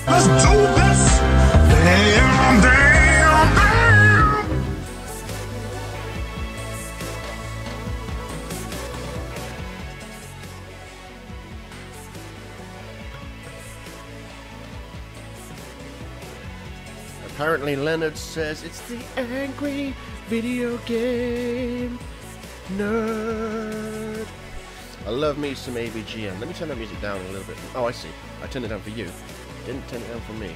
Let's do this! Damn, damn, damn! Apparently Leonard says it's the angry video game nerd. I love me some ABGM. Let me turn that music down a little bit. Oh, I see. I turned it down for you. Didn't turn it down for me.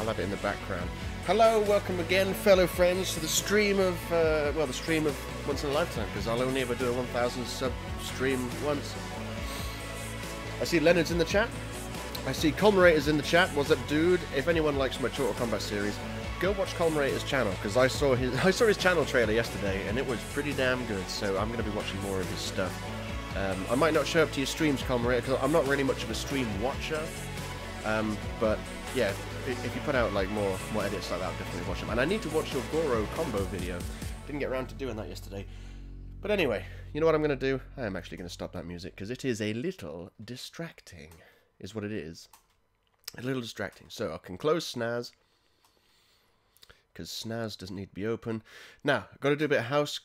I'll have it in the background. Hello, welcome again, fellow friends, to the stream of, well, the stream of Once in a Lifetime, because I'll only ever do a 1,000 sub stream once. I see Leonard's in the chat. I see Colmerator's in the chat. What's up, dude? If anyone likes my Total Combat series, go watch Colmerator's channel, because I saw his channel trailer yesterday, and it was pretty damn good. So I'm going to be watching more of his stuff. I might not show up to your streams, Colmerator, because I'm not really much of a stream watcher. But yeah, if you put out like more edits like that, I'll definitely watch them. And I need to watch your Goro combo video. Didn't get around to doing that yesterday. But anyway, you know what I'm going to do? I am actually going to stop that music, because it is a little distracting, is what it is. A little distracting. So I can close Snaz, because Snaz doesn't need to be open. Now, I've got to do a bit of house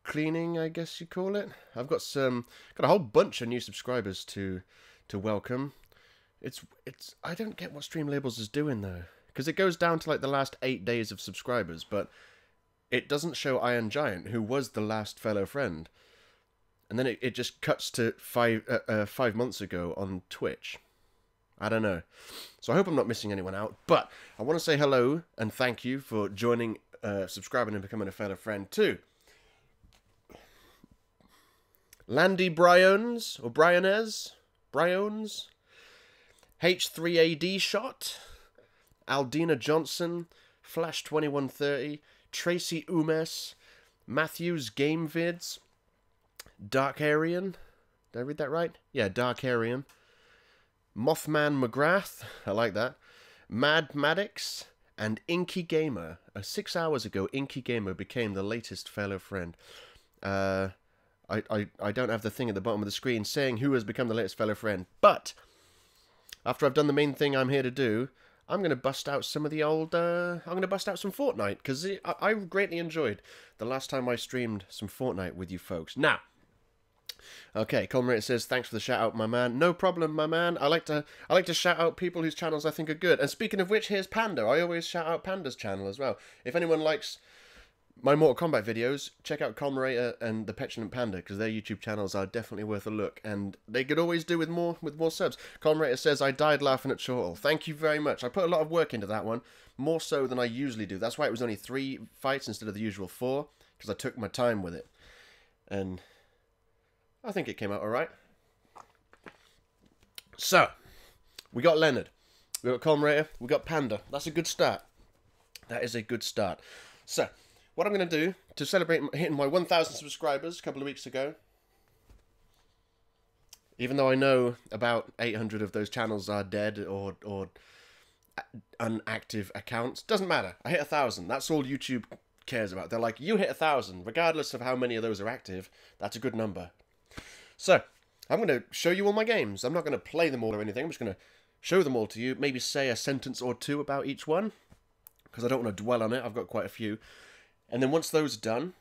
cleaning, I guess you call it. I've got a whole bunch of new subscribers to welcome. It's I don't get what Stream Labels is doing though, because it goes down to like the last 8 days of subscribers, but it doesn't show Iron Giant, who was the last fellow friend. And then it just cuts to 5 months ago on Twitch. I don't know. So I hope I'm not missing anyone out. But I want to say hello and thank you for joining, subscribing and becoming a fellow friend too. Landy Briones, or Briones, H3AD Shot, Aldina Johnson, Flash 2130, Tracy Umes, Matthews Game Vids, Dark Aryan, did I read that right? Yeah, Dark Aryan, Mothman McGrath, I like that, Mad Maddox, and Inky Gamer. 6 hours ago, Inky Gamer became the latest fellow friend. I don't have the thing at the bottom of the screen saying who has become the latest fellow friend, but after I've done the main thing I'm here to do, I'm going to bust out some of the old, I'm going to bust out some Fortnite, because I greatly enjoyed the last time I streamed some Fortnite with you folks. Now, okay, Comrade says, thanks for the shout out, my man. No problem, my man. I like to shout out people whose channels I think are good. And speaking of which, here's Panda. I always shout out Panda's channel as well. If anyone likes my Mortal Kombat videos, check out Comrade and the Petulant Panda, because their YouTube channels are definitely worth a look, and they could always do with more subs. Comrade says, I died laughing at Chortle. Thank you very much. I put a lot of work into that one, more so than I usually do. That's why it was only 3 fights instead of the usual 4, because I took my time with it. And I think it came out alright. So, we got Leonard, we got Comrade, we got Panda. That's a good start. That is a good start. So, what I'm going to do to celebrate hitting my 1,000 subscribers a couple of weeks ago, even though I know about 800 of those channels are dead or inactive accounts, doesn't matter. I hit 1,000. That's all YouTube cares about. They're like, you hit 1,000, regardless of how many of those are active. That's a good number. So, I'm going to show you all my games. I'm not going to play them all or anything. I'm just going to show them all to you. Maybe say a sentence or two about each one, because I don't want to dwell on it. I've got quite a few. And then once those are done,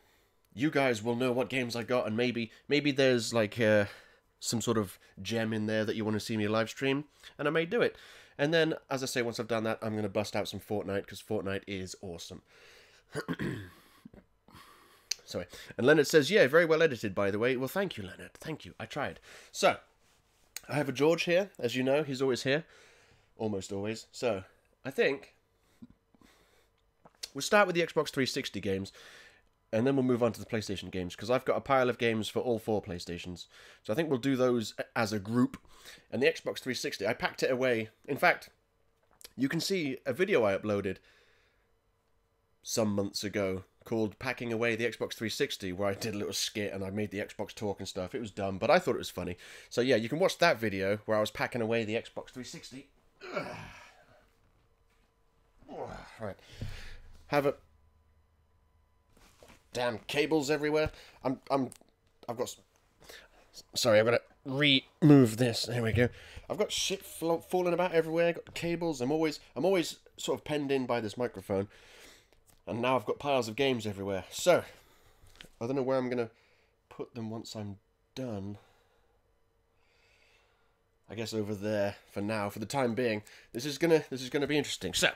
you guys will know what games I got, and maybe there's like some sort of gem in there that you want to see me live stream, and I may do it. And then, as I say, once I've done that, I'm going to bust out some Fortnite, because Fortnite is awesome. Sorry. And Leonard says, yeah, very well edited, by the way. Well, thank you, Leonard. Thank you. I tried. So, I have a George here. As you know, he's always here. Almost always. So, I think we'll start with the Xbox 360 games, and then we'll move on to the PlayStation games, because I've got a pile of games for all 4 PlayStations. So I think we'll do those as a group. And the Xbox 360, I packed it away. In fact, you can see a video I uploaded some months ago called Packing Away the Xbox 360, where I did a little skit and I made the Xbox talk and stuff. It was dumb, but I thought it was funny. So yeah, you can watch that video where I was packing away the Xbox 360. Right. Have a damn cables everywhere. I've got. Sorry, I've got to remove this. There we go. I've got shit falling about everywhere. I've got cables. I'm always sort of penned in by this microphone, and now I've got piles of games everywhere. So I don't know where I'm gonna put them once I'm done. I guess over there for now, for the time being. This is gonna be interesting. So,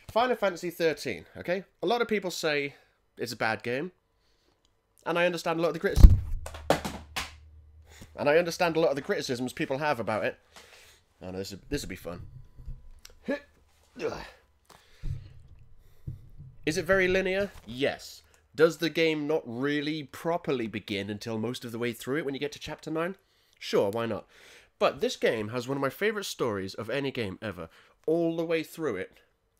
Final Fantasy 13, okay? A lot of people say it's a bad game, and I understand a lot of the criticism. And I understand a lot of the criticisms people have about it. Oh no, this would be fun. Is it very linear? Yes. Does the game not really properly begin until most of the way through it when you get to Chapter 9? Sure, why not? But this game has one of my favourite stories of any game ever. All the way through it,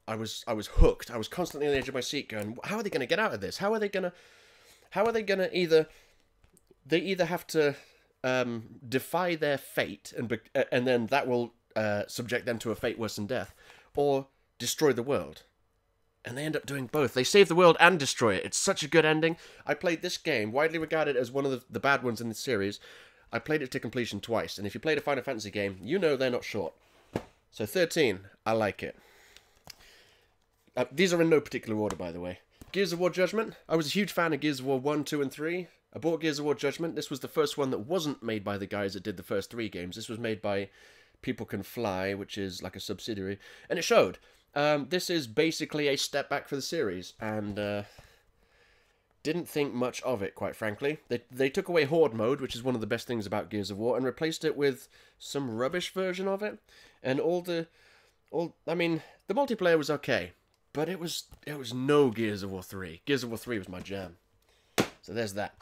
I was hooked. I was constantly on the edge of my seat going, how are they going to get out of this? How are they going to either have to defy their fate and then that will subject them to a fate worse than death, or destroy the world. And they end up doing both. They save the world and destroy it. It's such a good ending. I played this game, widely regarded as one of the bad ones in the series. I played it to completion twice, and if you played a Final Fantasy game, you know they're not short. So 13, I like it. These are in no particular order, by the way. Gears of War Judgment. I was a huge fan of Gears of War 1, 2, and 3. I bought Gears of War Judgment. This was the first one that wasn't made by the guys that did the first 3 games. This was made by People Can Fly, which is like a subsidiary. And it showed. This is basically a step back for the series, and didn't think much of it, quite frankly. They took away Horde mode, which is one of the best things about Gears of War, and replaced it with some rubbish version of it. And I mean, the multiplayer was okay, but it was no Gears of War 3. Gears of War 3 was my jam. So there's that.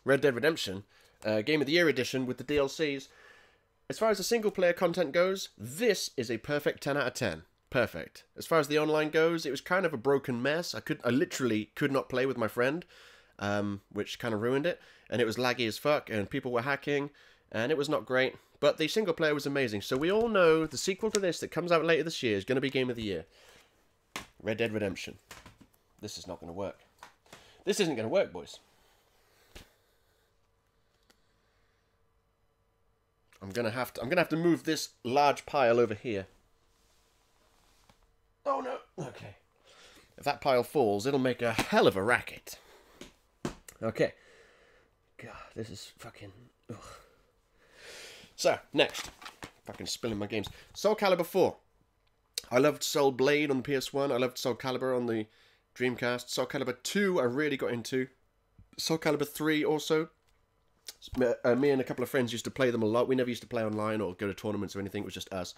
Red Dead Redemption, Game of the Year edition with the DLCs. As far as the single player content goes, this is a perfect 10 out of 10. Perfect. As far as the online goes, it was kind of a broken mess. I literally could not play with my friend, which kind of ruined it. And it was laggy as fuck, and people were hacking, and it was not great. But the single player was amazing. So we all know the sequel to this that comes out later this year is going to be Game of the Year. Red Dead Redemption. This is not going to work. This isn't going to work, boys. I'm gonna have to move this large pile over here. Oh no. Okay. If that pile falls, it'll make a hell of a racket. Okay. God, this is fucking... Ugh. So, next. Fucking spilling my games. Soul Calibur 4. I loved Soul Blade on the PS1. I loved Soul Calibur on the Dreamcast. Soul Calibur 2 I really got into. Soul Calibur 3 also. Me and a couple of friends used to play them a lot. We never used to play online or go to tournaments or anything. It was just us.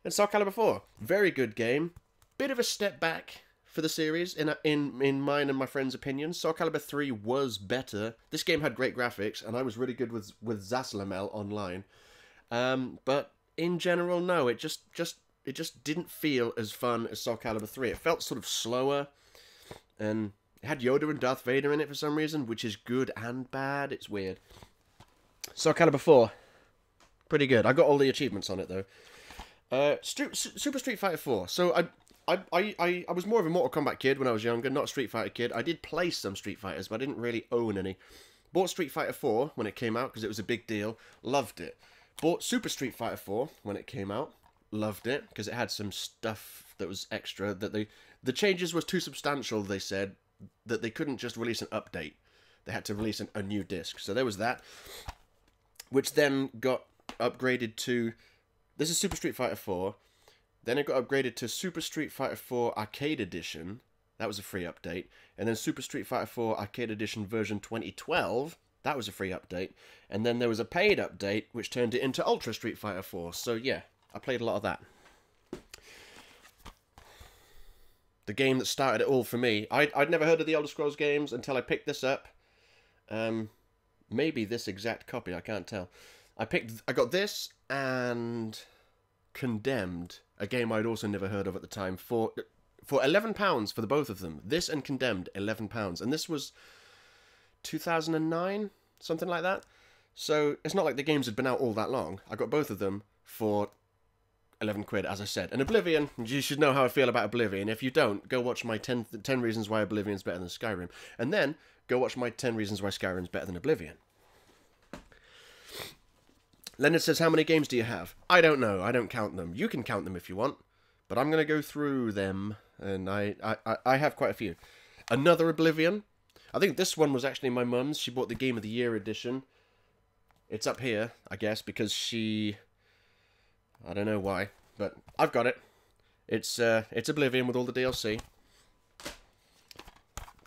And Soul Calibur 4. Very good game. Bit of a step back for the series, in mine and my friends' opinions. Soul Calibur 3 was better. This game had great graphics, and I was really good with Zaslamel online. But in general, no, it just didn't feel as fun as Soul Calibur 3. It felt sort of slower, and it had Yoda and Darth Vader in it for some reason, which is good and bad. It's weird. Soul Calibur 4, pretty good. I got all the achievements on it though. Super Street Fighter 4. So I was more of a Mortal Kombat kid when I was younger, not a Street Fighter kid. I did play some Street Fighters, but I didn't really own any. Bought Street Fighter 4 when it came out because it was a big deal. Loved it. Bought Super Street Fighter 4 when it came out. Loved it because it had some stuff that was extra. That the changes was too substantial, they said, that they couldn't just release an update. They had to release a new disc. So there was that. Which then got upgraded to... This is Super Street Fighter 4. Then it got upgraded to Super Street Fighter 4 Arcade Edition. That was a free update. And then Super Street Fighter 4 Arcade Edition version 2012. That was a free update. And then there was a paid update, which turned it into Ultra Street Fighter 4. So yeah, I played a lot of that. The game that started it all for me. I'd never heard of the Elder Scrolls games until I picked this up. Maybe this exact copy, I can't tell. I got this and Condemned, a game I'd also never heard of at the time, for £11 for the both of them. This and Condemned, £11. And this was 2009, something like that. So it's not like the games had been out all that long. I got both of them for 11 quid, as I said. And Oblivion, you should know how I feel about Oblivion. If you don't, go watch my 10 reasons why Oblivion's better than Skyrim. And then, go watch my 10 reasons why Skyrim's better than Oblivion. Leonard says, how many games do you have? I don't know. I don't count them. You can count them if you want. But I'm going to go through them. And I have quite a few. Another Oblivion. I think this one was actually my mum's. She bought the Game of the Year edition. It's up here, I guess, because she... I don't know why, but I've got it. It's Oblivion with all the DLC.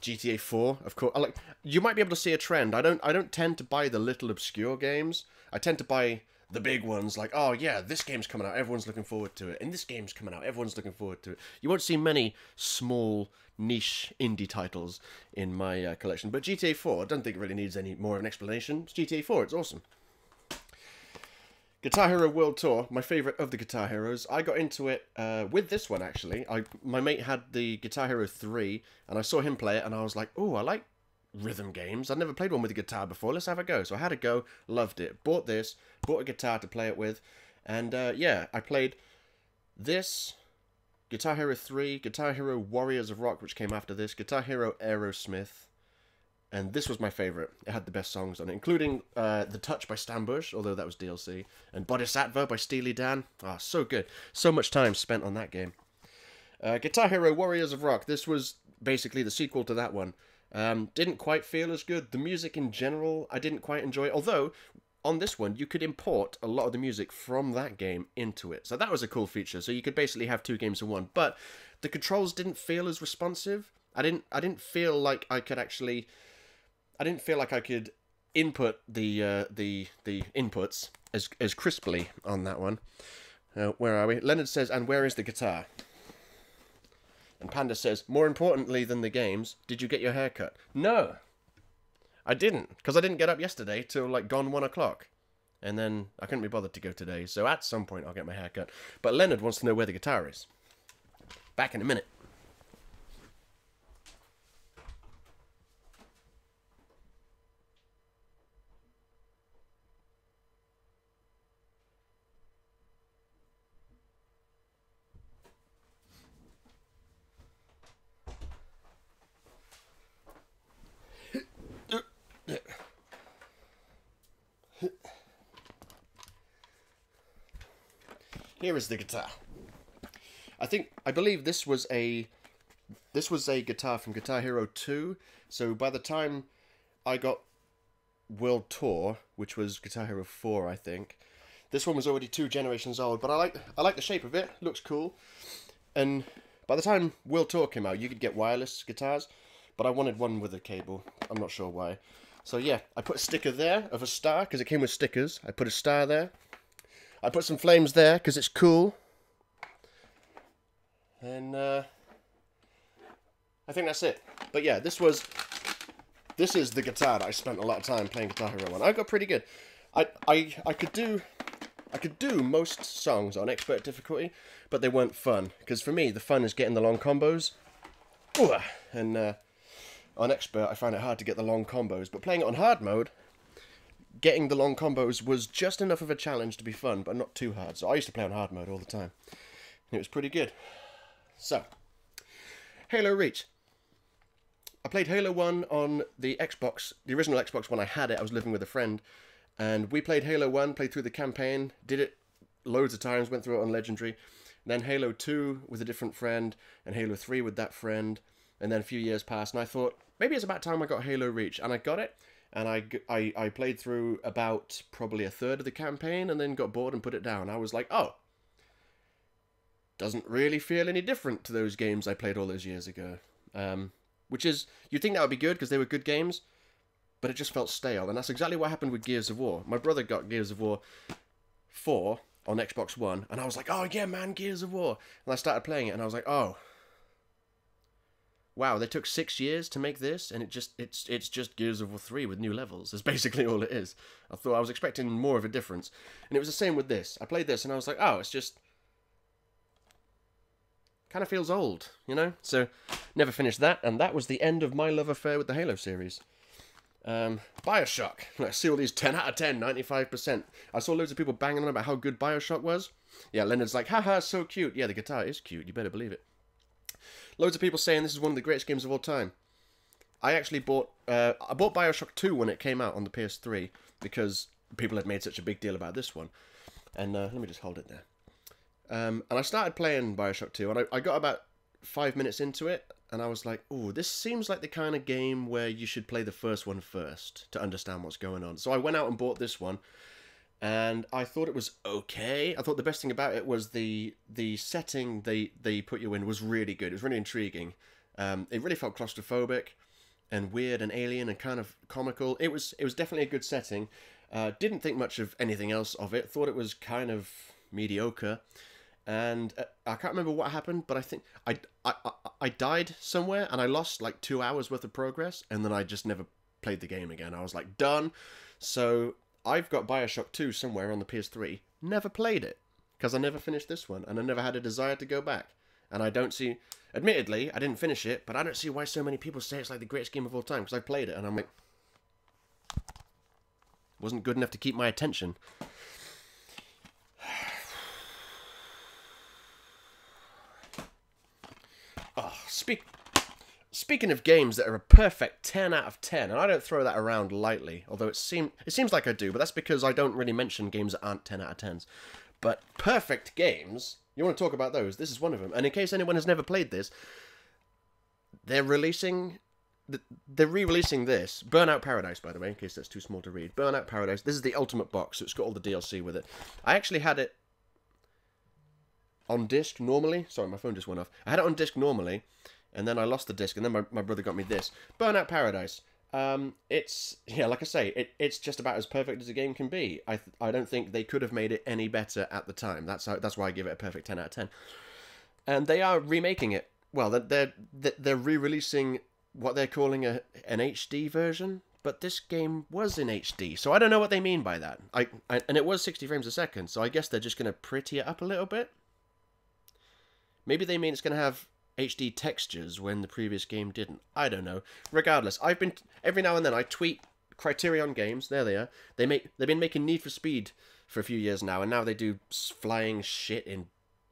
GTA 4, of course. You might be able to see a trend. I don't tend to buy the little obscure games. I tend to buy the big ones, like, oh yeah, this game's coming out, everyone's looking forward to it. And this game's coming out, everyone's looking forward to it. You won't see many small, niche, indie titles in my collection. But GTA 4, I don't think it really needs any more of an explanation. It's GTA 4, it's awesome. Guitar Hero World Tour, my favourite of the Guitar Heroes. I got into it with this one, actually. My mate had the Guitar Hero 3, and I saw him play it, and I was like, oh, I like rhythm games. I've never played one with a guitar before. Let's have a go. So I had a go, loved it. Bought this, bought a guitar to play it with, and yeah, I played this, Guitar Hero 3, Guitar Hero Warriors of Rock, which came after this, Guitar Hero Aerosmith, and this was my favourite. It had the best songs on it, including The Touch by Stan Bush, although that was DLC, and Bodhisattva by Steely Dan. Ah, so good. So much time spent on that game. Guitar Hero Warriors of Rock. This was basically the sequel to that one. Didn't quite feel as good. The music in general, I didn't quite enjoy. Although, on this one, you could import a lot of the music from that game into it. So that was a cool feature. So you could basically have 2 games in one. But the controls didn't feel as responsive. I didn't feel like I could actually... I didn't feel like I could input the inputs as crisply on that one. Where are we? Leonard says, and where is the guitar? And Panda says, more importantly than the games, did you get your hair cut? No, I didn't, because I didn't get up yesterday till like gone 1 o'clock. And then I couldn't be bothered to go today, so at some point I'll get my hair cut. But Leonard wants to know where the guitar is. Back in a minute. Here is the guitar. I believe this was a guitar from Guitar Hero 2. So by the time I got World Tour, which was Guitar Hero 4, I think, this one was already 2 generations old. But I like the shape of it. Looks cool. And by the time World Tour came out, you could get wireless guitars, but I wanted one with a cable. I'm not sure why. So yeah, I put a sticker there of a star because it came with stickers. I put a star there. I put some flames there because it's cool. And I think that's it. But yeah, this is the guitar that I spent a lot of time playing Guitar Hero on. I got pretty good. I could do most songs on expert difficulty, but they weren't fun. Because for me, the fun is getting the long combos. Ooh, and on expert, I find it hard to get the long combos. But playing it on hard mode, getting the long combos was just enough of a challenge to be fun, but not too hard. So I used to play on hard mode all the time. And it was pretty good. So, Halo Reach. I played Halo 1 on the Xbox, the original Xbox when I had it. I was living with a friend. And we played Halo 1, played through the campaign, did it loads of times, went through it on Legendary. Then Halo 2 with a different friend, and Halo 3 with that friend. And then a few years passed, and I thought, maybe it's about time I got Halo Reach. And I got it. And I played through about probably a third of the campaign and then got bored and put it down. I was like, oh, doesn't really feel any different to those games I played all those years ago. Which is, you'd think that would be good because they were good games, but it just felt stale. And that's exactly what happened with Gears of War. My brother got Gears of War 4 on Xbox One, and I was like, oh yeah, man, Gears of War. And I started playing it, and I was like, oh, wow, they took 6 years to make this, and it's just Gears of War 3 with new levels. That's basically all it is. I was expecting more of a difference. And it was the same with this. I played this, and I was like, oh, it's just... kind of feels old, you know? So, never finished that, and that was the end of my love affair with the Halo series. Bioshock. I see all these 10 out of 10, 95%. I saw loads of people banging on about how good Bioshock was. Yeah, Leonard's like, haha, so cute. Yeah, the guitar is cute, you better believe it. Loads of people saying this is one of the greatest games of all time. I actually bought Bioshock 2 when it came out on the PS3 because people had made such a big deal about this one. And let me just hold it there. And I started playing Bioshock 2, and I got about 5 minutes into it, and I was like, ooh, this seems like the kind of game where you should play the first one first to understand what's going on. So I went out and bought this one, and I thought it was okay. I thought the best thing about it was the setting they put you in was really good. It was really intriguing. It really felt claustrophobic and weird and alien and kind of comical. It was definitely a good setting. Didn't think much of anything else of it. Thought it was kind of mediocre. And I can't remember what happened, but I think I died somewhere and I lost like 2 hours worth of progress, and then I just never played the game again. I was like, done. So I've got Bioshock 2 somewhere on the PS3. Never played it because I never finished this one, and I never had a desire to go back. And I don't see, admittedly, I didn't finish it, but I don't see why so many people say it's like the greatest game of all time, because I played it and I'm like, wasn't good enough to keep my attention. Oh, speaking of games that are a perfect 10 out of 10, and I don't throw that around lightly, although it seems like I do, but that's because I don't really mention games that aren't 10 out of 10s. But perfect games, you want to talk about those, this is one of them. And in case anyone has never played this, they're releasing they're re-releasing this. Burnout Paradise, by the way, in case that's too small to read. Burnout Paradise. This is the ultimate box, so it's got all the DLC with it. I actually had it on disc normally. Sorry, my phone just went off. I had it on disc normally, and then I lost the disc, and then my brother got me this. Burnout Paradise. It's, yeah, like I say, it's just about as perfect as a game can be. I don't think they could have made it any better at the time. That's why I give it a perfect 10 out of 10. And they are remaking it. Well, they're re-releasing what they're calling an HD version, but this game was in HD, so I don't know what they mean by that. And it was 60 frames a second, so I guess they're just going to pretty it up a little bit. Maybe they mean it's going to have HD textures when the previous game didn't. I don't know. Regardless, every now and then I tweet Criterion Games. There they are. They've been making Need for Speed for a few years now, and now they do flying shit in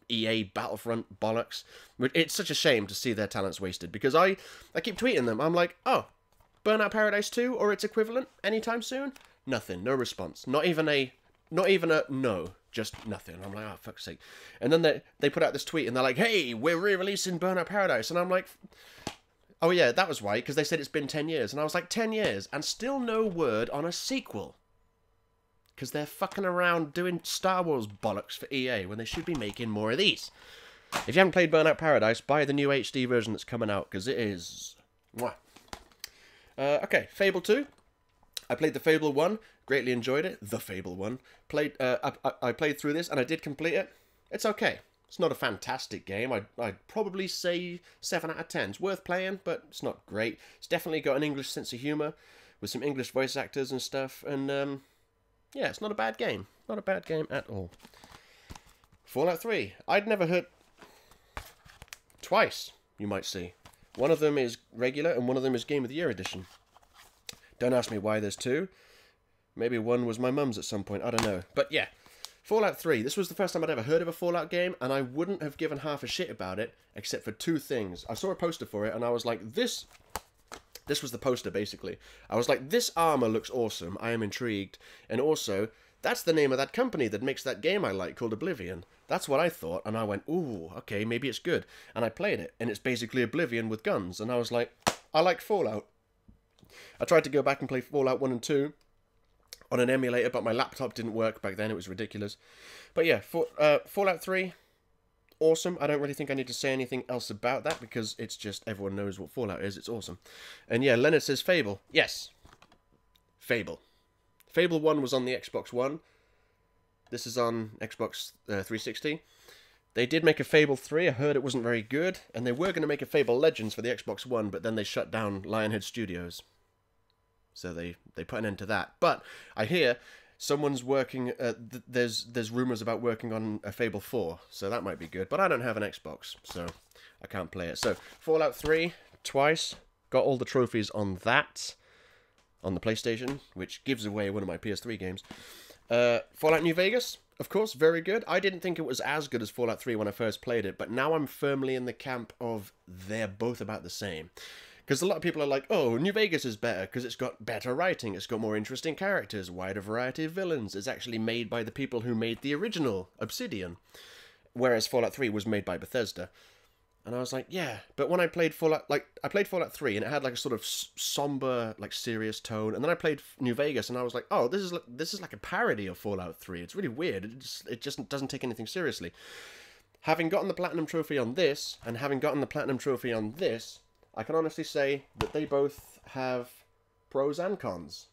EA Battlefront bollocks. It's such a shame to see their talents wasted, because I keep tweeting them. I'm like, oh, Burnout Paradise 2 or its equivalent anytime soon? Nothing. No response. Not even a no. Just nothing. I'm like, oh, fuck's sake. And then they put out this tweet, and they're like, hey, we're re-releasing Burnout Paradise. And I'm like, oh yeah, that was why, because they said it's been 10 years. And I was like, 10 years, and still no word on a sequel. Because they're fucking around doing Star Wars bollocks for EA when they should be making more of these. If you haven't played Burnout Paradise, buy the new HD version that's coming out, because it is... Mwah. Okay, Fable 2. I played the Fable 1, greatly enjoyed it. The Fable 1. I played through this, and I did complete it. It's okay. It's not a fantastic game. I'd probably say 7 out of 10. It's worth playing, but it's not great. It's definitely got an English sense of humour, with some English voice actors and stuff, and... yeah, it's not a bad game. Not a bad game at all. Fallout 3. I'd never heard... Twice, you might see. One of them is regular, and one of them is Game of the Year edition. Don't ask me why there's two. Maybe one was my mum's at some point. I don't know. But yeah, Fallout 3. This was the first time I'd ever heard of a Fallout game, and I wouldn't have given half a shit about it, except for two things. I saw a poster for it, and I was like, this was the poster, basically. I was like, this armor looks awesome. I am intrigued. And also, that's the name of that company that makes that game I like, called Oblivion. That's what I thought, and I went, ooh, okay, maybe it's good. And I played it, and it's basically Oblivion with guns. And I was like, I like Fallout. I tried to go back and play Fallout 1 and 2 on an emulator, but my laptop didn't work back then. It was ridiculous. But yeah, Fallout 3... awesome. I don't really think I need to say anything else about that, because it's just everyone knows what Fallout is. It's awesome. And yeah, Leonard says Fable. Yes. Fable. Fable 1 was on the Xbox One. This is on Xbox 360. They did make a Fable 3. I heard it wasn't very good. And they were going to make a Fable Legends for the Xbox One, but then they shut down Lionhead Studios. So they put an end to that. But I hear... someone's working, there's rumours about working on a Fable 4, so that might be good. But I don't have an Xbox, so I can't play it. So, Fallout 3, twice. Got all the trophies on that, on the PlayStation, which gives away one of my PS3 games. Fallout New Vegas, of course, very good. I didn't think it was as good as Fallout 3 when I first played it, but now I'm firmly in the camp of they're both about the same. Because a lot of people are like, oh, New Vegas is better because it's got better writing, it's got more interesting characters, wider variety of villains. It's actually made by the people who made the original Obsidian, whereas Fallout 3 was made by Bethesda. And I was like, yeah, but when I played Fallout, I played Fallout 3 and it had like a sort of somber, like serious tone, and then I played New Vegas and I was like, oh, this is like a parody of Fallout 3. It's really weird. It just doesn't take anything seriously. Having gotten the Platinum Trophy on this, and having gotten the Platinum Trophy on this, I can honestly say that they both have pros and cons.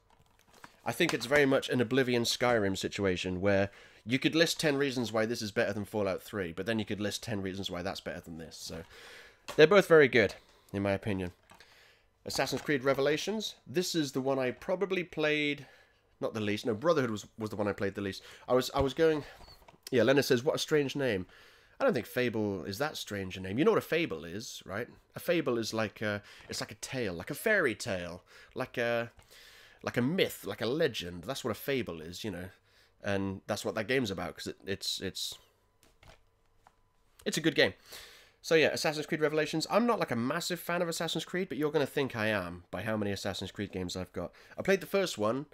I think it's very much an Oblivion Skyrim situation where you could list 10 reasons why this is better than Fallout 3, but then you could list 10 reasons why that's better than this. So they're both very good, in my opinion. Assassin's Creed Revelations. This is the one I probably played, not the least. No, Brotherhood was the one I played the least. I was going... Yeah, Leonard says, what a strange name. I don't think Fable is that strange a name. You know what a fable is, right? A fable is like it's like a tale, like a fairy tale, like a myth, like a legend. That's what a fable is, you know, and that's what that game's about, because it's a good game. So yeah, Assassin's Creed Revelations. I'm not like a massive fan of Assassin's Creed, but you're gonna think I am by how many Assassin's Creed games I've got. I played the first one.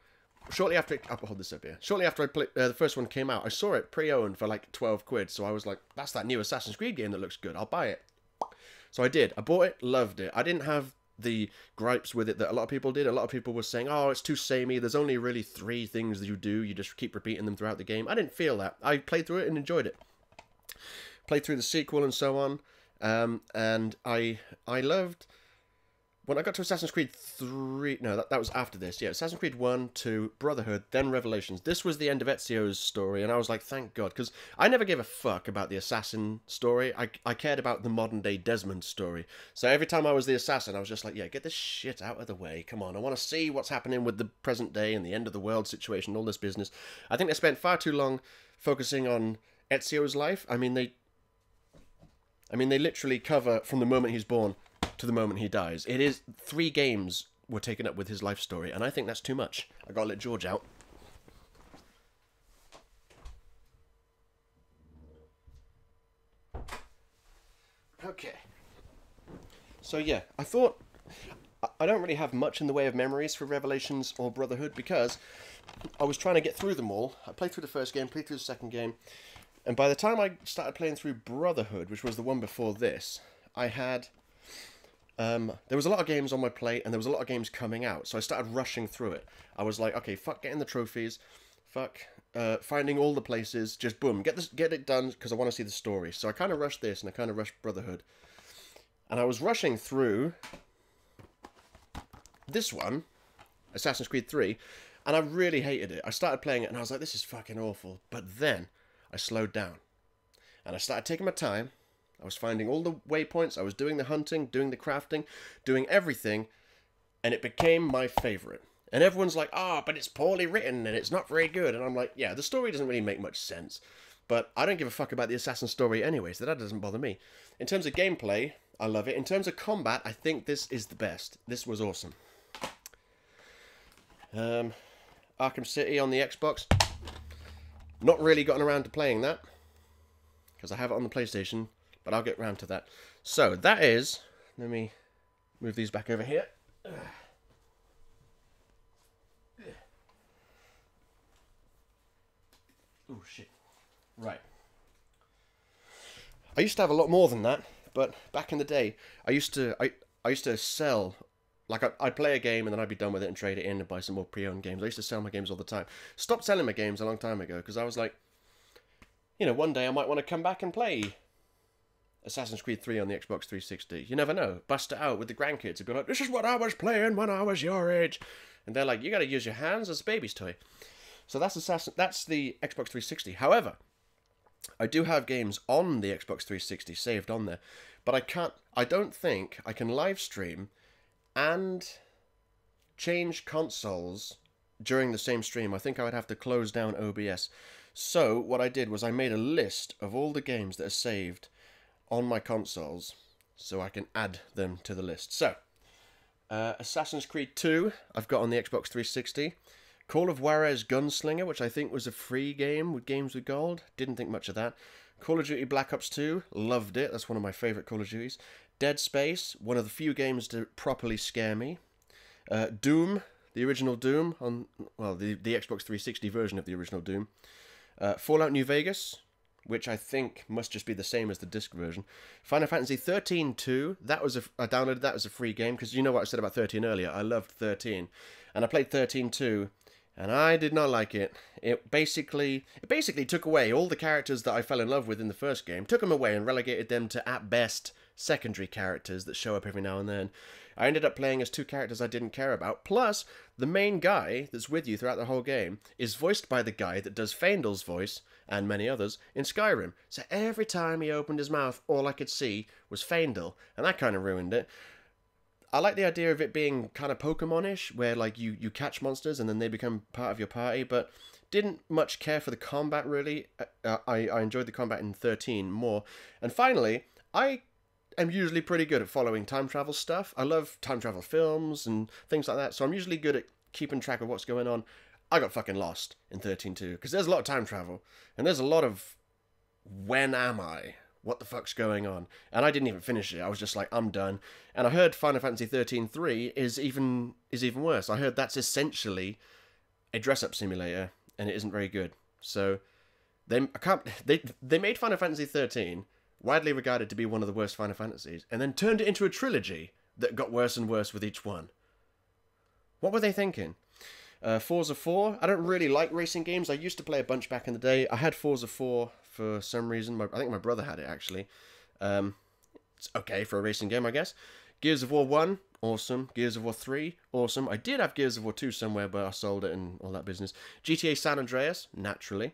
Shortly after, I'll hold this up here. Shortly after the first one came out, I saw it pre-owned for like 12 quid. So I was like, that's that new Assassin's Creed game that looks good. I'll buy it. So I did. I bought it, loved it. I didn't have the gripes with it that a lot of people did. A lot of people were saying, oh, it's too samey, there's only really 3 things that you do, you just keep repeating them throughout the game. I didn't feel that. I played through it and enjoyed it. Played through the sequel and so on, and I loved... When I got to Assassin's Creed 3... No, that was after this. Yeah, Assassin's Creed 1, 2, Brotherhood, then Revelations. This was the end of Ezio's story, and I was like, thank God. Because I never gave a fuck about the assassin story. I cared about the modern-day Desmond story. So every time I was the assassin, I was just like, yeah, get this shit out of the way. Come on, I want to see what's happening with the present day and the end of the world situation, all this business. I think they spent far too long focusing on Ezio's life. I mean, they literally cover from the moment he's born to the moment he dies. It is 3 games were taken up with his life story, and I think that's too much. I gotta let George out. Okay. So yeah, I thought I don't really have much in the way of memories for Revelations or Brotherhood because I was trying to get through them all. I played through the first game, played through the second game, and by the time I started playing through Brotherhood, which was the one before this, I had... there was a lot of games on my plate, and there was a lot of games coming out, so I started rushing through it. I was like, okay, fuck getting the trophies, fuck finding all the places, just boom, get it done, because I want to see the story. So I kind of rushed this, and I kind of rushed Brotherhood. And I was rushing through this one, Assassin's Creed 3, and I really hated it. I started playing it, and I was like, this is fucking awful. But then, I slowed down, and I started taking my time. I was finding all the waypoints, I was doing the hunting, doing the crafting, doing everything, and it became my favourite. And everyone's like, oh, but it's poorly written, and it's not very good. And I'm like, yeah, the story doesn't really make much sense. But I don't give a fuck about the assassin story anyway, so that doesn't bother me. In terms of gameplay, I love it. In terms of combat, I think this is the best. This was awesome. Arkham City on the Xbox. Not really gotten around to playing that, because I have it on the PlayStation. But I'll get round to that. So, that is... Let me move these back over here. Oh, shit. Right. I used to have a lot more than that, but back in the day, I used to sell... Like, I'd play a game, and then I'd be done with it and trade it in and buy some more pre-owned games. I used to sell my games all the time. Stopped selling my games a long time ago, because I was like... You know, one day I might want to come back and play... Assassin's Creed 3 on the Xbox 360. You never know. Bust it out with the grandkids and be like, this is what I was playing when I was your age. And they're like, you gotta use your hands as a baby's toy. So that's the Xbox 360. However, I do have games on the Xbox 360 saved on there. But I don't think I can live stream and change consoles during the same stream. I think I would have to close down OBS. So what I did was I made a list of all the games that are saved on my consoles, so I can add them to the list. So, Assassin's Creed 2, I've got on the Xbox 360. Call of Juarez Gunslinger, which I think was a free game with Games with Gold. Didn't think much of that. Call of Duty Black Ops 2, loved it. That's one of my favourite Call of Duties. Dead Space, one of the few games to properly scare me. Doom, the original Doom, on the Xbox 360 version of the original Doom. Fallout New Vegas, which I think must just be the same as the disc version. Final Fantasy 13-2, I downloaded that as a free game, because you know what I said about 13 earlier, I loved 13. And I played 13-2, and I did not like it. It basically took away all the characters that I fell in love with in the first game, took them away and relegated them to, at best, secondary characters that show up every now and then. I ended up playing as 2 characters I didn't care about, plus the main guy that's with you throughout the whole game is voiced by the guy that does Faendal's voice, and many others, in Skyrim. So every time he opened his mouth, all I could see was Faendal, and that kind of ruined it. I like the idea of it being kind of Pokemon-ish, where like you catch monsters and then they become part of your party, but didn't much care for the combat, really. I enjoyed the combat in 13 more. And finally, I am usually pretty good at following time travel stuff. I love time travel films and things like that, so I'm usually good at keeping track of what's going on. I got fucking lost in 13-2, because there's a lot of time travel, and there's a lot of, when am I? What the fuck's going on? And I didn't even finish it. I was just like, I'm done. And I heard Final Fantasy 13-3 is even worse. I heard that's essentially a dress-up simulator, and it isn't very good. So, they made Final Fantasy 13 widely regarded to be one of the worst Final Fantasies, and then turned it into a trilogy that got worse and worse with each one. What were they thinking? Forza 4. I don't really like racing games. I used to play a bunch back in the day. I had Forza 4 for some reason. I think my brother had it, actually. It's okay for a racing game, I guess. Gears of War 1, awesome. Gears of War 3, awesome. I did have Gears of War 2 somewhere, but I sold it and all that business. GTA San Andreas, naturally.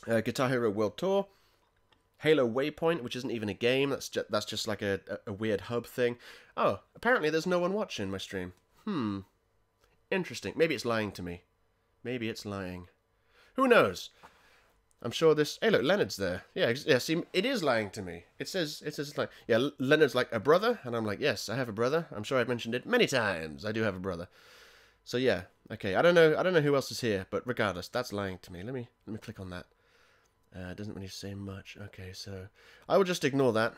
Guitar Hero World Tour. Halo Waypoint, which isn't even a game. That's just like a weird hub thing. Oh, apparently there's no one watching my stream. Interesting. Maybe it's lying to me. Maybe it's lying. Who knows? I'm sure this... Hey, look, Leonard's there. Yeah, see, it is lying to me. It says like... Yeah, Leonard's like a brother, and I'm like, yes, I have a brother. I'm sure I've mentioned it many times. I do have a brother. So, yeah. Okay, I don't know who else is here, but regardless, that's lying to me. Let me click on that. It doesn't really say much. Okay, so... I will just ignore that.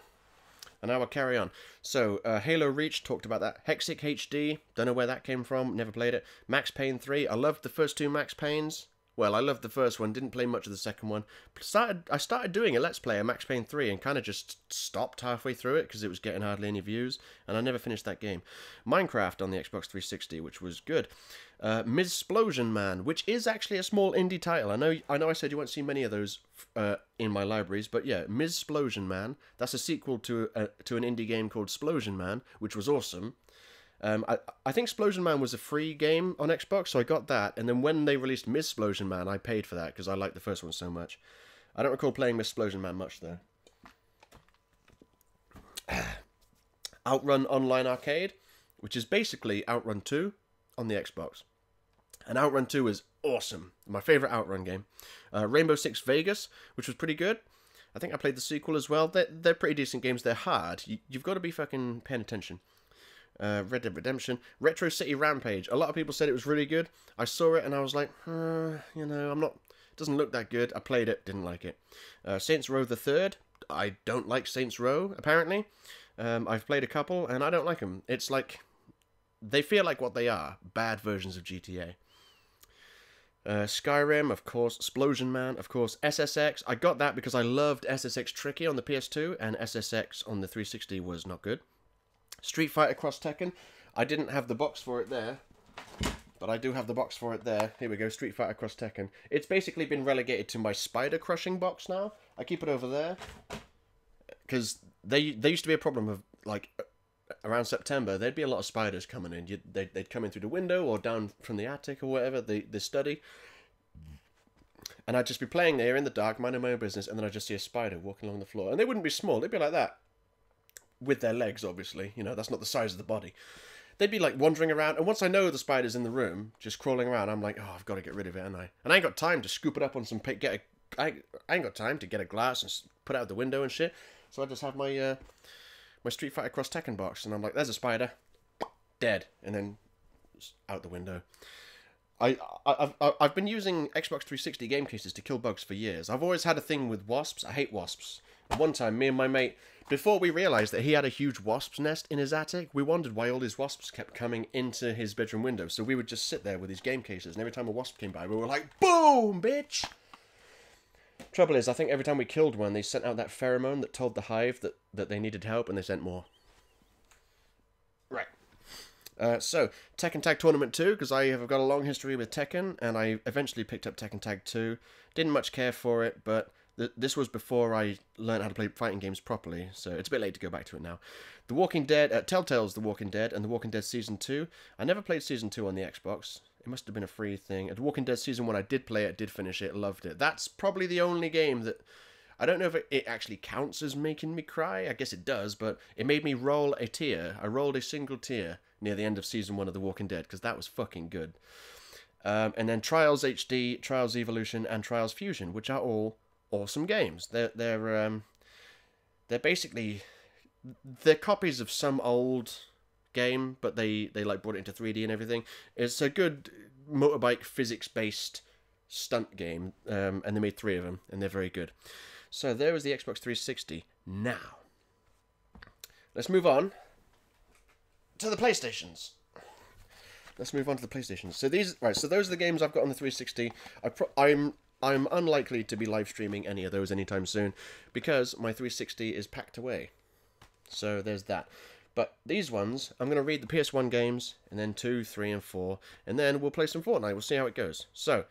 And I will carry on. So, Halo Reach, talked about that. Hexic HD, don't know where that came from, never played it. Max Payne 3, I loved the first two Max Paynes. Well, I loved the first one, didn't play much of the second one. I started doing a Let's Play of Max Payne 3 and kind of just stopped halfway through it because it was getting hardly any views, and I never finished that game. Minecraft on the Xbox 360, which was good. Ms. Man, which is actually a small indie title. I know I said you won't see many of those in my libraries, but yeah, Ms. Man, that's a sequel to an indie game called Splosion Man, which was awesome. I think Splosion Man was a free game on Xbox, so I got that, and then when they released Ms. Splosion Man, I paid for that, because I liked the first one so much. I don't recall playing Ms. Splosion Man much, though. Outrun Online Arcade, which is basically Outrun 2 on the Xbox. And Outrun 2 is awesome. My favourite Outrun game. Rainbow Six Vegas, which was pretty good. I think I played the sequel as well. They're pretty decent games. They're hard. You've got to be fucking paying attention. Red Dead Redemption. Retro City Rampage. A lot of people said it was really good. I saw it and I was like, it doesn't look that good. I played it, didn't like it. Saints Row the Third. I don't like Saints Row, apparently. I've played a couple and I don't like them. It's like, they feel like what they are. Bad versions of GTA. Skyrim, of course. Splosion Man, of course. SSX. I got that because I loved SSX Tricky on the PS2 and SSX on the 360 was not good. Street Fighter Cross Tekken. I didn't have the box for it there, but I do have the box for it there. Here we go, Street Fighter Cross Tekken. It's basically been relegated to my spider crushing box now. I keep it over there because there used to be a problem of, like, around September, there'd be a lot of spiders coming in. They'd come in through the window or down from the attic or whatever, the study. And I'd just be playing there in the dark, minding my own business, and then I'd just see a spider walking along the floor. And they wouldn't be small, they'd be like that. With their legs, obviously. You know, that's not the size of the body. They'd be, like, wandering around. And once I know the spider's in the room, just crawling around, I'm like, oh, I've got to get rid of it, haven't I? And I ain't got time to scoop it up on some... I ain't got time to get a glass and put it out the window and shit. So I just have my my Street Fighter Cross Tekken box. And I'm like, there's a spider. Dead. And then out the window. I've been using Xbox 360 game cases to kill bugs for years. I've always had a thing with wasps. I hate wasps. One time, me and my mate, before we realised that he had a huge wasp's nest in his attic, we wondered why all his wasps kept coming into his bedroom window. So we would just sit there with his game cases, and every time a wasp came by, we were like, boom, bitch! Trouble is, I think every time we killed one, they sent out that pheromone that told the hive that they needed help, and they sent more. Right. So, Tekken Tag Tournament 2, because I have got a long history with Tekken, and I eventually picked up Tekken Tag 2. Didn't much care for it, but this was before I learned how to play fighting games properly, so it's a bit late to go back to it now. The Walking Dead, Telltale's The Walking Dead, and The Walking Dead Season 2. I never played Season 2 on the Xbox. It must have been a free thing. The Walking Dead Season 1, I did play it, did finish it, loved it. That's probably the only game that... I don't know if it actually counts as making me cry. I guess it does, but it made me roll a tear. I rolled a single tear near the end of Season 1 of The Walking Dead, because that was fucking good. And then Trials HD, Trials Evolution, and Trials Fusion, which are all awesome games. They're basically... They're copies of some old game, but they like brought it into 3D and everything. It's a good motorbike physics-based stunt game, and they made 3 of them, and they're very good. So there was the Xbox 360. Now, let's move on to the PlayStations. So those are the games I've got on the 360. I'm unlikely to be live streaming any of those anytime soon because my 360 is packed away. So there's that. But these ones, I'm going to read the PS1 games, and then 2, 3, and 4, and then we'll play some Fortnite. We'll see how it goes. So,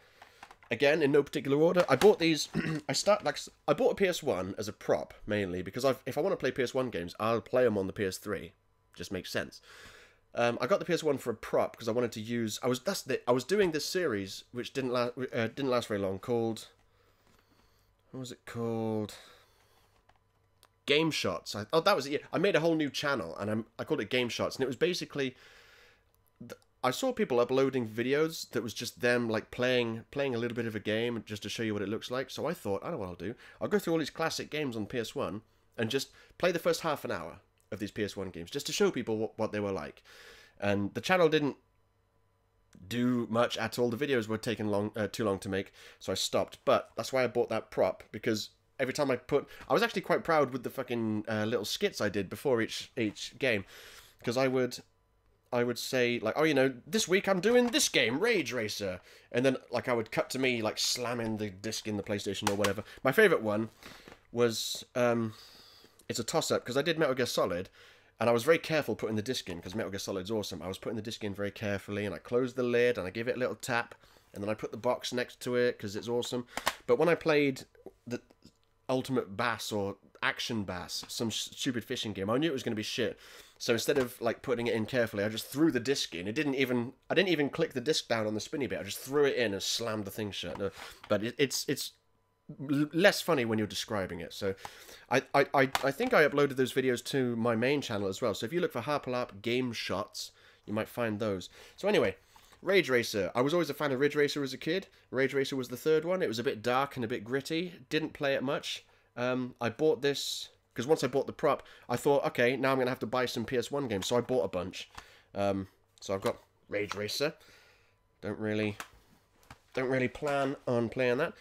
again, in no particular order, I bought these. I bought a PS1 as a prop mainly because if I want to play PS1 games, I'll play them on the PS3. Just makes sense. I got the PS1 for a prop because I wanted to use. I was doing this series which didn't last very long. Called, what was it called? Game Shots. That was it. Yeah. I made a whole new channel and I called it Game Shots, and it was basically. I saw people uploading videos that was just them like playing a little bit of a game just to show you what it looks like. So I thought, I know what I'll do. I'll go through all these classic games on PS1 and just play the first half an hour of these PS1 games just to show people what they were like. And the channel didn't do much at all. The videos were taking too long to make, so I stopped. But that's why I bought that prop, because every time I was actually quite proud with the fucking little skits I did before each game, because I would say, like, oh, you know, this week I'm doing this game, Rage Racer. And then, like, I would cut to me, like, slamming the disc in the PlayStation or whatever. My favourite one was, it's a toss-up, because I did Metal Gear Solid, and I was very careful putting the disc in, because Metal Gear Solid's awesome. I was putting the disc in very carefully, and I closed the lid, and I gave it a little tap, and then I put the box next to it, because it's awesome. But when I played the Ultimate Bass, or Action Bass, some stupid fishing game, I knew it was going to be shit. So instead of like putting it in carefully, I just threw the disc in. I didn't even click the disc down on the spinny bit. I just threw it in and slammed the thing shut. But it's less funny when you're describing it. So I think I uploaded those videos to my main channel as well. So if you look for Harperlarp Game Shots, you might find those. So anyway, Rage Racer. I was always a fan of Ridge Racer as a kid. Rage Racer was the third one. It was a bit dark and a bit gritty. Didn't play it much. I bought this because once I bought the prop, I thought, okay, now I'm going to have to buy some PS1 games. So I bought a bunch. So I've got Rage Racer. Don't really plan on playing that.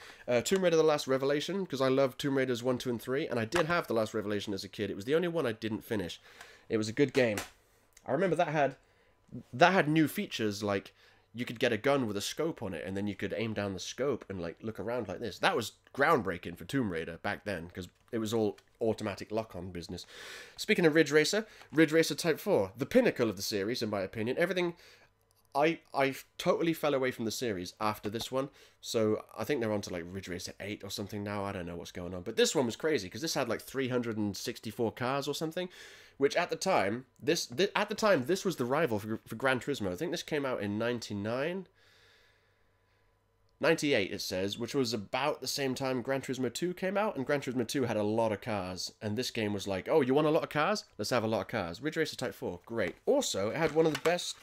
Tomb Raider: The Last Revelation, because I love Tomb Raiders 1, 2, and 3, and I did have The Last Revelation as a kid. It was the only one I didn't finish. It was a good game. I remember that had new features, like you could get a gun with a scope on it, and then you could aim down the scope and like look around like this. That was groundbreaking for Tomb Raider back then, because it was all automatic lock-on business. Speaking of Ridge Racer Type 4, the pinnacle of the series, in my opinion. Everything, I totally fell away from the series after this one, so I think they're on to like Ridge Racer 8 or something now. I don't know what's going on, but this one was crazy because this had like 364 cars or something, which at the time this was the rival for Gran Turismo. I think this came out in 98 it says, which was about the same time Gran Turismo 2 came out, and Gran Turismo 2 had a lot of cars, and this game was like, oh, you want a lot of cars? Let's have a lot of cars. Ridge Racer Type 4, great. Also, it had one of the best...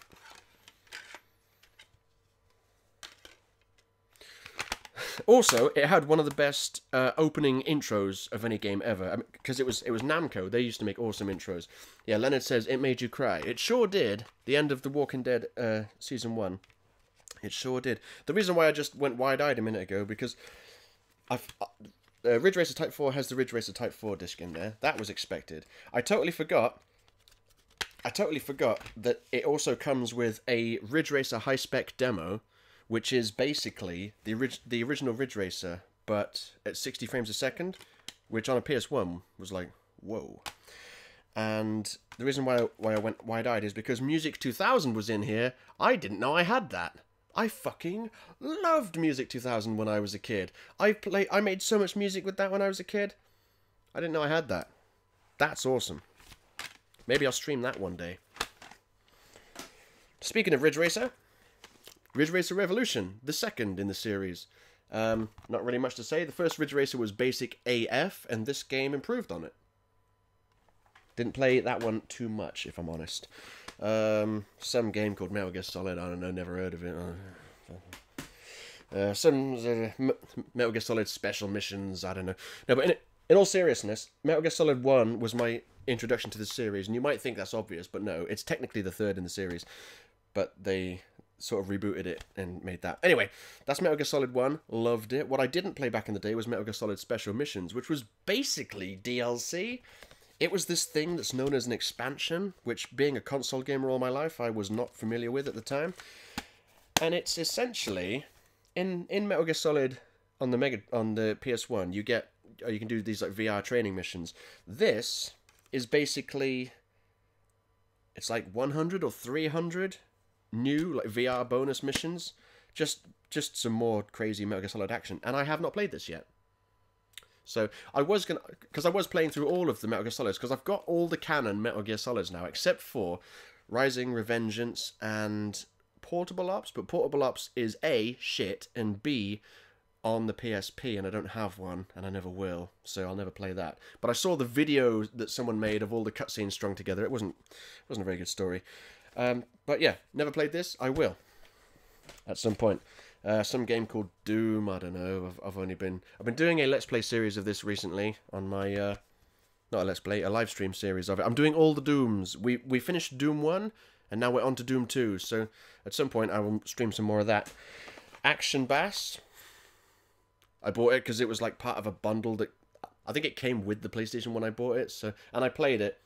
opening intros of any game ever, because it was Namco. They used to make awesome intros. Yeah, Leonard says, it made you cry. It sure did. The end of The Walking Dead Season 1. It sure did. The reason why I just went wide-eyed a minute ago, because Ridge Racer Type 4 has the Ridge Racer Type 4 disc in there. That was expected. I totally forgot that it also comes with a Ridge Racer high-spec demo, which is basically the original Ridge Racer, but at 60 frames a second, which on a PS1 was like, whoa. And the reason why I went wide-eyed is because Music 2000 was in here. I didn't know I had that. I fucking loved Music 2000 when I was a kid. I made so much music with that when I was a kid. I didn't know I had that. That's awesome. Maybe I'll stream that one day. Speaking of Ridge Racer Revolution, the second in the series. Not really much to say. The first Ridge Racer was basic AF, and this game improved on it. Didn't play that one too much, if I'm honest. Some game called Metal Gear Solid, I don't know, never heard of it. Some Metal Gear Solid Special Missions, I don't know. No, but in all seriousness, Metal Gear Solid 1 was my introduction to the series, and you might think that's obvious, but no, it's technically the third in the series. But they sort of rebooted it and made that. Anyway, that's Metal Gear Solid 1, loved it. What I didn't play back in the day was Metal Gear Solid Special Missions, which was basically DLC. It was this thing that's known as an expansion, which, being a console gamer all my life, I was not familiar with at the time. And it's essentially, in Metal Gear Solid on the PS1, you can do these like VR training missions. This is basically it's like 100 or 300 new like VR bonus missions. Just some more crazy Metal Gear Solid action, and I have not played this yet. So I was gonna, because I was playing through all of the Metal Gear Solids, because I've got all the canon Metal Gear Solids now, except for Rising, Revengeance, and Portable Ops. But Portable Ops is A, shit, and B, on the PSP, and I don't have one, and I never will, so I'll never play that. But I saw the video that someone made of all the cutscenes strung together. It wasn't a very good story. But yeah, never played this. I will at some point. Some game called Doom. I don't know. I've been doing a Let's Play series of this recently on my not a Let's Play, a live stream series of it. I'm doing all the Dooms. We finished Doom 1, and now we're on to Doom 2. So at some point I will stream some more of that. Action Bass. I bought it because it was like part of a bundle that I think it came with the PlayStation when I bought it. So, and I played it,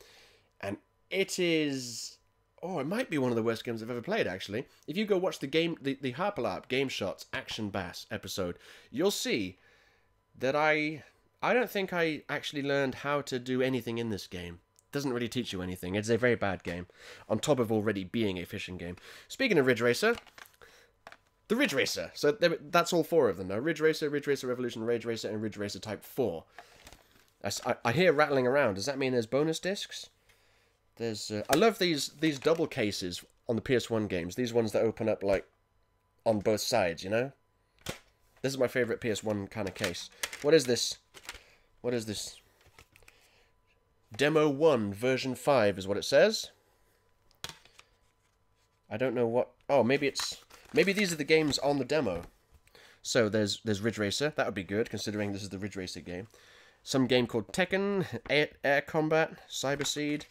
and it is. Oh, it might be one of the worst games I've ever played, actually. If you go watch the Harperlarp Game Shots Action Bass episode, you'll see that I don't think I actually learned how to do anything in this game. It doesn't really teach you anything. It's a very bad game, on top of already being a fishing game. Speaking of Ridge Racer, the Ridge Racer. So that's all 4 of them now. Ridge Racer Revolution, Rage Racer, and Ridge Racer Type 4. I hear rattling around. Does that mean there's bonus discs? There's I love these double cases on the PS1 games. These ones that open up like on both sides, you know? This is my favorite PS1 kind of case. What is this? What is this? Demo 1 version 5 is what it says. I don't know what. Oh, maybe these are the games on the demo. So there's Ridge Racer. That would be good considering this is the Ridge Racer game. Some game called Tekken, Air Combat, Cyber Seed.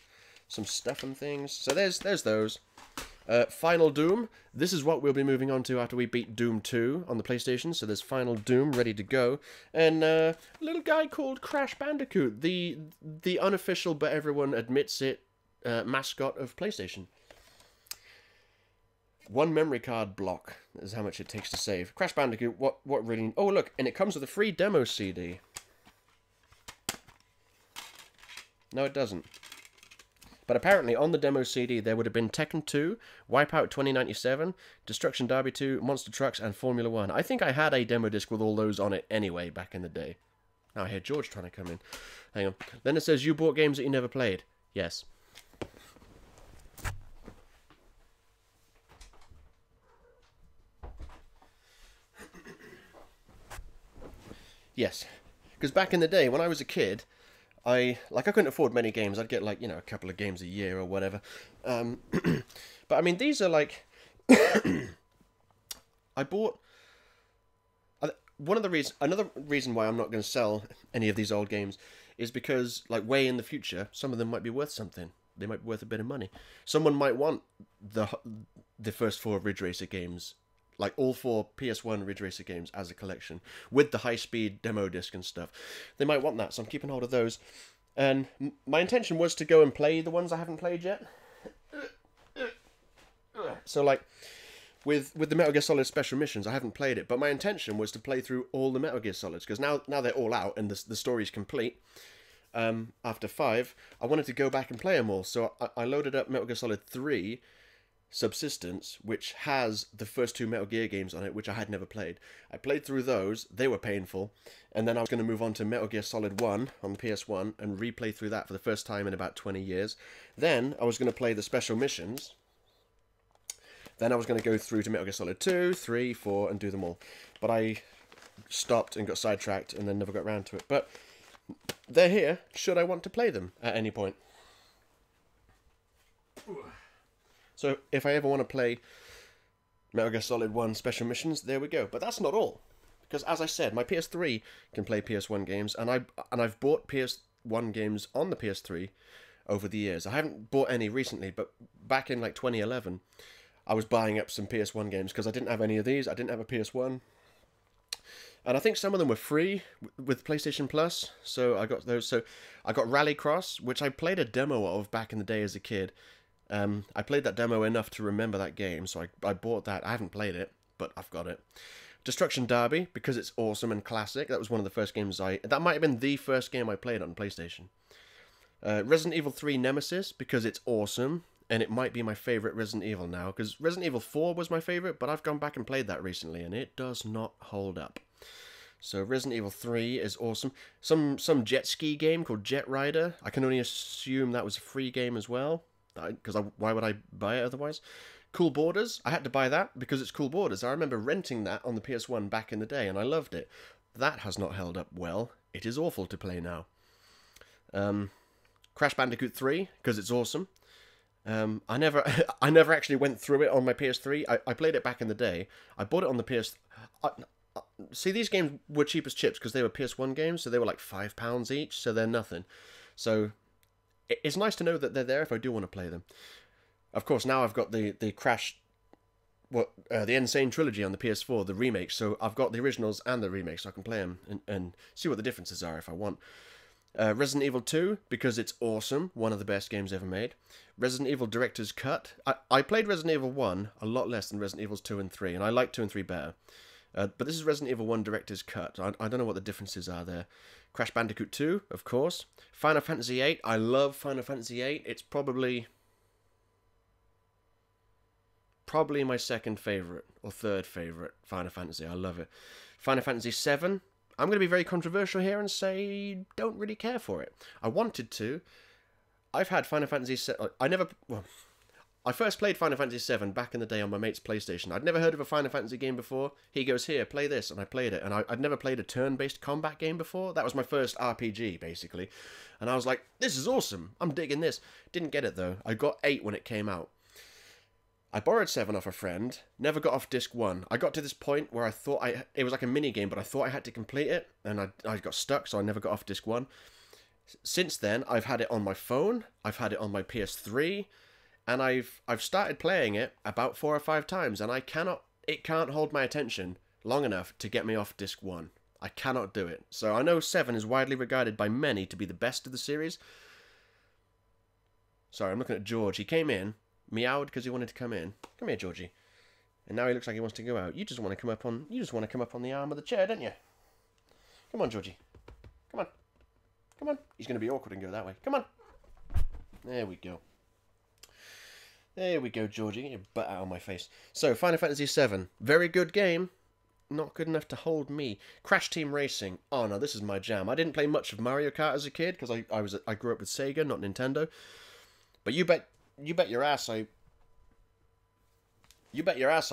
Some stuff and things. So there's those. Final Doom. This is what we'll be moving on to after we beat Doom 2 on the PlayStation. So there's Final Doom ready to go. And a little guy called Crash Bandicoot. The unofficial, but everyone admits it, mascot of PlayStation. 1 memory card block is how much it takes to save. Crash Bandicoot, what really... Oh, look, and it comes with a free demo CD. No, it doesn't. But apparently, on the demo CD, there would have been Tekken 2, Wipeout 2097, Destruction Derby 2, Monster Trucks, and Formula 1. I think I had a demo disc with all those on it anyway, back in the day. Now I hear George trying to come in. Hang on. Then it says, you bought games that you never played. Yes. Yes. Because back in the day, when I was a kid... I couldn't afford many games. I'd get like, you know, a couple of games a year or whatever. But I mean, these are like, I bought, another reason why I'm not going to sell any of these old games is because like way in the future, some of them might be worth something. They might be worth a bit of money. Someone might want the first 4 Ridge Racer games, like all 4 PS1 Ridge Racer games as a collection, with the high-speed demo disc and stuff. They might want that, so I'm keeping hold of those. And my intention was to go and play the ones I haven't played yet. So, like, with the Metal Gear Solid Special Missions, I haven't played it, but my intention was to play through all the Metal Gear Solids, because now they're all out and the story's complete. After 5, I wanted to go back and play them all, so I loaded up Metal Gear Solid 3... Subsistence, which has the first 2 Metal Gear games on it, which I had never played. I played through those, they were painful, and then I was going to move on to Metal Gear Solid 1 on the PS1 and replay through that for the first time in about 20 years. Then I was going to play the special missions. Then I was going to go through to Metal Gear Solid 2, 3, 4 and do them all. But I stopped and got sidetracked and then never got around to it. But they're here, should I want to play them at any point. So if I ever want to play Metal Gear Solid 1 Special Missions, there we go. But that's not all. Because as I said, my PS3 can play PS1 games, and I've bought PS1 games on the PS3 over the years. I haven't bought any recently, but back in like 2011, I was buying up some PS1 games because I didn't have any of these. I didn't have a PS1. And I think some of them were free with PlayStation Plus, so I got those. So I got Rallycross, which I played a demo of back in the day as a kid. I played that demo enough to remember that game, so I bought that. I haven't played it, but I've got it. Destruction Derby, because it's awesome and classic. That was one of the first games that might have been the first game I played on PlayStation. Resident Evil 3 Nemesis, because it's awesome and it might be my favourite Resident Evil now, because Resident Evil 4 was my favourite, but I've gone back and played that recently, and it does not hold up. So Resident Evil 3 is awesome. Some jet ski game called Jet Rider. I can only assume that was a free game as well, because why would I buy it otherwise? Cool Borders. I had to buy that because it's Cool Borders. I remember renting that on the PS1 back in the day, and I loved it. That has not held up well. It is awful to play now. Crash Bandicoot 3, because it's awesome. I never actually went through it on my PS3. I played it back in the day. I bought it on the PS... see, these games were cheap as chips because they were PS1 games, so they were like £5 each, so they're nothing. So it's nice to know that they're there if I do want to play them. Of course, now I've got the Crash... the Insane Trilogy on the PS4, the remakes, so I've got the originals and the remakes, so I can play them and see what the differences are if I want. Resident Evil 2, because it's awesome, one of the best games ever made. Resident Evil Director's Cut. I played Resident Evil 1 a lot less than Resident Evil 2 and 3, and I like 2 and 3 better. But this is Resident Evil 1 Director's Cut. I don't know what the differences are there. Crash Bandicoot 2, of course. Final Fantasy 8. I love Final Fantasy 8. It's probably my second favourite, or third favourite Final Fantasy. I love it. Final Fantasy 7. I'm going to be very controversial here and say don't really care for it. I wanted to. I've had Final Fantasy 7... I first played Final Fantasy 7 back in the day on my mate's PlayStation. I'd never heard of a Final Fantasy game before. He goes, here, play this, and I played it. And I'd never played a turn-based combat game before. That was my first RPG, basically. And I was like, this is awesome. I'm digging this. Didn't get it, though. I got 8 when it came out. I borrowed 7 off a friend, never got off disc 1. I got to this point where I thought it was like a mini game, but I thought I had to complete it, and I got stuck, so I never got off disc 1. Since then, I've had it on my phone, I've had it on my PS3, and I've started playing it about 4 or 5 times, and it can't hold my attention long enough to get me off disc 1. I cannot do it. So I know 7 is widely regarded by many to be the best of the series. Sorry, I'm looking at George. He came in, meowed because he wanted to come in. Come here, Georgie. And now he looks like he wants to go out. You just want to come up on the arm of the chair, don't you? Come on, Georgie. Come on. Come on. He's going to be awkward and go that way. Come on. There we go. There we go, Georgie. Get your butt out of my face. So, Final Fantasy VII. Very good game. Not good enough to hold me. Crash Team Racing. Oh no, this is my jam. I didn't play much of Mario Kart as a kid because I grew up with Sega, not Nintendo. But you bet your ass I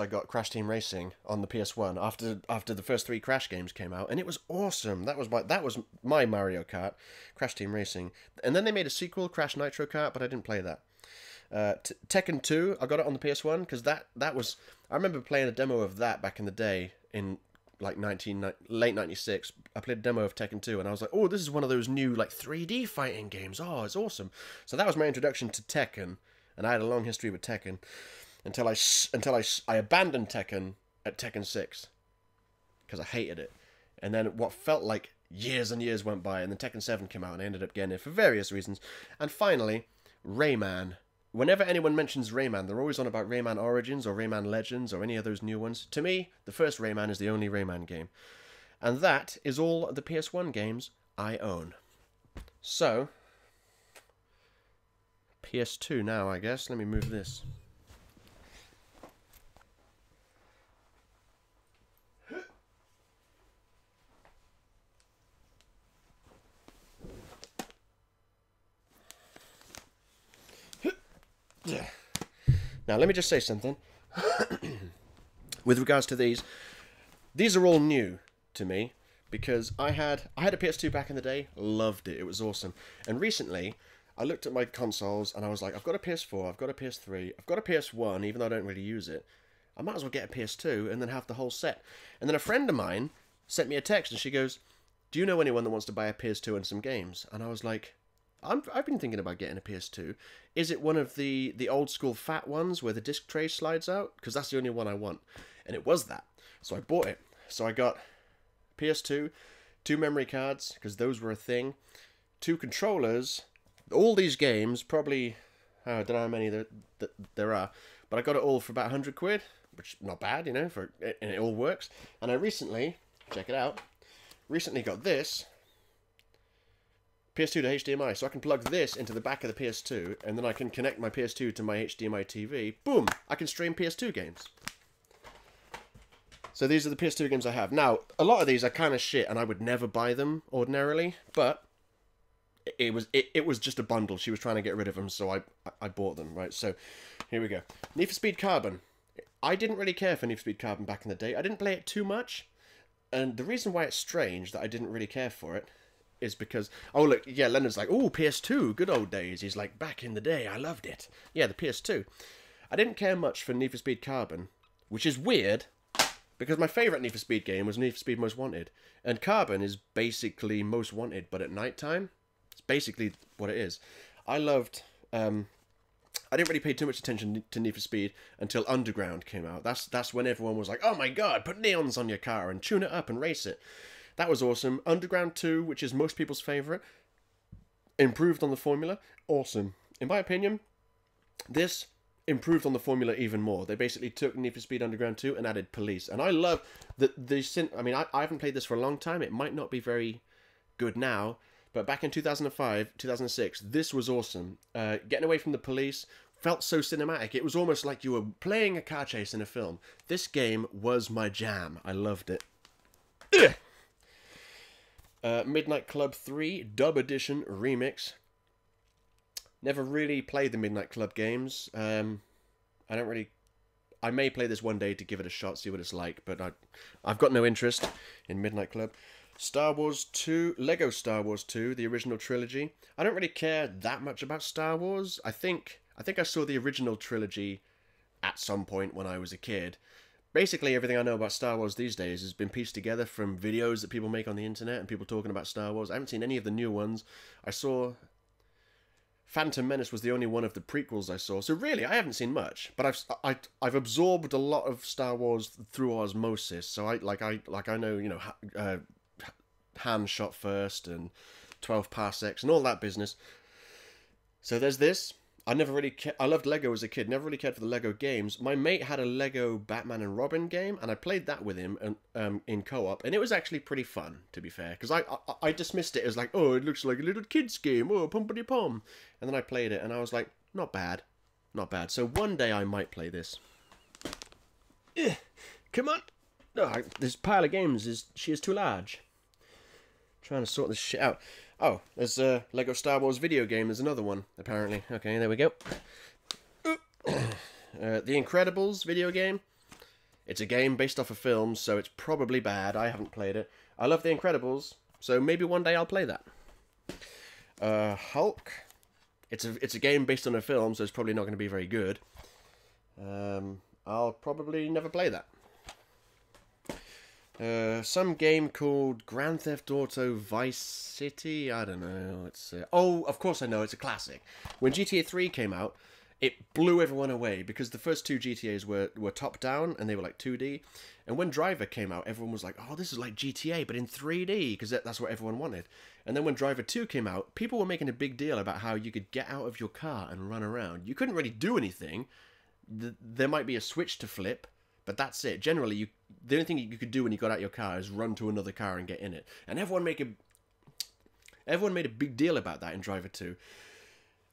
got Crash Team Racing on the PS1 after the first 3 Crash games came out, and it was awesome. That was my Mario Kart, Crash Team Racing. And then they made a sequel, Crash Nitro Kart, but I didn't play that. Tekken 2, I got it on the PS1 because that was... I remember playing a demo of that back in the day in like late 96. I played a demo of Tekken 2 and I was like, oh, this is one of those new like 3D fighting games. Oh, it's awesome. So that was my introduction to Tekken, and I had a long history with Tekken until I abandoned Tekken at Tekken 6 because I hated it. And then what felt like years and years went by, and then Tekken 7 came out and I ended up getting it for various reasons. And finally, Rayman. Whenever anyone mentions Rayman, they're always on about Rayman Origins or Rayman Legends or any of those new ones. To me, the first Rayman is the only Rayman game. And that is all the PS1 games I own. So, PS2 now, I guess. Let me move this. Now, let me just say something. With regards to these are all new to me because I had a PS2 back in the day, loved it, it was awesome. And recently, I looked at my consoles and I was like, I've got a PS4, I've got a PS3, I've got a PS1, even though I don't really use it. I might as well get a PS2 and then have the whole set. And then a friend of mine sent me a text and she goes, do you know anyone that wants to buy a PS2 and some games? And I was like, I've been thinking about getting a PS2. Is it one of the old school fat ones where the disc tray slides out? Because that's the only one I want. And it was that. So I bought it. So I got PS2, 2 memory cards, because those were a thing, 2 controllers, all these games, probably, I don't know how many there are, but I got it all for about 100 quid, which is not bad, you know, and it all works. And I recently, check it out, got this. PS2 to HDMI, so I can plug this into the back of the PS2, and then I can connect my PS2 to my HDMI TV. Boom! I can stream PS2 games. So these are the PS2 games I have. Now, a lot of these are kind of shit, and I would never buy them ordinarily, but it was just a bundle. She was trying to get rid of them, so I bought them, right? So, here we go. Need for Speed Carbon. I didn't really care for Need for Speed Carbon back in the day. I didn't play it too much, and the reason why it's strange that I didn't really care for it is because... Oh, look, yeah, Leonard's like, oh, PS2, good old days. He's like, back in the day, I loved it. Yeah, the PS2. I didn't care much for Need for Speed Carbon, which is weird, because my favourite Need for Speed game was Need for Speed Most Wanted. And Carbon is basically Most Wanted, but at night time. It's basically what it is. I loved... I didn't really pay too much attention to Need for Speed until Underground came out. That's when everyone was like, oh my god, put neons on your car and tune it up and race it. That was awesome. Underground 2, which is most people's favourite, improved on the formula. Awesome. In my opinion, this improved on the formula even more. They basically took Need for Speed Underground 2 and added police. And I love the I mean, I haven't played this for a long time. It might not be very good now, but back in 2005, 2006, this was awesome. Getting away from the police felt so cinematic. It was almost like you were playing a car chase in a film. This game was my jam. I loved it. Midnight Club 3 Dub Edition Remix. Never really played the Midnight Club games. I may play this one day to give it a shot, see what it's like, but I've got no interest in Midnight Club. Star Wars 2, Lego Star Wars 2, the original trilogy. I don't really care that much about Star Wars. I think I saw the original trilogy at some point when I was a kid. Basically, everything I know about Star Wars these days has been pieced together from videos that people make on the internet and people talking about Star Wars. I haven't seen any of the new ones. I saw... Phantom Menace was the only one of the prequels I saw, so really, I haven't seen much. But I've absorbed a lot of Star Wars through osmosis, so I know, you know, Han shot first and 12 parsecs and all that business. So there's this. I never really I loved Lego as a kid. Never really cared for the Lego games. My mate had a Lego Batman and Robin game, and I played that with him in co-op, and it was actually pretty fun, to be fair. Because I dismissed it as like, oh, it looks like a little kid's game. Oh, pumpity pom. And then I played it, and I was like, not bad, not bad. So one day I might play this. Come on. No, this pile of games she is too large. Trying to sort this shit out. Oh, there's a Lego Star Wars video game. There's another one, apparently. Okay, there we go. The Incredibles video game. It's a game based off a film, so it's probably bad. I haven't played it. I love The Incredibles, so maybe one day I'll play that. Hulk. It's a game based on a film, so it's probably not going to be very good. I'll probably never play that. Some game called Grand Theft Auto Vice City. I don't know. It's oh, of course I know. It's a classic. When GTA 3 came out, it blew everyone away because the first two GTAs were top down and they were like 2D. And when Driver came out, everyone was like, "Oh, this is like GTA but in 3D," because that's what everyone wanted. And then when Driver 2 came out, people were making a big deal about how you could get out of your car and run around. You couldn't really do anything. There might be a switch to flip. But that's it. Generally, the only thing you could do when you got out your car is run to another car and get in it. And everyone made a big deal about that in Driver 2.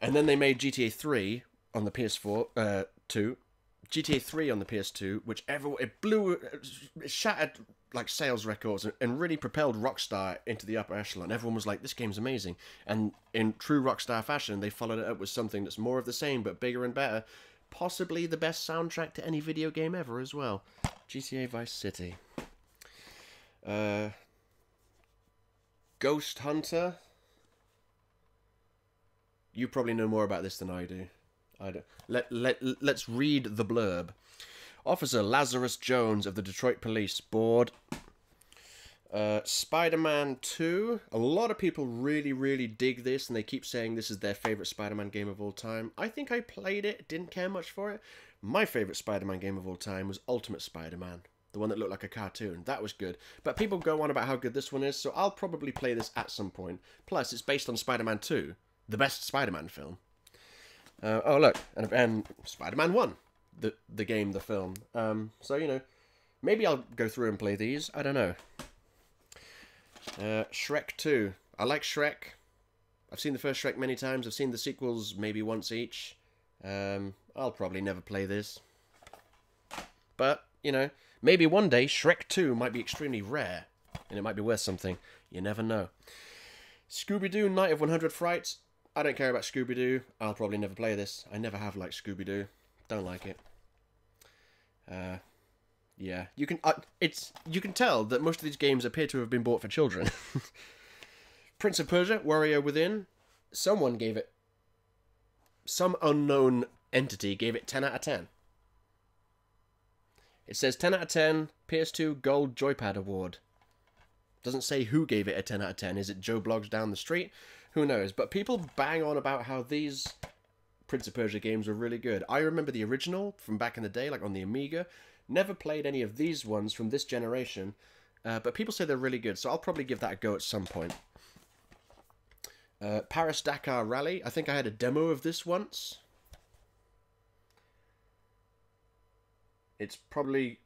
And then they made GTA 3 on the PS4, 2. GTA 3 on the PS2, which it shattered like sales records and really propelled Rockstar into the upper echelon. Everyone was like, this game's amazing. And in true Rockstar fashion, they followed it up with something that's more of the same, but bigger and better. Possibly the best soundtrack to any video game ever as well. GTA Vice City. Ghost Hunter. You probably know more about this than I do. Let's read the blurb. Officer Lazarus Jones of the Detroit Police Board. Spider-Man 2. A lot of people really, really dig this, and they keep saying this is their favourite Spider-Man game of all time. I think I played it, didn't care much for it. My favourite Spider-Man game of all time was Ultimate Spider-Man, the one that looked like a cartoon. That was good. But people go on about how good this one is, so I'll probably play this at some point. Plus, it's based on Spider-Man 2, the best Spider-Man film. Oh, look, and Spider-Man 1, the game, the film. So, you know, maybe I'll go through and play these. I don't know. Shrek 2. I like Shrek. I've seen the first Shrek many times. I've seen the sequels maybe once each. I'll probably never play this. But, you know, maybe one day Shrek 2 might be extremely rare. And it might be worth something. You never know. Scooby-Doo, Night of 100 Frights. I don't care about Scooby-Doo. I'll probably never play this. I never have liked Scooby-Doo. Don't like it. Yeah, you can tell that most of these games appear to have been bought for children. Prince of Persia, Warrior Within. Someone gave it... Some unknown entity gave it 10 out of 10. It says 10 out of 10, PS2 Gold Joypad Award. Doesn't say who gave it a 10 out of 10. Is it Joe Blogs down the street? Who knows? But people bang on about how these Prince of Persia games were really good. I remember the original from back in the day, like on the Amiga. Never played any of these ones from this generation. But people say they're really good, so I'll probably give that a go at some point. Paris-Dakar Rally. I think I had a demo of this once. It's probably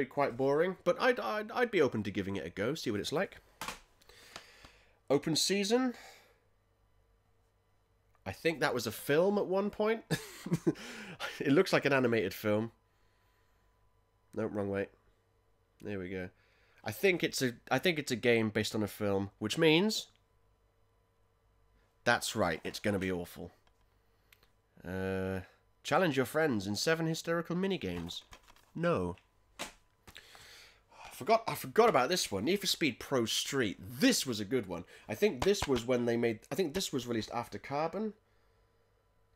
quite boring, but I'd be open to giving it a go, see what it's like. Open Season. I think that was a film at one point. It looks like an animated film. Nope, wrong way. There we go. I think it's a game based on a film, which means that's right, it's going to be awful. Challenge your friends in 7 hysterical minigames. No. I forgot about this one. Need for Speed Pro Street. This was a good one. I think this was when they made... I think this was released after Carbon.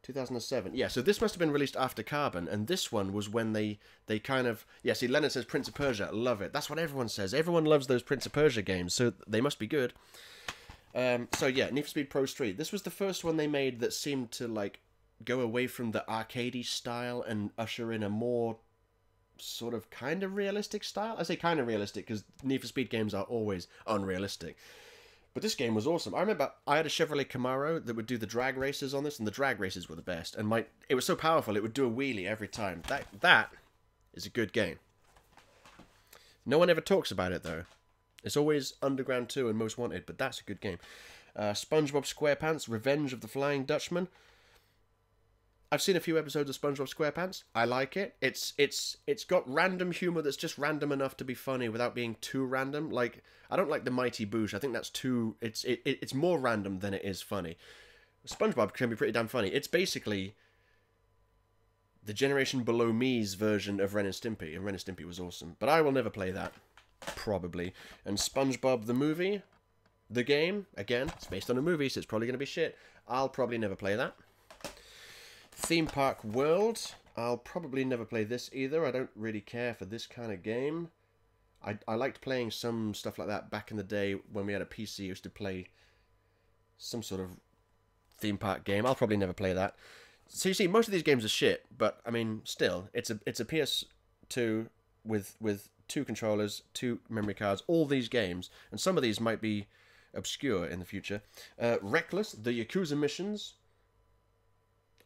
2007. Yeah, so this must have been released after Carbon, and this one was when they kind of... Yeah, see, Leonard says Prince of Persia. Love it. That's what everyone says. Everyone loves those Prince of Persia games, so they must be good. So yeah, Need for Speed Pro Street. This was the first one they made that seemed to, like, go away from the arcadey style and usher in a more sort of kind of realistic style. I say kind of realistic because Need for Speed games are always unrealistic. But this game was awesome. I remember I had a Chevrolet Camaro that would do the drag races on this, and the drag races were the best. And it was so powerful, it would do a wheelie every time. That is a good game. No one ever talks about it, though. It's always Underground 2 and Most Wanted, but that's a good game. SpongeBob SquarePants, Revenge of the Flying Dutchman. I've seen a few episodes of SpongeBob SquarePants. I like it. It's got random humor that's just random enough to be funny without being too random. Like, I don't like the Mighty Boosh. I think that's too... It's more random than it is funny. SpongeBob can be pretty damn funny. It's basically the generation below me's version of Ren and Stimpy, and Ren and Stimpy was awesome. But I will never play that, probably. And SpongeBob the movie, the game, again, it's based on a movie, so it's probably going to be shit. I'll probably never play that. Theme Park World. I'll probably never play this either. I don't really care for this kind of game. I liked playing some stuff like that back in the day when we had a PC. I used to play some sort of theme park game. I'll probably never play that. So you see, most of these games are shit, but I mean, still, it's a PS2 with 2 controllers, 2 memory cards, all these games, and some of these might be obscure in the future. Reckless, the Yakuza missions.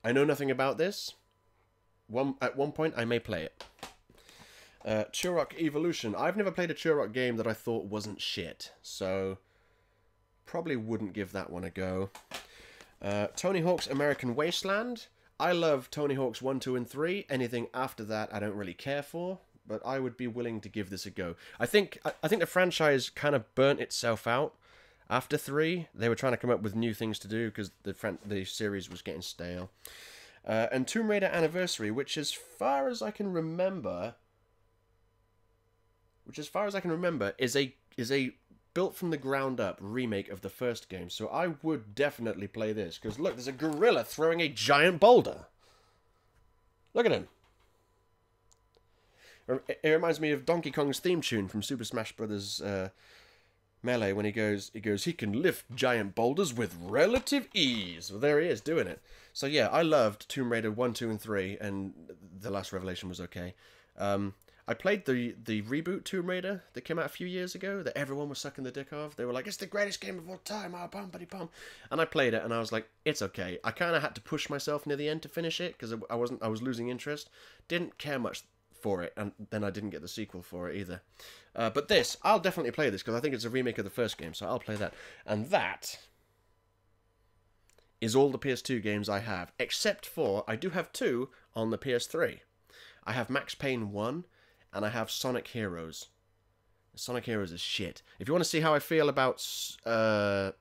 I know nothing about this. At one point, I may play it. Turok Evolution. I've never played a Turok game that I thought wasn't shit, so probably wouldn't give that one a go. Tony Hawk's American Wasteland. I love Tony Hawk's 1, 2, and 3. Anything after that, I don't really care for, but I would be willing to give this a go. I think the franchise kind of burnt itself out. After 3, they were trying to come up with new things to do because the series was getting stale. And Tomb Raider Anniversary, which as far as I can remember, is a built from the ground up remake of the first game. So I would definitely play this because look, there's a gorilla throwing a giant boulder. Look at him. It reminds me of Donkey Kong's theme tune from Super Smash Bros. Melee when he goes, he can lift giant boulders with relative ease. Well, there he is doing it. So yeah, I loved Tomb Raider 1, 2, and 3, and The Last Revelation was okay. I played the reboot Tomb Raider that came out a few years ago that everyone was sucking the dick of. They were like, it's the greatest game of all time, ah, bum, buddy, bum. And I played it, and I was like, it's okay. I kind of had to push myself near the end to finish it because I was losing interest. Didn't care much for it, and then I didn't get the sequel for it either. But this, I'll definitely play this because I think it's a remake of the first game, so I'll play that. And that is all the PS2 games I have, except for I do have 2 on the PS3. I have Max Payne 1, and I have Sonic Heroes. Sonic Heroes is shit. If you want to see how I feel about the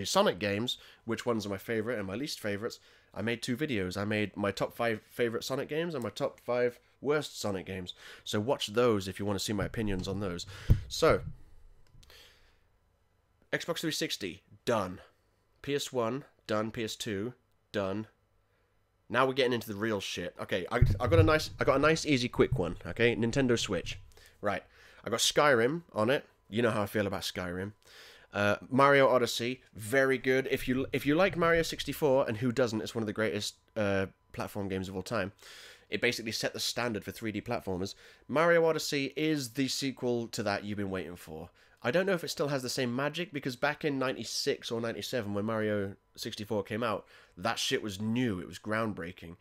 Sonic games, which ones are my favourite and my least favourites, I made 2 videos. I made my top 5 favourite Sonic games and my top 5 worst Sonic games. So watch those if you want to see my opinions on those. So, Xbox 360, done. PS1, done. PS2, done. Now we're getting into the real shit. Okay, I got a nice, easy, quick one. Okay, Nintendo Switch. Right, I got Skyrim on it. You know how I feel about Skyrim. Mario Odyssey, very good. If you like Mario 64, and who doesn't? It's one of the greatest platform games of all time. It basically set the standard for 3D platformers. Mario Odyssey is the sequel to that you've been waiting for. I don't know if it still has the same magic, because back in 96 or 97 when Mario 64 came out, that shit was new, it was groundbreaking.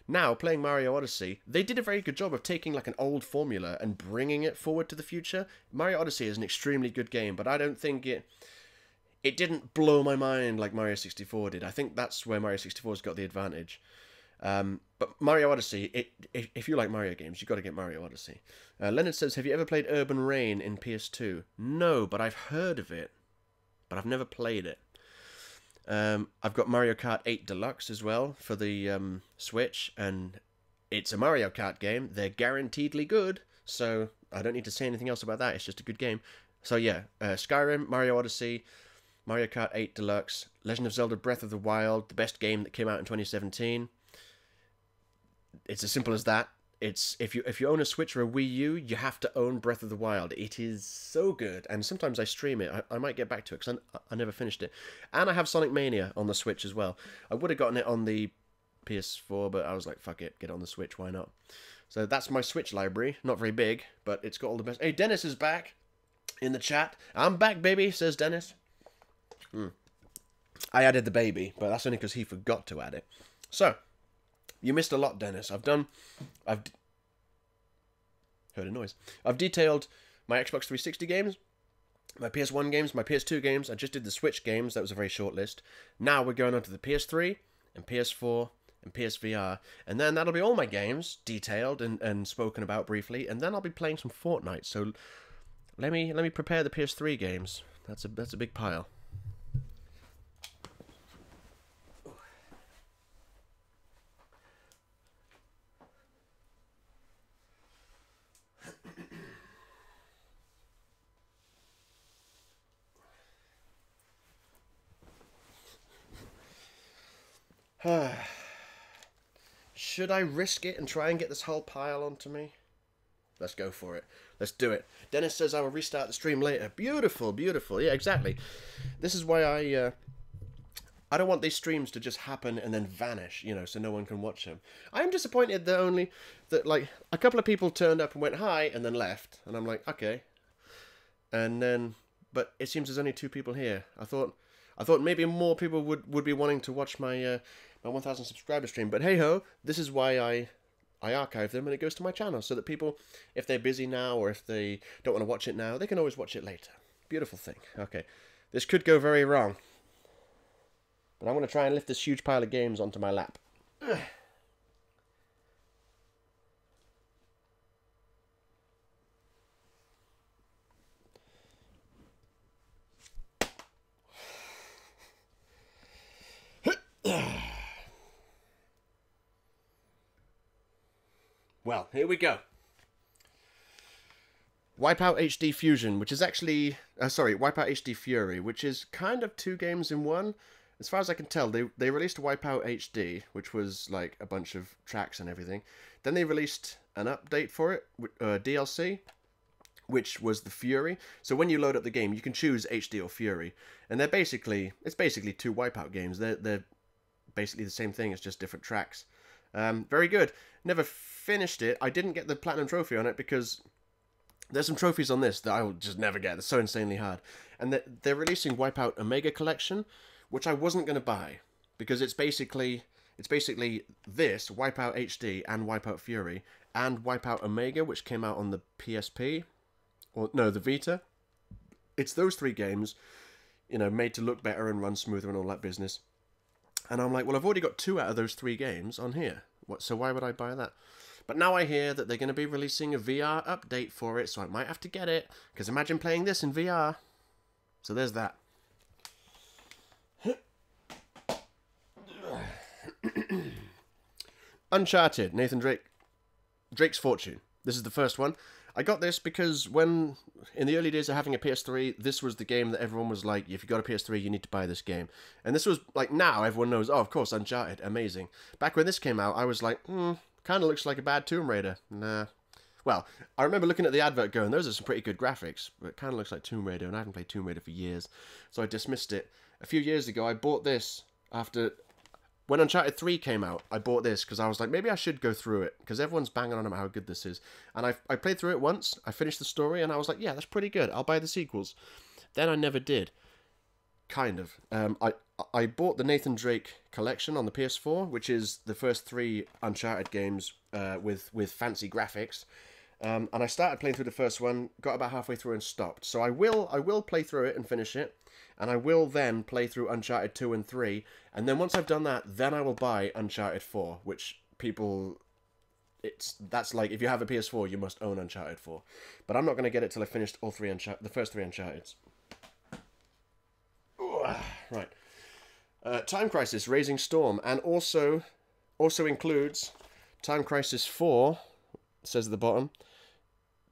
Now, playing Mario Odyssey, they did a very good job of taking like an old formula and bringing it forward to the future. Mario Odyssey is an extremely good game, but I don't think it didn't blow my mind like Mario 64 did. I think that's where Mario 64's got the advantage. But Mario Odyssey, if you like Mario games, you've got to get Mario Odyssey. Leonard says, have you ever played Urban Reign in PS2? No, but I've heard of it. But I've never played it. I've got Mario Kart 8 Deluxe as well for the Switch, and it's a Mario Kart game. They're guaranteedly good, so I don't need to say anything else about that. It's just a good game. So yeah, Skyrim, Mario Odyssey, Mario Kart 8 Deluxe, Legend of Zelda Breath of the Wild, the best game that came out in 2017. It's as simple as that. It's if you own a Switch or a Wii U, you have to own Breath of the Wild. It is so good, and sometimes I stream it. I might get back to it because I never finished it. And I have Sonic Mania on the Switch as well. I would have gotten it on the PS4, but I was like, fuck it, get it on the Switch, why not? So that's my Switch library. Not very big, but it's got all the best. Hey, Dennis is back in the chat. I'm back, baby, says Dennis. I added the baby, but that's only because he forgot to add it. So, you missed a lot, Dennis. I've heard a noise. I've detailed my Xbox 360 games, my PS1 games, my PS2 games. I just did the Switch games. That was a very short list. Now we're going on to the PS3 and PS4 and PSVR, and then that'll be all my games detailed and spoken about briefly, and then I'll be playing some Fortnite. So let me prepare the PS3 games. That's a big pile. Should I risk it and try and get this whole pile onto me? Let's go for it. Let's do it. Dennis says I will restart the stream later. Beautiful, beautiful. Yeah, exactly. This is why I don't want these streams to just happen and then vanish, you know, so no one can watch them. I'm disappointed that like a couple of people turned up and went hi and then left, and I'm like, okay. And then, but it seems there's only 2 people here. I thought maybe more people would be wanting to watch my my 1,000 subscriber stream, but hey ho, this is why I archive them and it goes to my channel, so that people, if they're busy now or if they don't want to watch it now, they can always watch it later. Beautiful thing. Okay, this could go very wrong, but I'm going to try and lift this huge pile of games onto my lap. Ugh. Well, here we go. Wipeout HD Fusion, which is actually... Wipeout HD Fury, which is kind of 2 games in one. As far as I can tell, they released Wipeout HD, which was like a bunch of tracks and everything. Then they released an update for it, DLC, which was the Fury. So when you load up the game, you can choose HD or Fury. And it's basically 2 Wipeout games. They're basically the same thing, it's just different tracks. Very good. Never finished it. I didn't get the Platinum Trophy on it because there's some trophies on this that I will just never get. They're so insanely hard. And they're releasing Wipeout Omega Collection, which I wasn't going to buy because it's basically this, Wipeout HD and Wipeout Fury, and Wipeout Omega, which came out on the PSP, or no, the Vita. It's those 3 games. you know, made to look better and run smoother and all that business. And I'm like, well, I've already got 2 out of those 3 games on here. So why would I buy that? But now I hear that they're going to be releasing a VR update for it, so I might have to get it. Because imagine playing this in VR. So there's that. Uncharted, Nathan Drake's Fortune. This is the first one. I got this because when, in the early days of having a PS3, this was the game that everyone was like, if you got a PS3, you need to buy this game. And this was, like, now everyone knows, oh, of course, Uncharted, amazing. Back when this came out, I was like, kind of looks like a bad Tomb Raider. Nah. Well, I remember looking at the advert going, those are some pretty good graphics, but it kind of looks like Tomb Raider, and I haven't played Tomb Raider for years. So I dismissed it. A few years ago, I bought this after... When Uncharted 3 came out, I bought this because I was like, maybe I should go through it, because everyone's banging on about how good this is. And I played through it once, I finished the story, and I was like, yeah, that's pretty good, I'll buy the sequels. Then I never did. Kind of. I bought the Nathan Drake collection on the PS4, which is the first 3 Uncharted games with fancy graphics. And I started playing through the first one, got about halfway through and stopped. So I will play through it and finish it. And I will then play through Uncharted 2 and 3. And then once I've done that, then I will buy Uncharted 4, which people... That's like, if you have a PS4, you must own Uncharted 4. But I'm not going to get it till I finished all 3 the first 3 Uncharteds. Right. Time Crisis, Raising Storm. And also includes Time Crisis 4, says at the bottom.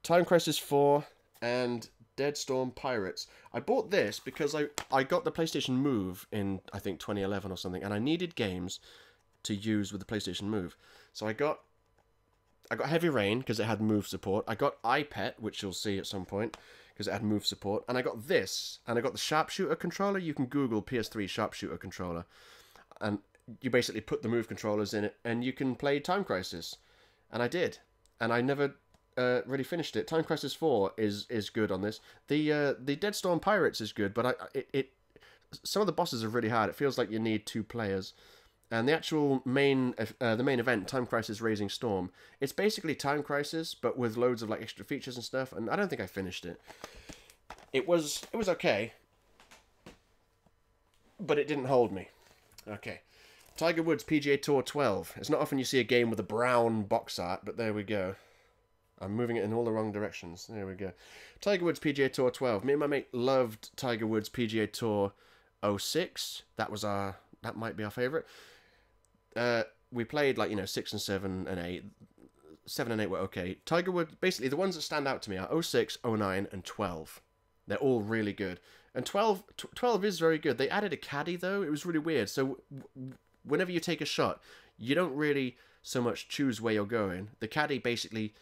Time Crisis 4 and... Dead Storm Pirates. I bought this because I got the PlayStation Move in, I think, 2011 or something, and I needed games to use with the PlayStation Move. So I got Heavy Rain because it had Move support. I got iPet, which you'll see at some point, because it had Move support. And I got this, and I got the Sharpshooter controller. You can Google PS3 Sharpshooter controller, and you basically put the Move controllers in it, and you can play Time Crisis. And I did, and I never... really finished it. Time Crisis 4 is good on this. The Dead Storm Pirates is good, but some of the bosses are really hard. It feels like you need 2 players. And the actual main event, Time Crisis Raising Storm, it's basically Time Crisis, but with loads of like extra features and stuff. And I don't think I finished it. It was okay, but it didn't hold me. Okay. Tiger Woods PGA Tour 12. It's not often you see a game with a brown box art, but there we go. I'm moving it in all the wrong directions. There we go. Tiger Woods PGA Tour 12. Me and my mate loved Tiger Woods PGA Tour 06. That might be our favourite. We played, like, 6 and 7 and 8. 7 and 8 were okay. Tiger Woods, basically, the ones that stand out to me are 06, 09, and 12. They're all really good. And 12 is very good. They added a caddy, though. It was really weird. So whenever you take a shot, you don't really so much choose where you're going. The caddy basically...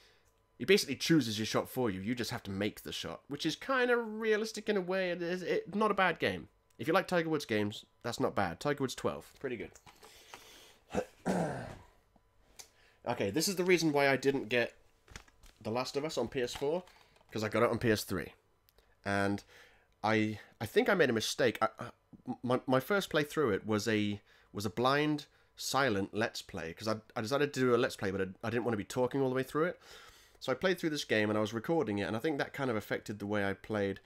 He basically chooses your shot for you. You just have to make the shot, which is kind of realistic in a way. It's not a bad game. If you like Tiger Woods games, that's not bad. Tiger Woods 12, pretty good. Okay, this is the reason why I didn't get The Last of Us on PS4, because I got it on PS3. And I think I made a mistake. My first play through it was a blind, silent Let's Play, because I decided to do a Let's Play, but I didn't want to be talking all the way through it. So I played through this game and I was recording it, and I think that kind of affected the way I played.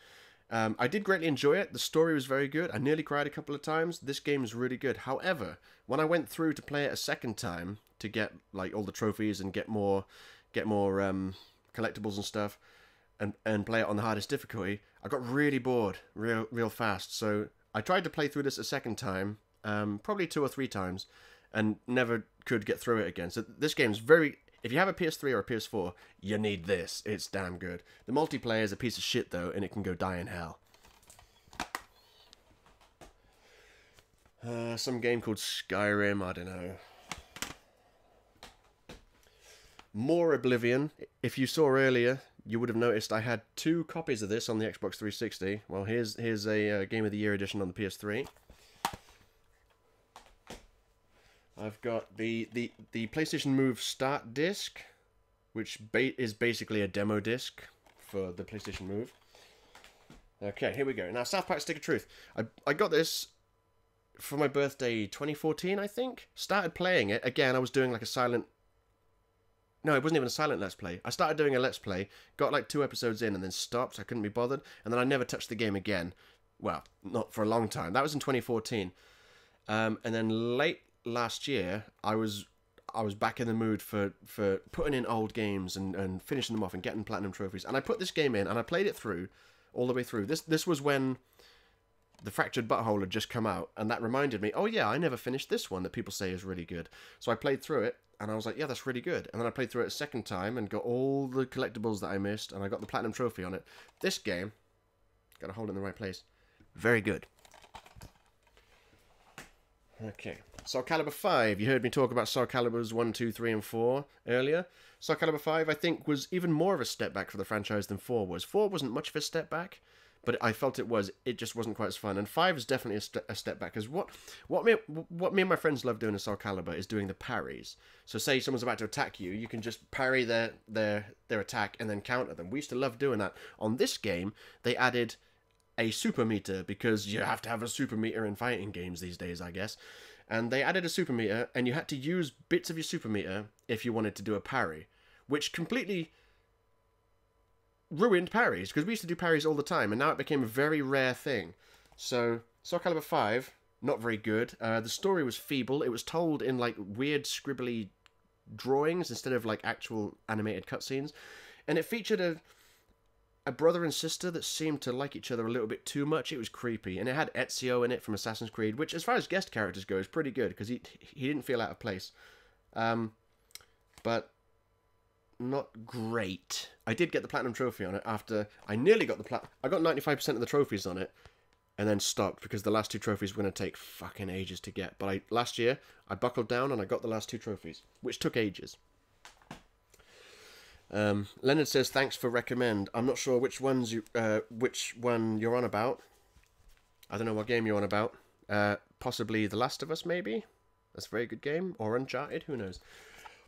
I did greatly enjoy it. The story was very good. I nearly cried a couple of times. This game is really good. However, when I went through to play it a second time to get like all the trophies and get more collectibles and stuff, and play it on the hardest difficulty, I got really bored real fast. So I tried to play through this a second time, probably 2 or 3 times, and never could get through it again. So this game's very... If you have a PS3 or a PS4, you need this. It's damn good. The multiplayer is a piece of shit, though, and it can go die in hell. Some game called Skyrim, I don't know. More Oblivion. If you saw earlier, you would have noticed I had 2 copies of this on the Xbox 360. Well, here's a Game of the Year edition on the PS3. I've got the PlayStation Move Start disc, which is basically a demo disc for the PlayStation Move. Okay, here we go. Now, South Park Stick of Truth. I got this for my birthday 2014, I think. Started playing it. Again, I was doing like a silent... No, it wasn't even a silent Let's Play. I started doing a Let's Play, got like 2 episodes in and then stopped. I couldn't be bothered. And then I never touched the game again. Well, not for a long time. That was in 2014. And then late last year, I was back in the mood for putting in old games and finishing them off and getting platinum trophies. And I put this game in and I played it through, all the way through. This was when the Fractured Butthole had just come out, and that reminded me, oh yeah, I never finished this one that people say is really good. So I played through it, and I was like, yeah, that's really good. And then I played through it a second time and got all the collectibles that I missed, and I got the platinum trophy on it. This game, gotta hold it in the right place, very good. Okay, Soul Calibur 5. You heard me talk about Soul Caliburs 1, 2, 3, and 4 earlier. Soul Calibur 5, I think, was even more of a step back for the franchise than 4 was. 4 wasn't much of a step back, but I felt it just wasn't quite as fun. And 5 is definitely a step back, because what me and my friends love doing in Soul Calibur is doing the parries. So say someone's about to attack you, you can just parry their attack and then counter them. We used to love doing that. On this game, they added a super meter, because you have to have a super meter in fighting games these days, I guess. And they added a super meter, and you had to use bits of your super meter if you wanted to do a parry, which completely ruined parries, because we used to do parries all the time, and now it became a very rare thing. So Soul Calibur 5, not very good. The story was feeble. It was told in like weird scribbly drawings instead of like actual animated cutscenes, and it featured a brother and sister that seemed to like each other a little bit too much. It was creepy, and it had Ezio in it from Assassin's Creed, which, as far as guest characters go, is pretty good, because he didn't feel out of place. But not great. I did get the platinum trophy on it after I nearly got the I got 95% of the trophies on it, and then stopped because the last 2 trophies were going to take fucking ages to get. But last year, I buckled down and I got the last 2 trophies, which took ages. Leonard says, thanks for recommend. I'm not sure which one you're on about. I don't know what game you're on about. Possibly The Last of Us, maybe? That's a very good game. Or Uncharted, who knows.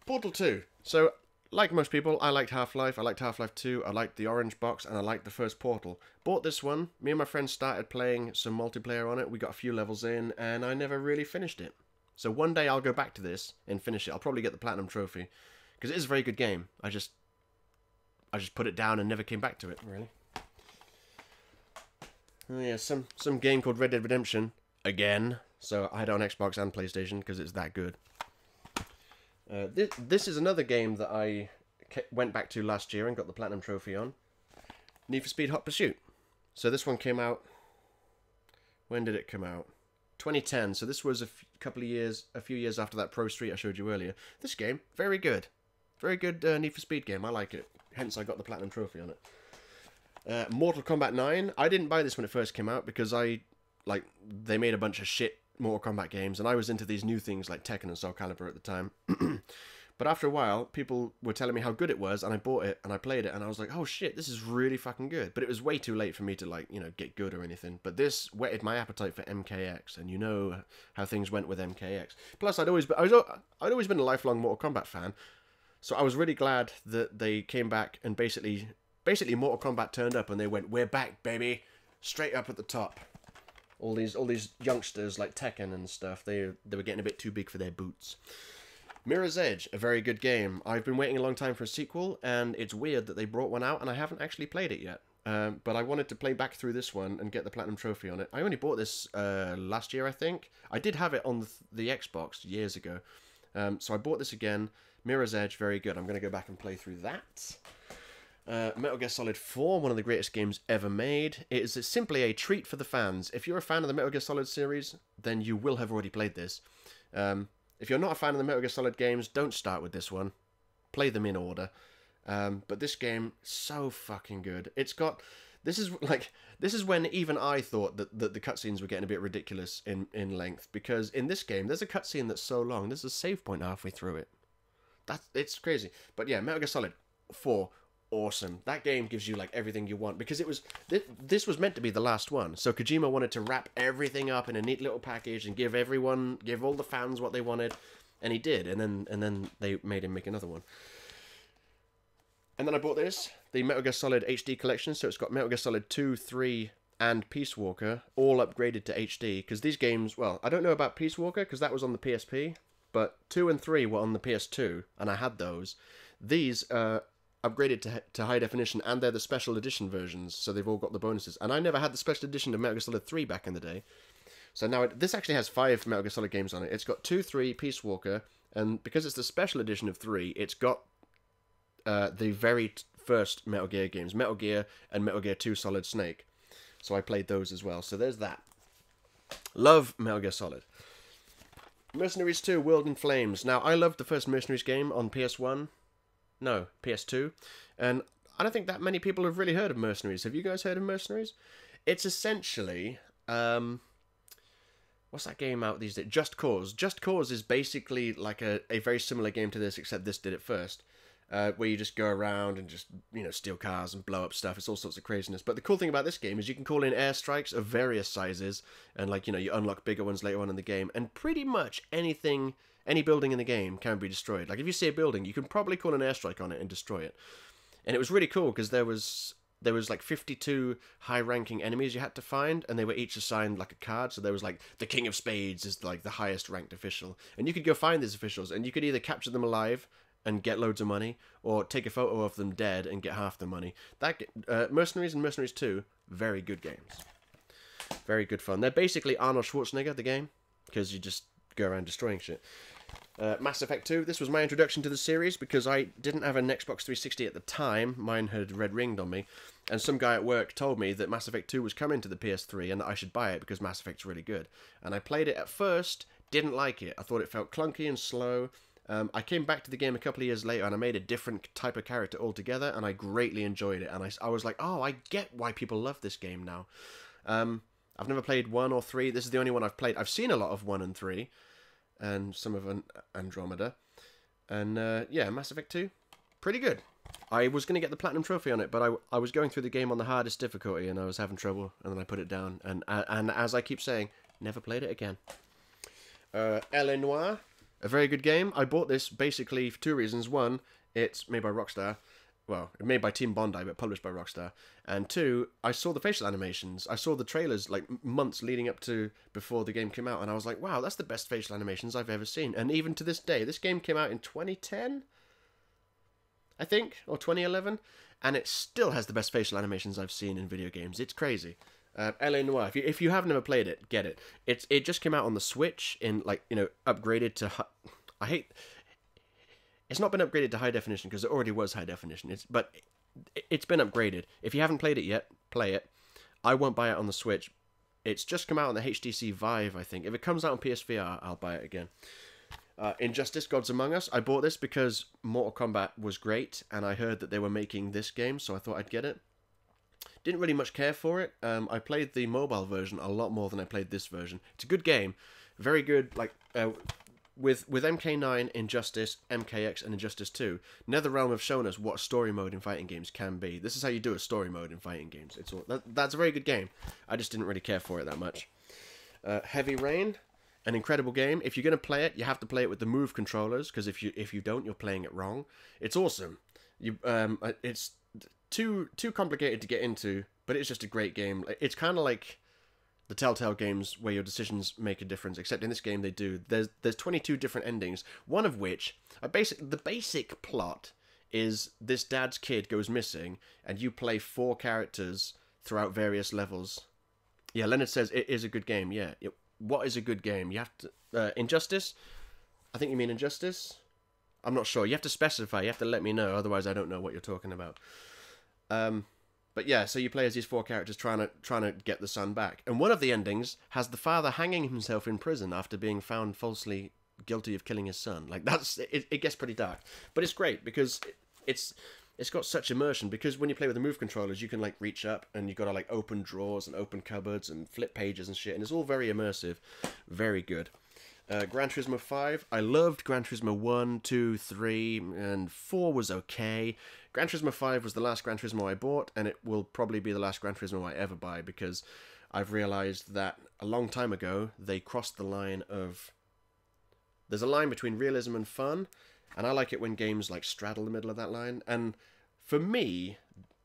Portal 2. So, like most people, I liked Half-Life. I liked Half-Life 2. I liked the orange box, and I liked the first Portal. Bought this one. Me and my friends started playing some multiplayer on it. We got a few levels in, and I never really finished it. So one day I'll go back to this and finish it. I'll probably get the platinum trophy, because it is a very good game. I just put it down and never came back to it, really. Oh yeah, some game called Red Dead Redemption, again. So I had it on Xbox and PlayStation, because it's that good. This is another game that I went back to last year and got the platinum trophy on. Need for Speed Hot Pursuit. So this one came out... When did it come out? 2010, so this was a few years after that Pro Street I showed you earlier. This game, very good. Very good Need for Speed game, I like it. Hence I got the platinum trophy on it. Mortal Kombat 9. I didn't buy this when it first came out because they made a bunch of shit Mortal Kombat games, and I was into these new things like Tekken and Soul Calibur at the time. But after a while, people were telling me how good it was, and I bought it and I played it, and I was like, oh shit, this is really fucking good. But it was way too late for me to get good or anything. But this whetted my appetite for MKX, and you know how things went with MKX. Plus, I'd always been a lifelong Mortal Kombat fan. So I was really glad that they came back and basically Mortal Kombat turned up and they went, we're back, baby, straight up at the top. All these youngsters like Tekken and stuff, they were getting a bit too big for their boots. Mirror's Edge, a very good game. I've been waiting a long time for a sequel, and it's weird that they brought one out and I haven't actually played it yet. But I wanted to play back through this one and get the platinum trophy on it. I only bought this last year, I think. I did have it on the Xbox years ago. So I bought this again. Mirror's Edge, very good. I'm going to go back and play through that. Metal Gear Solid 4, one of the greatest games ever made. It is simply a treat for the fans. If you're a fan of the Metal Gear Solid series, then you will have already played this. If you're not a fan of the Metal Gear Solid games, don't start with this one. Play them in order. But this game, so fucking good. It's got... This is when even I thought that the cutscenes were getting a bit ridiculous in length. Because in this game, there's a cutscene that's so long, there's a save point halfway through it. It's crazy. But yeah, Metal Gear Solid 4, awesome. That game gives you like everything you want, because this was meant to be the last one. So Kojima wanted to wrap everything up in a neat little package and give all the fans what they wanted, and he did. And then they made him make another one. And then I bought this, the Metal Gear Solid HD collection. So it's got Metal Gear Solid 2, 3, and Peace Walker all upgraded to HD, because these games, well, I don't know about Peace Walker because that was on the PSP. But 2 and 3 were on the PS2, and I had those. These upgraded to high definition, and they're the special edition versions, so they've all got the bonuses. And I never had the special edition of Metal Gear Solid 3 back in the day. So now this actually has 5 Metal Gear Solid games on it. It's got 2, 3, Peace Walker, and because it's the special edition of 3, it's got the very first Metal Gear games, Metal Gear and Metal Gear 2 Solid Snake. So I played those as well. So there's that. Love Metal Gear Solid. Mercenaries 2, World in Flames. Now, I loved the first Mercenaries game on PS1. No, PS2. And I don't think that many people have really heard of Mercenaries. Have you guys heard of Mercenaries? It's essentially... what's that game out these days? Just Cause. Just Cause is basically like a very similar game to this, except this did it first. Where you just go around and just, steal cars and blow up stuff. It's all sorts of craziness. But the cool thing about this game is you can call in airstrikes of various sizes, and you unlock bigger ones later on in the game, and pretty much any building in the game can be destroyed. Like if you see a building, you can probably call an airstrike on it and destroy it. And it was really cool because there was like 52 high-ranking enemies you had to find, and they were each assigned like a card. So there was like the King of Spades is like the highest ranked official, and you could go find these officials, and you could either capture them alive and get loads of money, or take a photo of them dead and get half the money. Mercenaries and Mercenaries 2, very good games. Very good fun. They're basically Arnold Schwarzenegger, the game, because you just go around destroying shit. Mass Effect 2, this was my introduction to the series, because I didn't have an Xbox 360 at the time. Mine had red ringed on me, and some guy at work told me that Mass Effect 2 was coming to the PS3, and that I should buy it, because Mass Effect's really good. And I played it at first, didn't like it. I thought it felt clunky and slow. I came back to the game a couple of years later, and I made a different type of character altogether, and I greatly enjoyed it. And I was like, oh, I get why people love this game now. I've never played 1 or 3. This is the only one I've played. I've seen a lot of 1 and 3, and some of Andromeda. And yeah, Mass Effect 2, pretty good. I was going to get the Platinum Trophy on it, but I was going through the game on the hardest difficulty, and I was having trouble, and then I put it down. And as I keep saying, never played it again. L.A. Noire. A very good game. I bought this basically for 2 reasons. 1, it's made by Rockstar. Well, made by Team Bondi, but published by Rockstar. And 2, I saw the facial animations. I saw the trailers like months leading up to before the game came out, and I was like, wow, that's the best facial animations I've ever seen. And even to this day, this game came out in 2010, I think, or 2011, and it still has the best facial animations I've seen in video games. It's crazy. L.A. Noire. If you have never played it, get it. It just came out on the Switch in upgraded to. It's not been upgraded to high definition because it already was high definition. But it's been upgraded. If you haven't played it yet, play it. I won't buy it on the Switch. It's just come out on the HTC Vive, I think. If it comes out on PSVR, I'll buy it again. Injustice: Gods Among Us. I bought this because Mortal Kombat was great, and I heard that they were making this game, so I thought I'd get it. Didn't really much care for it. I played the mobile version a lot more than I played this version. It's a good game, very good. Like with MK9, Injustice, MKX, and Injustice 2, NetherRealm have shown us what a story mode in fighting games can be. This is how you do a story mode in fighting games. That's a very good game. I just didn't really care for it that much. Heavy Rain, an incredible game. If you're gonna play it, you have to play it with the Move controllers, because if you don't, you're playing it wrong. It's awesome. It's too complicated to get into, but it's just a great game. It's kind of like the Telltale games where your decisions make a difference, except in this game they do. There's 22 different endings, one of which the basic plot is this dad's kid goes missing, and you play 4 characters throughout various levels. Yeah, Leonard says it is a good game. Yeah, what is a good game? You have to Injustice. I think you mean Injustice. I'm not sure. You have to specify. You have to let me know, otherwise I don't know what you're talking about. But yeah, so you play as these 4 characters trying to get the son back, and one of the endings has the father hanging himself in prison after being found falsely guilty of killing his son. Like it gets pretty dark, but it's great because it's got such immersion. Because when you play with the Move controllers, you can like reach up and you got to like open drawers and open cupboards and flip pages and shit, and it's all very immersive, very good. Gran Turismo 5. I loved Gran Turismo 1, 2, 3, and 4 was okay. Gran Turismo 5 was the last Gran Turismo I bought, and it will probably be the last Gran Turismo I ever buy, because I've realized that a long time ago they crossed the line of... There's a line between realism and fun, and I like it when games like straddle the middle of that line. And for me,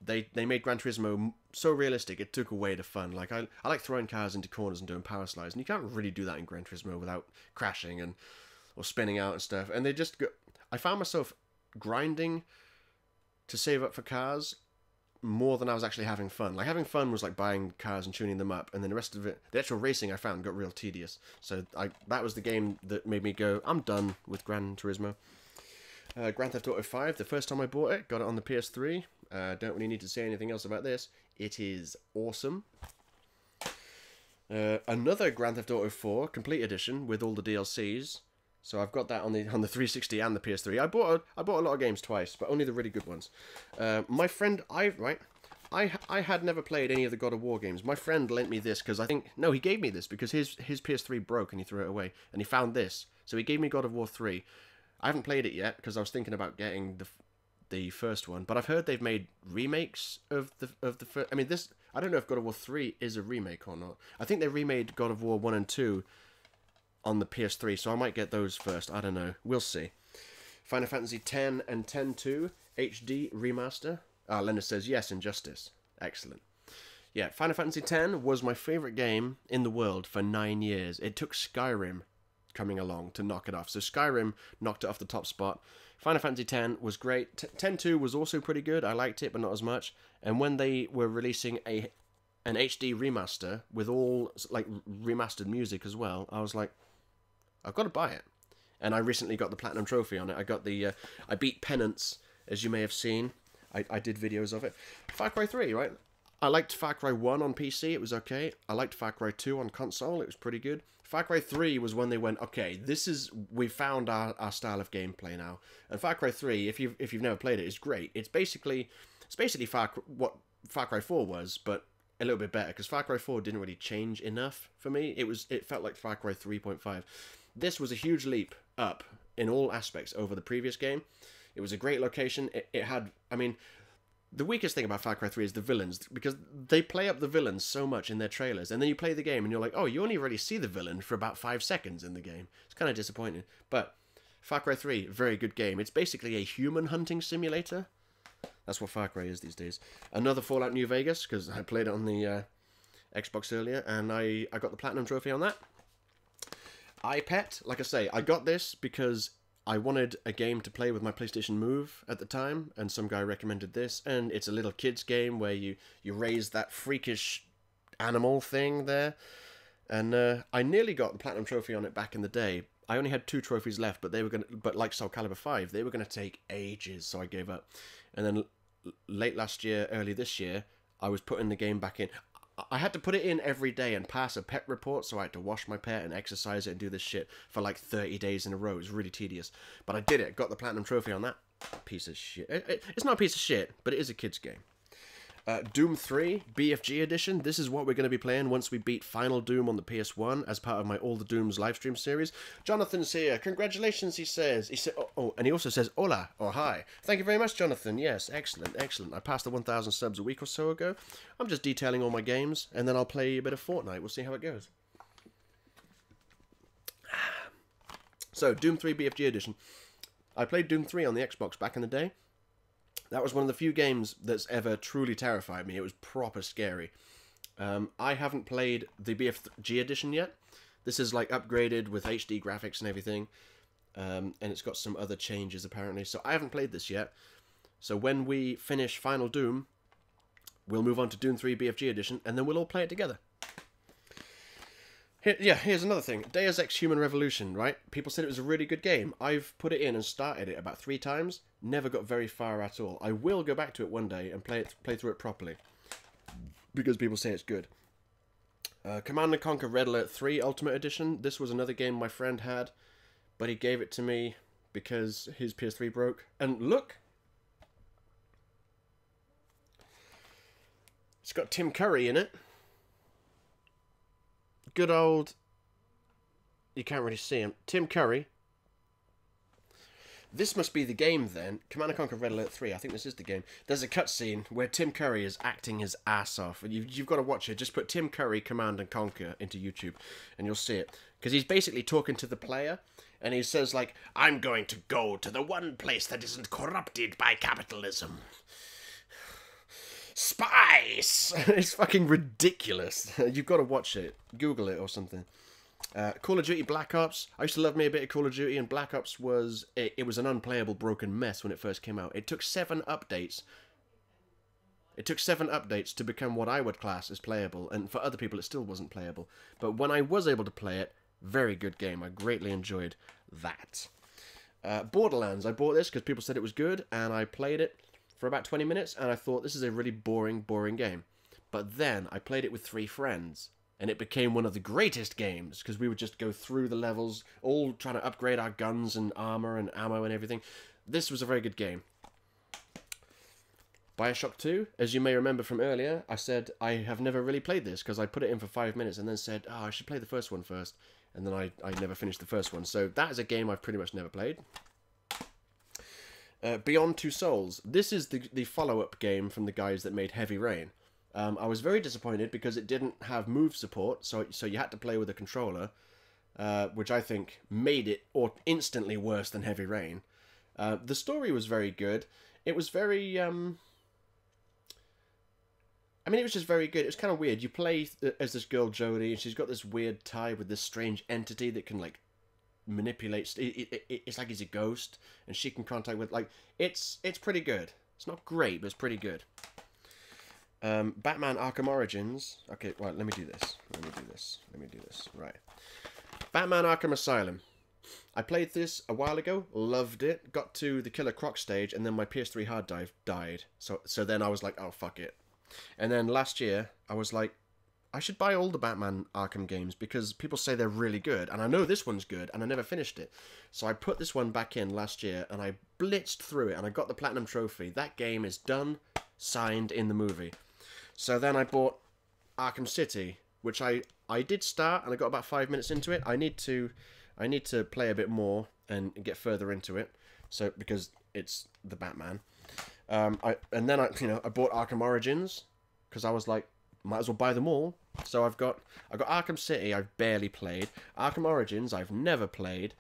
they made Gran Turismo so realistic, it took away the fun. Like I like throwing cars into corners and doing power slides, and you can't really do that in Gran Turismo without crashing or spinning out and stuff. And they just go... I found myself grinding to save up for cars more than I was actually having fun. Like, having fun was like buying cars and tuning them up, and then the rest of it, the actual racing I found got real tedious. So that was the game that made me go, I'm done with Gran Turismo. Grand Theft Auto 5, the first time I bought it, got it on the PS3. Don't really need to say anything else about this. It is awesome. Another Grand Theft Auto 4 Complete Edition with all the DLCs. So I've got that on the 360 and the PS3. I bought a lot of games twice, but only the really good ones. My friend, I had never played any of the God of War games. My friend lent me this because he gave me this because his PS3 broke and he threw it away, and he found this. So he gave me God of War 3. I haven't played it yet because I was thinking about getting the first one, but I've heard they've made remakes of the first. I mean, I don't know if God of War 3 is a remake or not. I think they remade God of War 1 and 2 on the PS3, so I might get those first. I don't know. We'll see. Final Fantasy X and X-2 HD remaster. Leonard says yes, Injustice. Excellent. Yeah, Final Fantasy X was my favourite game in the world for 9 years. It took Skyrim coming along to knock it off. So Skyrim knocked it off the top spot. Final Fantasy X was great. X-2 was also pretty good. I liked it, but not as much. And when they were releasing an HD remaster with all like remastered music as well, I was like, I've got to buy it. And I recently got the Platinum Trophy on it. I got the I beat Penance, as you may have seen. I did videos of it. Far Cry 3, right? I liked Far Cry 1 on PC, it was okay. I liked Far Cry 2 on console, it was pretty good. Far Cry 3 was when they went, okay, we found our style of gameplay now. And Far Cry 3, if you've never played it, is great. It's basically what Far Cry 4 was, but a little bit better, because Far Cry 4 didn't really change enough for me. It felt like Far Cry 3.5. This was a huge leap up in all aspects over the previous game. It was a great location. It had, I mean, the weakest thing about Far Cry 3 is the villains, because they play up the villains so much in their trailers, and then you play the game and you're like, oh, you only really see the villain for about 5 seconds in the game. It's kind of disappointing. But Far Cry 3, very good game. It's basically a human hunting simulator. That's what Far Cry is these days. Another Fallout New Vegas, because I played it on the Xbox earlier, and I got the Platinum Trophy on that. iPet, like I say, I got this because I wanted a game to play with my PlayStation Move at the time, and some guy recommended this, and it's a little kid's game where you raise that freakish animal thing there, and I nearly got the Platinum Trophy on it back in the day. I only had 2 trophies left, but like Soul Calibur 5, they were gonna take ages, so I gave up. And then late last year, early this year, I was putting the game back in. I had to put it in every day and pass a pet report, so I had to wash my pet and exercise it and do this shit for like 30 days in a row. It was really tedious. But I did it. Got the Platinum Trophy on that piece of shit. It's not a piece of shit, but it is a kid's game. Doom 3 BFG edition. This is what we're going to be playing once we beat Final Doom on the PS1 as part of my All the Dooms livestream series. Jonathan's here. Congratulations, he says. He said, oh, and he also says hola or hi. Thank you very much, Jonathan. Yes, excellent, excellent. I passed the 1,000 subs a week or so ago. I'm just detailing all my games, and then I'll play a bit of Fortnite. We'll see how it goes. So, Doom 3 BFG edition. I played Doom 3 on the Xbox back in the day. That was one of the few games that's ever truly terrified me. It was proper scary. I haven't played the BFG edition yet. This is like upgraded with HD graphics and everything. And it's got some other changes apparently. So I haven't played this yet. So when we finish Final Doom, we'll move on to Doom 3 BFG edition, and then we'll all play it together. Here's another thing. Deus Ex Human Revolution, right? People said it was a really good game. I've put it in and started it about 3 times. Never got very far at all. I will go back to it one day and play through it properly, because people say it's good. Command & Conquer Red Alert 3 Ultimate Edition. This was another game my friend had, but he gave it to me because his PS3 broke. And look! It's got Tim Curry in it. Good old... You can't really see him. Tim Curry. This must be the game then. Command & Conquer Red Alert 3. I think this is the game. There's a cutscene where Tim Curry is acting his ass off. And you've got to watch it. Just put Tim Curry Command & Conquer into YouTube and you'll see it. Because he's basically talking to the player. And he says like, I'm going to go to the one place that isn't corrupted by capitalism. Spice! It's fucking ridiculous. You've got to watch it. Google it or something. Call of Duty Black Ops. I used to love me a bit of Call of Duty, and Black Ops was... It was an unplayable, broken mess when it first came out. It took 7 updates. It took 7 updates to become what I would class as playable, and for other people it still wasn't playable. But when I was able to play it, very good game. I greatly enjoyed that. Borderlands. I bought this because people said it was good, and I played it for about 20 minutes, and I thought, this is a really boring game. But then I played it with 3 friends, and it became one of the greatest games, because we would just go through the levels, all trying to upgrade our guns and armor and ammo and everything. This was a very good game. Bioshock 2, as you may remember from earlier, I said I have never really played this, because I put it in for 5 minutes and then said, oh, I should play the first one first, and then I never finished the first one. So that is a game I've pretty much never played. Beyond Two Souls. This is the follow-up game from the guys that made Heavy Rain. I was very disappointed because it didn't have move support, so you had to play with a controller, which I think made it instantly worse than Heavy Rain. The story was very good. It was very... I mean, it was just very good. It was kind of weird. You play as this girl, Jodie, and she's got this weird tie with this strange entity that can, like, manipulate... It's like he's a ghost, and she can contact with... Like, it's pretty good. It's not great, but it's pretty good. Batman Arkham Origins. Okay, right, let me do this. Right. Batman Arkham Asylum. I played this a while ago, loved it, got to the Killer Croc stage, and then my PS3 hard drive died. So then I was like, oh, fuck it. And then last year, I was like, I should buy all the Batman Arkham games, because people say they're really good, and I know this one's good, and I never finished it. So I put this one back in last year, and I blitzed through it, and I got the Platinum Trophy. That game is done, signed in the movie. So then I bought Arkham City, which I did start, and I got about 5 minutes into it. I need to play a bit more and get further into it, so because it's the Batman. And then I bought Arkham Origins because I was like, might as well buy them all. So I've got Arkham City. I've barely played. Arkham Origins. I've never played.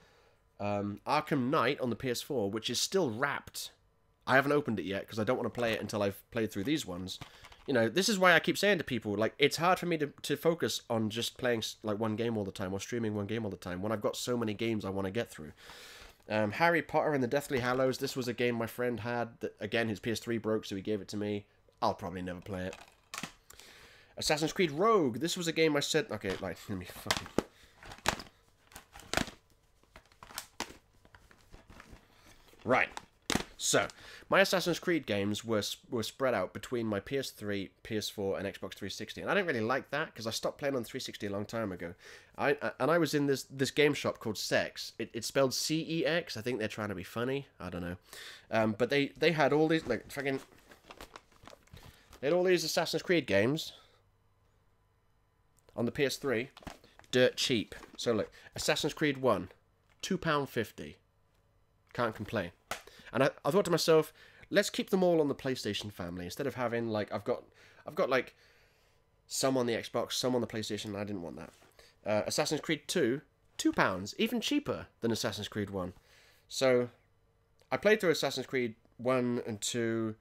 Arkham Knight on the PS4, which is still wrapped. I haven't opened it yet because I don't want to play it until I've played through these ones. You know, this is why I keep saying to people, like, it's hard for me to focus on just playing, like, one game all the time or streaming one game all the time when I've got so many games I want to get through. Harry Potter and the Deathly Hallows. This was a game my friend had that, again, his PS3 broke, so he gave it to me. I'll probably never play it. Assassin's Creed Rogue. This was a game I said... Okay, like, let me fucking... Right. So, my Assassin's Creed games were spread out between my PS3, PS4, and Xbox 360. And I didn't really like that, because I stopped playing on 360 a long time ago. I was in this game shop called Sex. It's spelled C-E-X. I think they're trying to be funny. I don't know. But they had all these, like, fucking... They had all these Assassin's Creed games on the PS3. Dirt cheap. So, look, Assassin's Creed 1, £2.50. Can't complain. And I thought to myself, let's keep them all on the PlayStation family instead of having, like, I've got like some on the Xbox, some on the PlayStation. I didn't want that. Assassin's Creed 2, £2, even cheaper than Assassin's Creed 1. So I played through Assassin's Creed 1 and 2,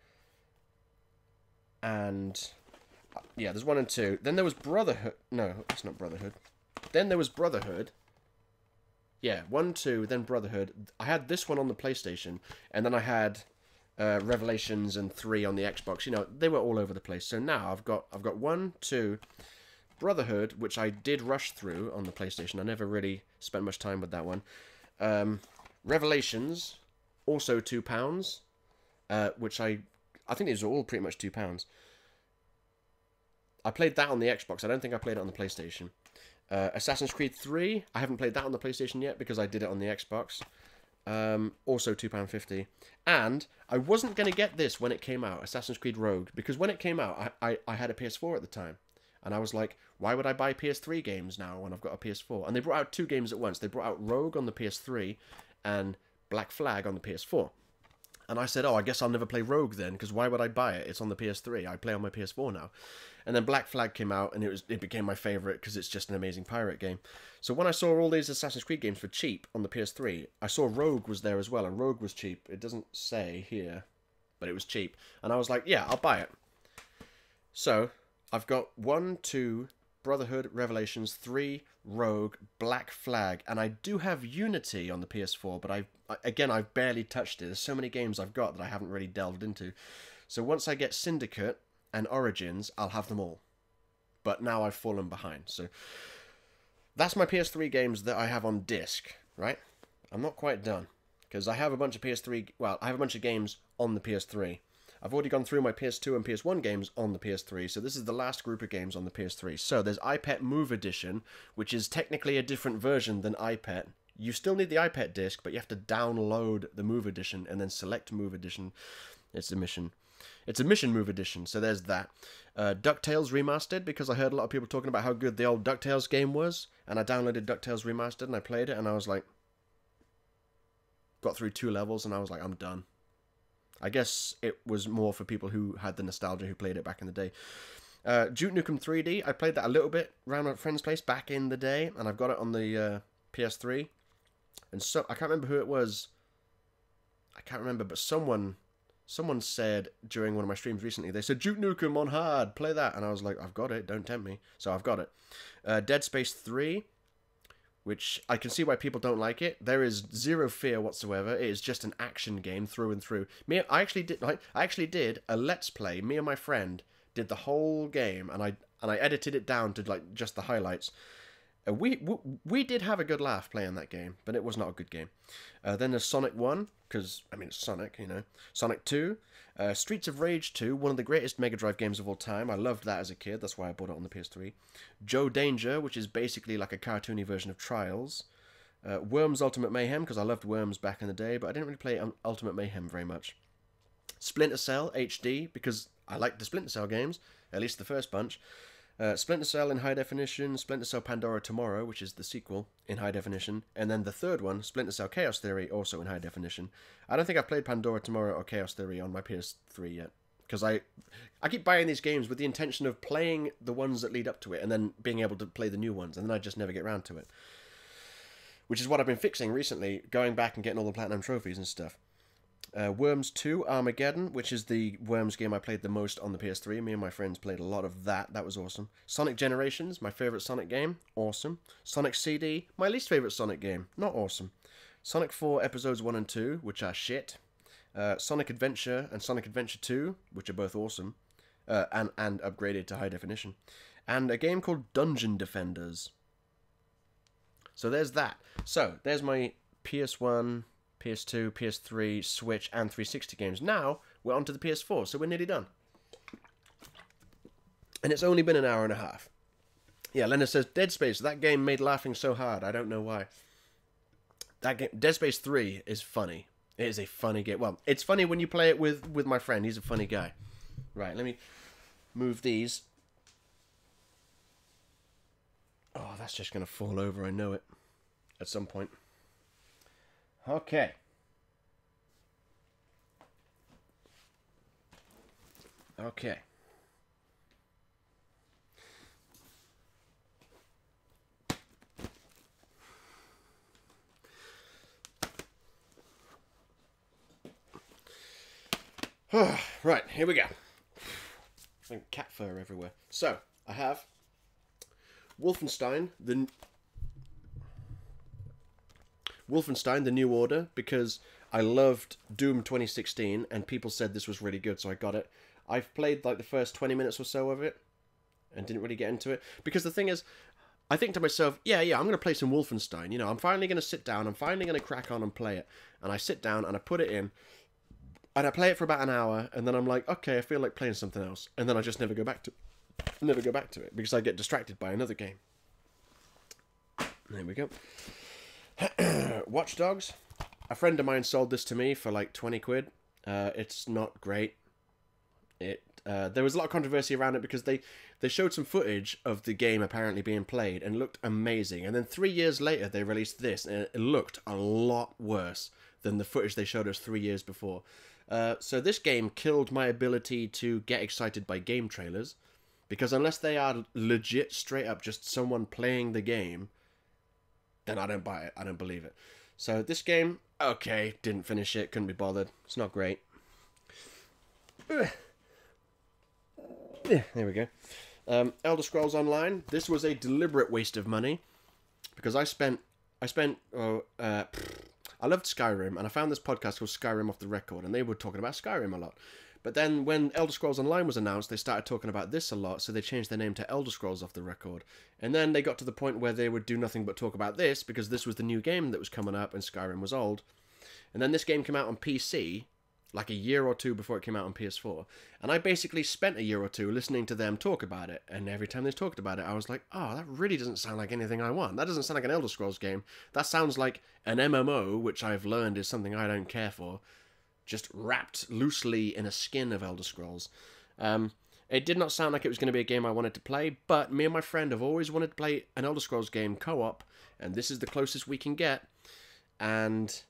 and yeah, there's 1 and 2. Then there was Brotherhood. No, it's not Brotherhood. Then there was Brotherhood. Yeah, 1, 2, then Brotherhood. I had this one on the PlayStation, and then I had Revelations and 3 on the Xbox. You know, they were all over the place. So now I've got 1, 2, Brotherhood, which I did rush through on the PlayStation. I never really spent much time with that one. Revelations, also £2, which I think these are all pretty much £2. I played that on the Xbox. I don't think I played it on the PlayStation. Assassin's Creed 3, I haven't played that on the PlayStation yet because I did it on the Xbox. Also £2.50. And I wasn't going to get this when it came out, Assassin's Creed Rogue, because when it came out, I had a PS4 at the time. And I was like, why would I buy PS3 games now when I've got a PS4? And they brought out 2 games at once. They brought out Rogue on the PS3 and Black Flag on the PS4. And I said, oh, I guess I'll never play Rogue then, because why would I buy it? It's on the PS3. I play on my PS4 now. And then Black Flag came out, and it became my favourite, because it's just an amazing pirate game. So when I saw all these Assassin's Creed games for cheap on the PS3, I saw Rogue was there as well, and Rogue was cheap. It doesn't say here, but it was cheap. And I was like, yeah, I'll buy it. So I've got 1, 2, Brotherhood, Revelations 3, Rogue, Black Flag, and I do have Unity on the PS4, but I've barely touched it. There's so many games I've got that I haven't really delved into. So once I get Syndicate and Origins, I'll have them all. But now I've fallen behind. So that's my PS3 games that I have on disc, right? I'm not quite done, because I have a bunch of I have a bunch of games on the PS3. I've already gone through my PS2 and PS1 games on the PS3, so this is the last group of games on the PS3. So there's iPet Move Edition, which is technically a different version than iPet. You still need the iPet disc, but you have to download the Move Edition and then select Move Edition. It's a mission Move Edition, so there's that. DuckTales Remastered, because I heard a lot of people talking about how good the old DuckTales game was, and I downloaded DuckTales Remastered and I played it, and I was like, got through 2 levels, and I was like, I'm done. I guess it was more for people who had the nostalgia, who played it back in the day. Duke Nukem 3D, I played that a little bit around my friend's place back in the day, and I've got it on the PS3. And so I can't remember who it was. I can't remember, but someone said during one of my streams recently, they said, Duke Nukem on hard, play that. And I was like, I've got it, don't tempt me. So I've got it. Dead Space 3, which I can see why people don't like it. There is zero fear whatsoever. It is just an action game through and through. I actually did a Let's Play. Me and my friend did the whole game, and I edited it down to like just the highlights. We did have a good laugh playing that game, but it was not a good game. Then there's Sonic 1, because, I mean, it's Sonic, you know. Sonic 2, Streets of Rage 2, one of the greatest Mega Drive games of all time. I loved that as a kid, that's why I bought it on the PS3. Joe Danger, which is basically like a cartoony version of Trials. Worms Ultimate Mayhem, because I loved Worms back in the day, but I didn't really play Ultimate Mayhem very much. Splinter Cell HD, because I liked the Splinter Cell games, at least the first bunch. Splinter Cell in high definition, Splinter Cell Pandora Tomorrow, which is the sequel, in high definition, and then the third one, Splinter Cell Chaos Theory, also in high definition. I don't think I've played Pandora Tomorrow or Chaos Theory on my PS3 yet, because I keep buying these games with the intention of playing the ones that lead up to it, and then being able to play the new ones, and then I just never get around to it. Which is what I've been fixing recently, going back and getting all the Platinum Trophies and stuff. Worms 2 Armageddon, which is the Worms game I played the most on the PS3. Me and my friends played a lot of that. That was awesome. Sonic Generations, my favourite Sonic game. Awesome. Sonic CD, my least favourite Sonic game. Not awesome. Sonic 4 Episodes 1 and 2, which are shit. Sonic Adventure and Sonic Adventure 2, which are both awesome. And upgraded to high definition. And a game called Dungeon Defenders. So there's that. So, there's my PS1... PS2, PS3, Switch, and 360 games. Now, we're on to the PS4, so we're nearly done. And it's only been an hour and a half. Yeah, Leonard says, Dead Space, that game made laughing so hard. I don't know why. That game, Dead Space 3 is funny. It is a funny game. Well, it's funny when you play it with my friend. He's a funny guy. Right, let me move these. Oh, that's just going to fall over. I know it. At some point. Okay. Okay. Right, here we go. Cat fur everywhere. So, I have Wolfenstein, the New Order, because I loved Doom 2016 and people said this was really good, so I got it. I've played like the first 20 minutes or so of it and didn't really get into it, because the thing is, I think to myself, yeah, I'm going to play some Wolfenstein, you know, I'm finally going to sit down, I'm finally going to crack on and play it. And I sit down and I put it in and I play it for about an hour, and then I'm like, okay, I feel like playing something else, and then I just never go back to it because I get distracted by another game. There we go. Watch Dogs. A friend of mine sold this to me for like 20 quid. It's not great. There was a lot of controversy around it because they showed some footage of the game apparently being played and it looked amazing. And then 3 years later they released this and it looked a lot worse than the footage they showed us 3 years before. So this game killed my ability to get excited by game trailers, because unless they are legit straight up just someone playing the game, then I don't buy it. I don't believe it. So this game, okay, didn't finish it, couldn't be bothered. It's not great. There we go. Elder Scrolls Online. This was a deliberate waste of money because I loved Skyrim, and I found this podcast called Skyrim Off the Record, and they were talking about Skyrim a lot. But then when Elder Scrolls Online was announced, they started talking about this a lot, so they changed their name to Elder Scrolls Off the Record. And then they got to the point where they would do nothing but talk about this, because this was the new game that was coming up, and Skyrim was old. And then this game came out on PC, like a year or two before it came out on PS4. And I basically spent a year or two listening to them talk about it, and every time they talked about it, I was like, oh, that really doesn't sound like anything I want. That doesn't sound like an Elder Scrolls game. That sounds like an MMO, which I've learned is something I don't care for, just wrapped loosely in a skin of Elder Scrolls. It did not sound like it was going to be a game I wanted to play, but me and my friend have always wanted to play an Elder Scrolls game co-op, and this is the closest we can get, and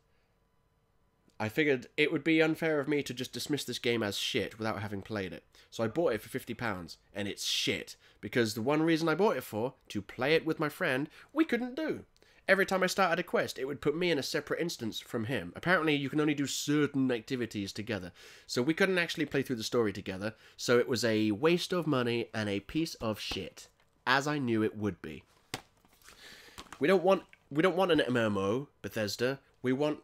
I figured it would be unfair of me to just dismiss this game as shit without having played it. So I bought it for £50, and it's shit, because the one reason I bought it for, to play it with my friend, we couldn't do. Every time I started a quest, it would put me in a separate instance from him. Apparently, you can only do certain activities together. So we couldn't actually play through the story together. So it was a waste of money and a piece of shit. As I knew it would be. We don't want an MMO, Bethesda. We want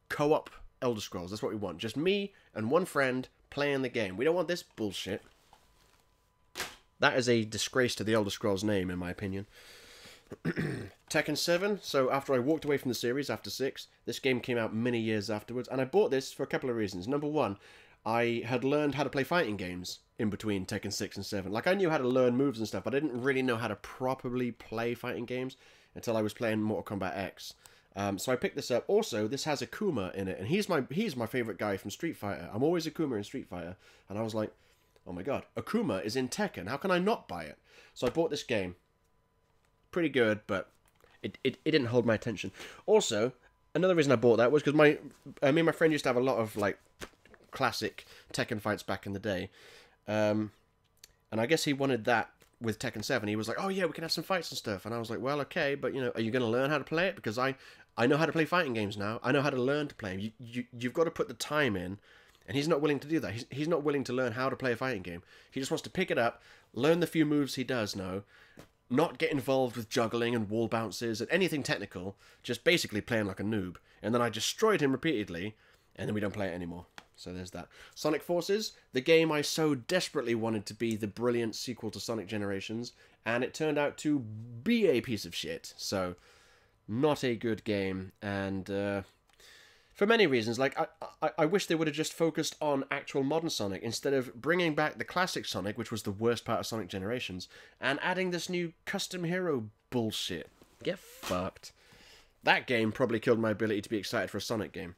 co-op Elder Scrolls. That's what we want. Just me and one friend playing the game. We don't want this bullshit. That is a disgrace to the Elder Scrolls name, in my opinion. Tekken 7, so after I walked away from the series after 6, this game came out many years afterwards, and I bought this for a couple of reasons. Number one, I had learned how to play fighting games in between Tekken 6 and 7. Like, I knew how to learn moves and stuff, but I didn't really know how to properly play fighting games until I was playing Mortal Kombat X. So I picked this up. Also, this has Akuma in it, and he's my favourite guy from Street Fighter. I'm always Akuma in Street Fighter, and I was like, oh my god, Akuma is in Tekken, how can I not buy it? So I bought this game. Pretty good, but it didn't hold my attention. Also, another reason I bought that was because me and my friend used to have a lot of like classic Tekken fights back in the day, and I guess he wanted that with Tekken 7. He was like, oh yeah, we can have some fights and stuff, and I was like, well, okay, but you know, are you going to learn how to play it? Because I know how to play fighting games now. I know how to learn to play them. You've got to put the time in, and he's not willing to do that. He's not willing to learn how to play a fighting game. He just wants to pick it up, learn the few moves he does know, not get involved with juggling and wall bounces and anything technical, just basically playing like a noob. And then I destroyed him repeatedly, and then we don't play it anymore. So there's that. Sonic Forces, the game I so desperately wanted to be the brilliant sequel to Sonic Generations, and it turned out to be a piece of shit. So, not a good game, and for many reasons. Like, I wish they would have just focused on actual modern Sonic instead of bringing back the classic Sonic, which was the worst part of Sonic Generations, and adding this new custom hero bullshit. Get fucked. That game probably killed my ability to be excited for a Sonic game.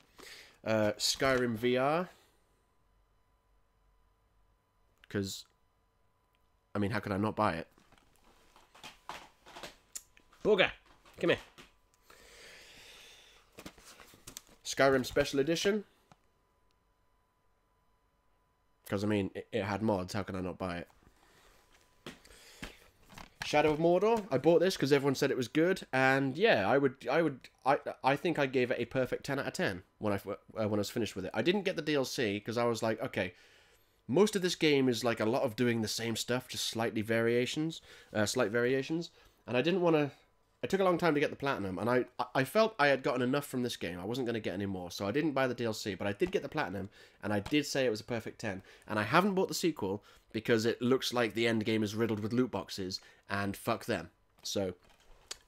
Skyrim VR. Because, I mean, how could I not buy it? Booger! Come here. Skyrim Special Edition. Because, I mean, it had mods. How can I not buy it? Shadow of Mordor. I bought this because everyone said it was good. And, yeah, I think I gave it a perfect 10 out of 10 when I was finished with it. I didn't get the DLC because I was like, okay, most of this game is like a lot of doing the same stuff, just slight variations. And I didn't want to... It took a long time to get the Platinum, and I felt I had gotten enough from this game. I wasn't going to get any more, so I didn't buy the DLC, but I did get the Platinum, and I did say it was a perfect 10. And I haven't bought the sequel, because it looks like the end game is riddled with loot boxes, and fuck them. So,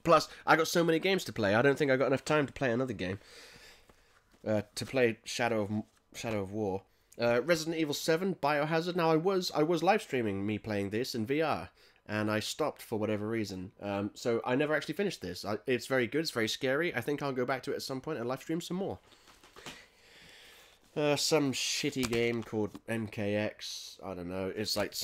plus, I got so many games to play, I don't think I got enough time to play another game. To play Shadow of War. Resident Evil 7, Biohazard. Now, I was live streaming me playing this in VR, and I stopped for whatever reason. So I never actually finished this. It's very good, it's very scary. I think I'll go back to it at some point and live stream some more. Some shitty game called MKX. I don't know. It's like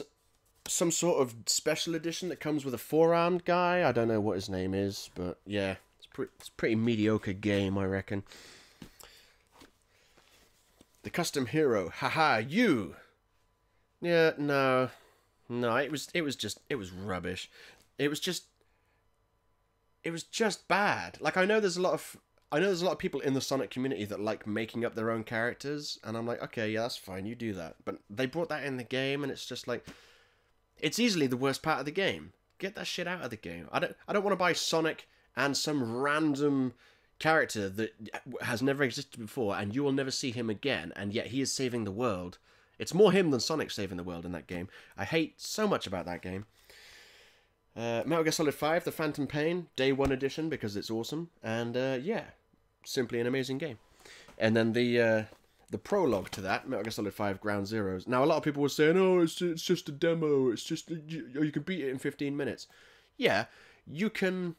some sort of special edition that comes with a four-armed guy. I don't know what his name is, but yeah, it's a pretty mediocre game, I reckon. The custom hero. Haha, you! Yeah, no, it was rubbish. It was just bad. Like, I know there's a lot of people in the Sonic community that like making up their own characters, and I'm like, okay, yeah, that's fine, you do that. But they brought that in the game, and it's just like, It's easily the worst part of the game. Get that shit out of the game. I don't want to buy Sonic and some random character that has never existed before, and you will never see him again, and yet he is saving the world. It's more him than Sonic saving the world in that game. I hate so much about that game. Metal Gear Solid 5, The Phantom Pain, Day 1 edition, because it's awesome. And, yeah, simply an amazing game. And then the prologue to that, Metal Gear Solid 5 Ground Zeroes. Now, a lot of people were saying, oh, it's just a demo. It's just, you can beat it in 15 minutes. Yeah, you can...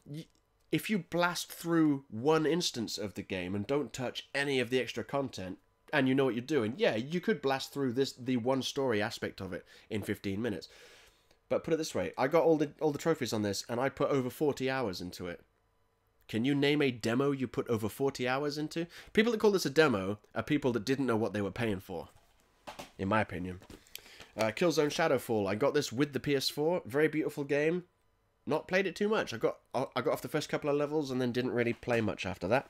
If you blast through one instance of the game and don't touch any of the extra content, and you know what you're doing, yeah, you could blast through the one story aspect of it in 15 minutes. But put it this way, I got all the trophies on this, and I put over 40 hours into it. Can you name a demo you put over 40 hours into? People that call this a demo are people that didn't know what they were paying for, in my opinion. Killzone Shadowfall, I got this with the PS4. Very beautiful game. Not played it too much. I got off the first couple of levels and then didn't really play much after that.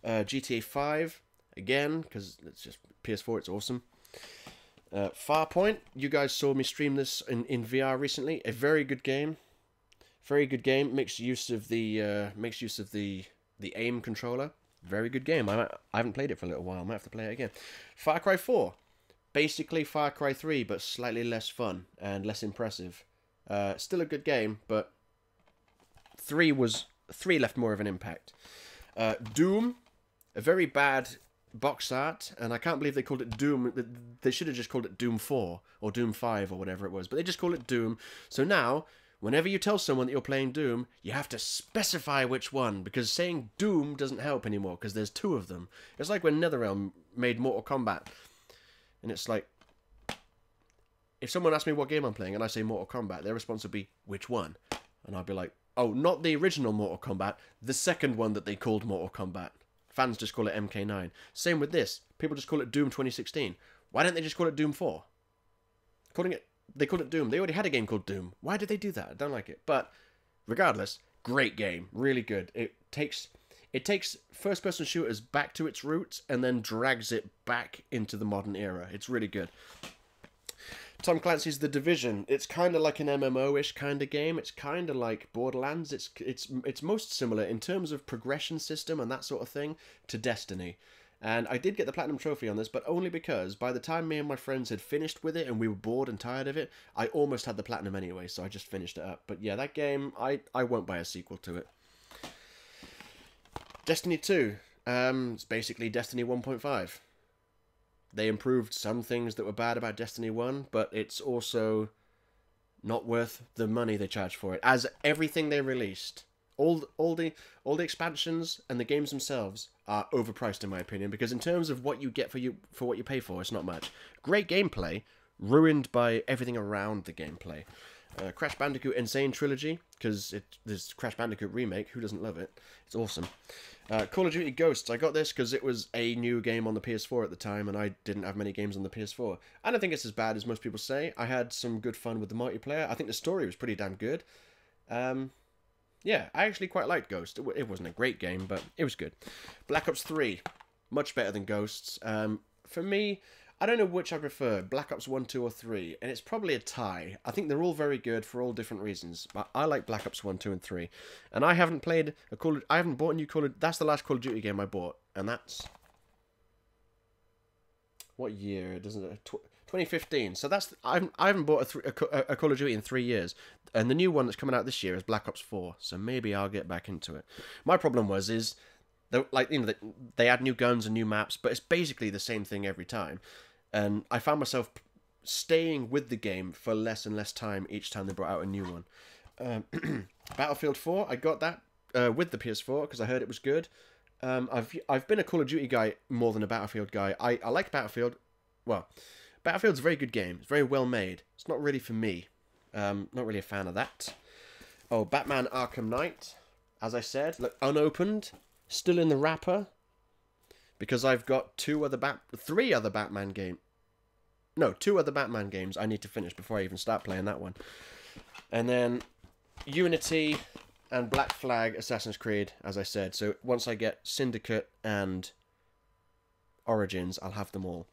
GTA 5, again, because it's just PS4, it's awesome. Farpoint, you guys saw me stream this in VR recently. A very good game. Very good game. Makes use of the aim controller. Very good game. I haven't played it for a little while. I might have to play it again. Far Cry 4. Basically Far Cry 3, but slightly less fun and less impressive. Still a good game, but 3 left more of an impact. Doom, a very bad box art, and I can't believe they called it Doom. They should have just called it Doom 4 or Doom 5 or whatever it was, but they just call it Doom. So now, whenever you tell someone that you're playing Doom, you have to specify which one, because saying Doom doesn't help anymore, because there's 2 of them. It's like when NetherRealm made Mortal Kombat, and it's like, if someone asks me what game I'm playing and I say Mortal Kombat, their response would be, which one? And I'd be like, oh, not the original Mortal Kombat, the second one that they called Mortal Kombat. Fans just call it MK9. Same with this. People just call it Doom 2016. Why don't they just call it Doom 4? They called it Doom. They already had a game called Doom. Why did they do that? I don't like it. But regardless, great game. Really good. It takes first-person shooters back to its roots and then drags it back into the modern era. It's really good. Tom Clancy's The Division. It's kind of like an MMO-ish kind of game. It's kind of like Borderlands. It's most similar in terms of progression system and that sort of thing to Destiny. And I did get the Platinum Trophy on this, but only because by the time me and my friends had finished with it and we were bored and tired of it, I almost had the Platinum anyway, so I just finished it up. But yeah, that game, I won't buy a sequel to it. Destiny 2. It's basically Destiny 1.5. They improved some things that were bad about Destiny 1, but it's also not worth the money they charge for it. As everything they released, all the expansions and the games themselves are overpriced in my opinion, because in terms of what you get for what you pay for, it's not much. Great gameplay, ruined by everything around the gameplay. Crash Bandicoot Insane Trilogy, because there's Crash Bandicoot Remake, who doesn't love it? It's awesome. Call of Duty Ghosts, I got this because it was a new game on the PS4 at the time, and I didn't have many games on the PS4. I don't think it's as bad as most people say. I had some good fun with the multiplayer. I think the story was pretty damn good. Yeah, I actually quite liked Ghost. It wasn't a great game, but it was good. Black Ops 3, much better than Ghosts. For me, I don't know which I prefer, Black Ops 1, 2, or 3, and it's probably a tie. I think they're all very good for all different reasons, but I like Black Ops 1, 2, and 3. And I haven't played I haven't bought a new that's the last Call of Duty game I bought, and that's... What year? Doesn't it? 2015. So that's... I haven't bought a Call of Duty in 3 years, and the new one that's coming out this year is Black Ops 4, so maybe I'll get back into it. My problem is they add new guns and new maps, but it's basically the same thing every time. And I found myself staying with the game for less and less time each time they brought out a new one. Battlefield 4, I got that with the PS4 because I heard it was good. I've been a Call of Duty guy more than a Battlefield guy. I like Battlefield. Well, Battlefield's a very good game. It's very well made. It's not really for me. Not really a fan of that. Oh, Batman Arkham Knight. As I said, look, unopened, still in the wrapper. Because I've got two other Batman games I need to finish before I even start playing that one. And then Unity and Black Flag Assassin's Creed, as I said. So once I get Syndicate and Origins, I'll have them all.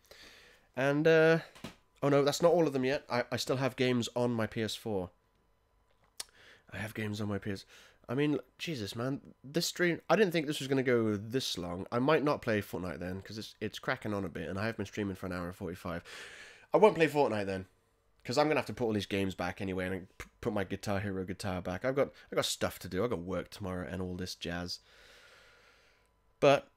And Oh no, that's not all of them yet. I still have games on my PS4. I have games on my PS. I mean, Jesus, man, this stream. I didn't think this was going to go this long. I might not play Fortnite then because it's cracking on a bit, and I have been streaming for an hour and 45. I won't play Fortnite then because I'm gonna have to put all these games back anyway, and put my Guitar Hero guitar back. I got stuff to do. I got work tomorrow and all this jazz. But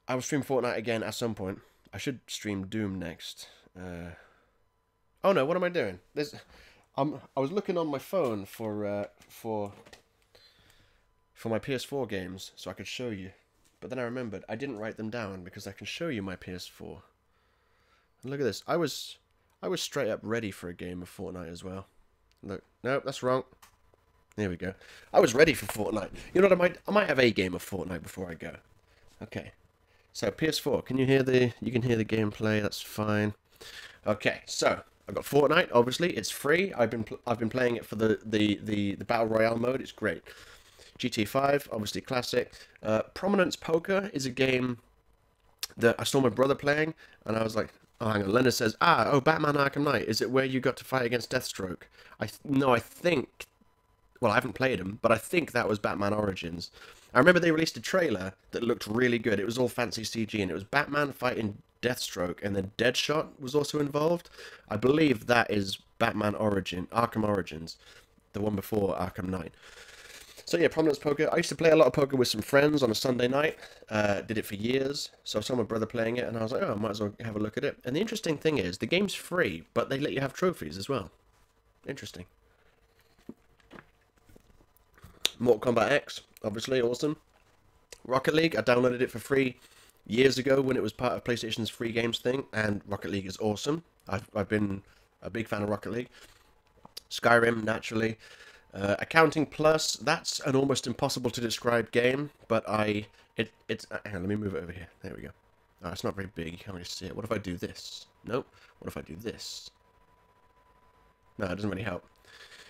I will stream Fortnite again at some point. I should stream Doom next. Oh no, what am I doing? I was looking on my phone for my PS4 games so I could show you. But then I remembered I didn't write them down because I can show you my PS4. And look at this. I was straight up ready for a game of Fortnite as well. Look, no, that's wrong. There we go. I was ready for Fortnite. You know what? I might have a game of Fortnite before I go. Okay. So PS4, can you hear you can hear the gameplay? That's fine. Okay, so I've got Fortnite. Obviously, it's free. I've been playing it for the battle royale mode. It's great. GTA 5, obviously classic. Prominence Poker is a game that I saw my brother playing, and I was like, oh, hang on. Leonard says, Batman Arkham Knight. Is it where you got to fight against Deathstroke? No, I think. Well, I haven't played them, but I think that was Batman Origins. I remember they released a trailer that looked really good. It was all fancy CG, and it was Batman fighting Deathstroke, and then Deadshot was also involved. I believe that is Arkham Origins, the one before Arkham Knight. So yeah, Prominence Poker. I used to play a lot of poker with some friends on a Sunday night. Did it for years. So I saw my brother playing it, and I was like, oh, I might as well have a look at it. And the interesting thing is, the game's free, but they let you have trophies as well. Interesting. Mortal Kombat X, obviously, awesome. Rocket League, I downloaded it for free years ago when it was part of PlayStation's free games thing, and Rocket League is awesome. I've been a big fan of Rocket League. Skyrim, naturally. Accounting Plus, that's an almost impossible to describe game, but hang on, let me move it over here. There we go. Oh, it's not very big, you can't really see it. What if I do this? Nope. What if I do this? No, it doesn't really help.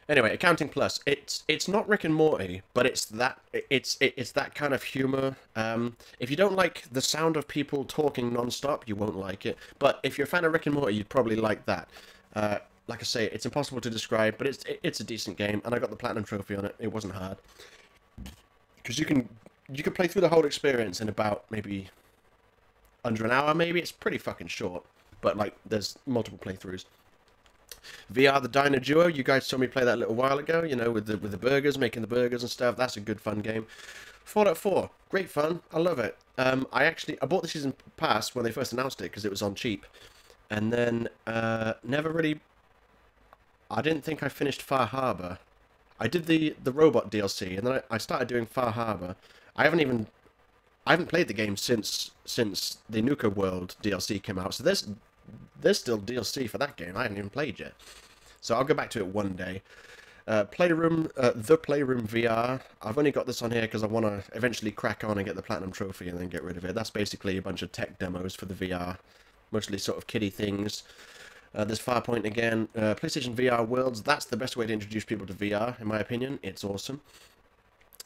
Anyway, Accounting Plus, it's not Rick and Morty, but it's that kind of humor. If you don't like the sound of people talking non-stop, you won't like it. But if you're a fan of Rick and Morty, you'd probably like that. Like I say, it's impossible to describe, but it's a decent game, and I got the platinum trophy on it. It wasn't hard because you can play through the whole experience in about maybe under an hour. Maybe it's pretty fucking short, but like there's multiple playthroughs. VR the Diner Duo, you guys saw me play that a little while ago, you know, with the burgers, making the burgers and stuff. That's a good fun game. Fallout 4, great fun. I love it. I bought the season pass when they first announced it because it was on cheap, and then never really. I didn't think I finished Far Harbor. I did the robot DLC, and then I started doing Far Harbor. I haven't played the game since the Nuka World DLC came out, so there's still DLC for that game I haven't even played yet. So I'll go back to it one day. The Playroom VR. I've only got this on here because I want to eventually crack on and get the Platinum Trophy and then get rid of it. That's basically a bunch of tech demos for the VR. Mostly sort of kiddie things. There's Farpoint again. PlayStation VR Worlds. That's the best way to introduce people to VR, in my opinion. It's awesome.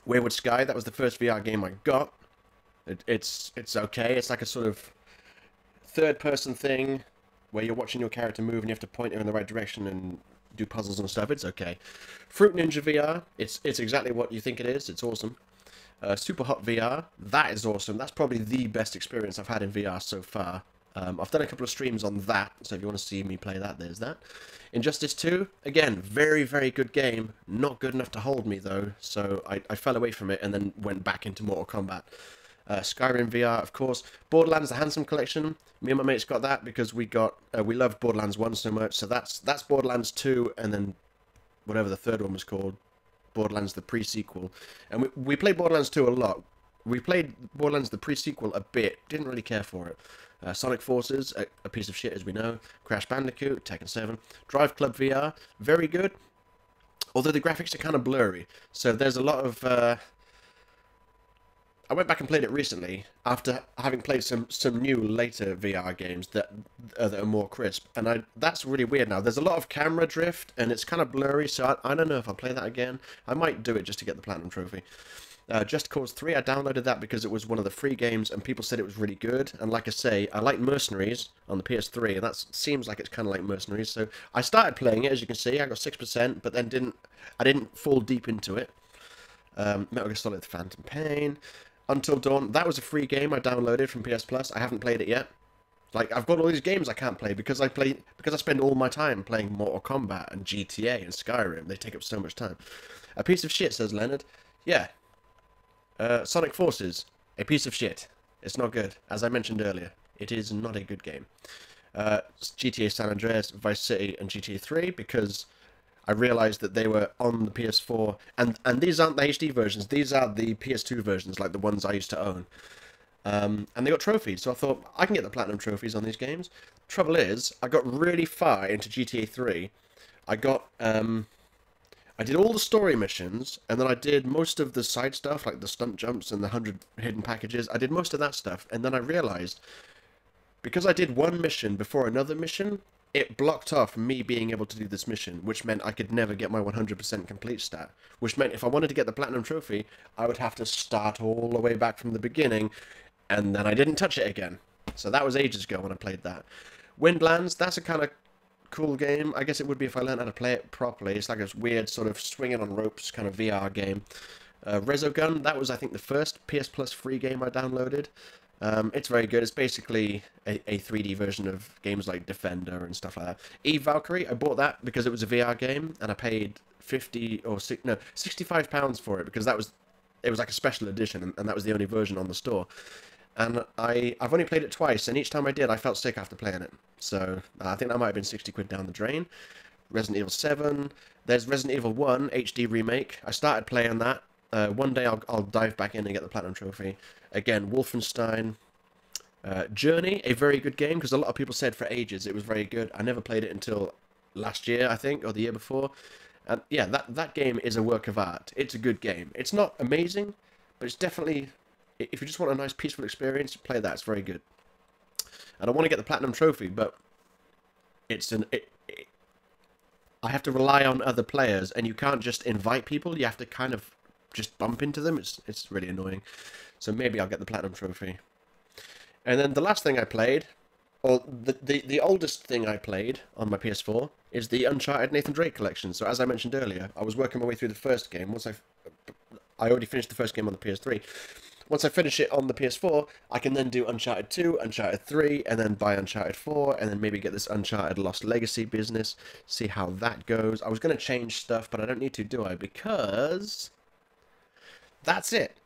Wayward Sky. That was the first VR game I got. It's okay. It's like a sort of third-person thing where you're watching your character move and you have to point her in the right direction and do puzzles and stuff. It's okay. Fruit Ninja VR. It's exactly what you think it is. It's awesome. Super Hot VR. That is awesome. That's probably the best experience I've had in VR so far. I've done a couple of streams on that, so if you want to see me play that, there's that. Injustice 2, again, very, very good game. Not good enough to hold me, though, so I fell away from it and then went back into Mortal Kombat. Skyrim VR, of course. Borderlands: The Handsome Collection. Me and my mates got that because we loved Borderlands 1 so much, so that's Borderlands 2, and then whatever the third one was called, Borderlands the pre-sequel. And we played Borderlands 2 a lot. We played Borderlands the pre-sequel a bit, didn't really care for it. Sonic Forces, a piece of shit as we know. Crash Bandicoot, Tekken 7. Drive Club VR, very good. Although the graphics are kind of blurry. So there's a lot of... I went back and played it recently after having played some new later VR games that are more crisp. And that's really weird now. There's a lot of camera drift and it's kind of blurry. So I don't know if I'll play that again. I might do it just to get the Platinum Trophy. Just Cause 3, I downloaded that because it was one of the free games and people said it was really good. And like I say, I like Mercenaries on the PS3, and that seems like it's kind of like Mercenaries. So I started playing it, as you can see. I got 6%, but then I didn't fall deep into it. Metal Gear Solid Phantom Pain, Until Dawn, that was a free game I downloaded from PS Plus. I haven't played it yet. Like, I've got all these games I can't play because I spend all my time playing Mortal Kombat and GTA and Skyrim. They take up so much time. A piece of shit, says Leonard. Yeah. Sonic Forces, a piece of shit. It's not good. As I mentioned earlier, it is not a good game. GTA San Andreas, Vice City, and GTA 3 because I realised that they were on the PS4, and these aren't the HD versions. These are the PS2 versions, like the ones I used to own. And they got trophies, so I thought, I can get the platinum trophies on these games. Trouble is, I got really far into GTA 3. I did all the story missions, and then I did most of the side stuff, like the stunt jumps and the 100 hidden packages. I did most of that stuff, and then I realised, because I did one mission before another mission, it blocked off me being able to do this mission, which meant I could never get my 100% complete stat. Which meant if I wanted to get the platinum trophy, I would have to start all the way back from the beginning, and then I didn't touch it again. So that was ages ago when I played that. Windlands, that's a kind of cool game. I guess it would be if I learned how to play it properly. It's like a weird sort of swinging on ropes kind of VR game. Resogun, that was I think the first PS Plus free game I downloaded. It's very good. It's basically a 3D version of games like Defender and stuff like that. Eve Valkyrie, I bought that because it was a VR game, and I paid £65 for it because it was like a special edition, and that was the only version on the store. And I've only played it twice, and each time I did, I felt sick after playing it. So I think that might have been 60 quid down the drain. Resident Evil 7. There's Resident Evil 1 HD Remake. I started playing that. One day I'll dive back in and get the Platinum Trophy. Again, Wolfenstein. Journey, a very good game, because a lot of people said for ages it was very good. I never played it until last year, I think, or the year before. And yeah, that game is a work of art. It's a good game. It's not amazing, but it's definitely... If you just want a nice, peaceful experience, play that. It's very good. And I want to get the Platinum Trophy, but I have to rely on other players, and you can't just invite people. You have to kind of just bump into them. It's really annoying. So maybe I'll get the Platinum Trophy. And then the last thing I played, or the oldest thing I played on my PS4, is the Uncharted Nathan Drake collection. So as I mentioned earlier, I was working my way through the first game. Once I already finished the first game on the PS3. Once I finish it on the PS4, I can then do Uncharted 2, Uncharted 3, and then buy Uncharted 4, and then maybe get this Uncharted Lost Legacy business, see how that goes. I was going to change stuff, but I don't need to, do I? Because that's it.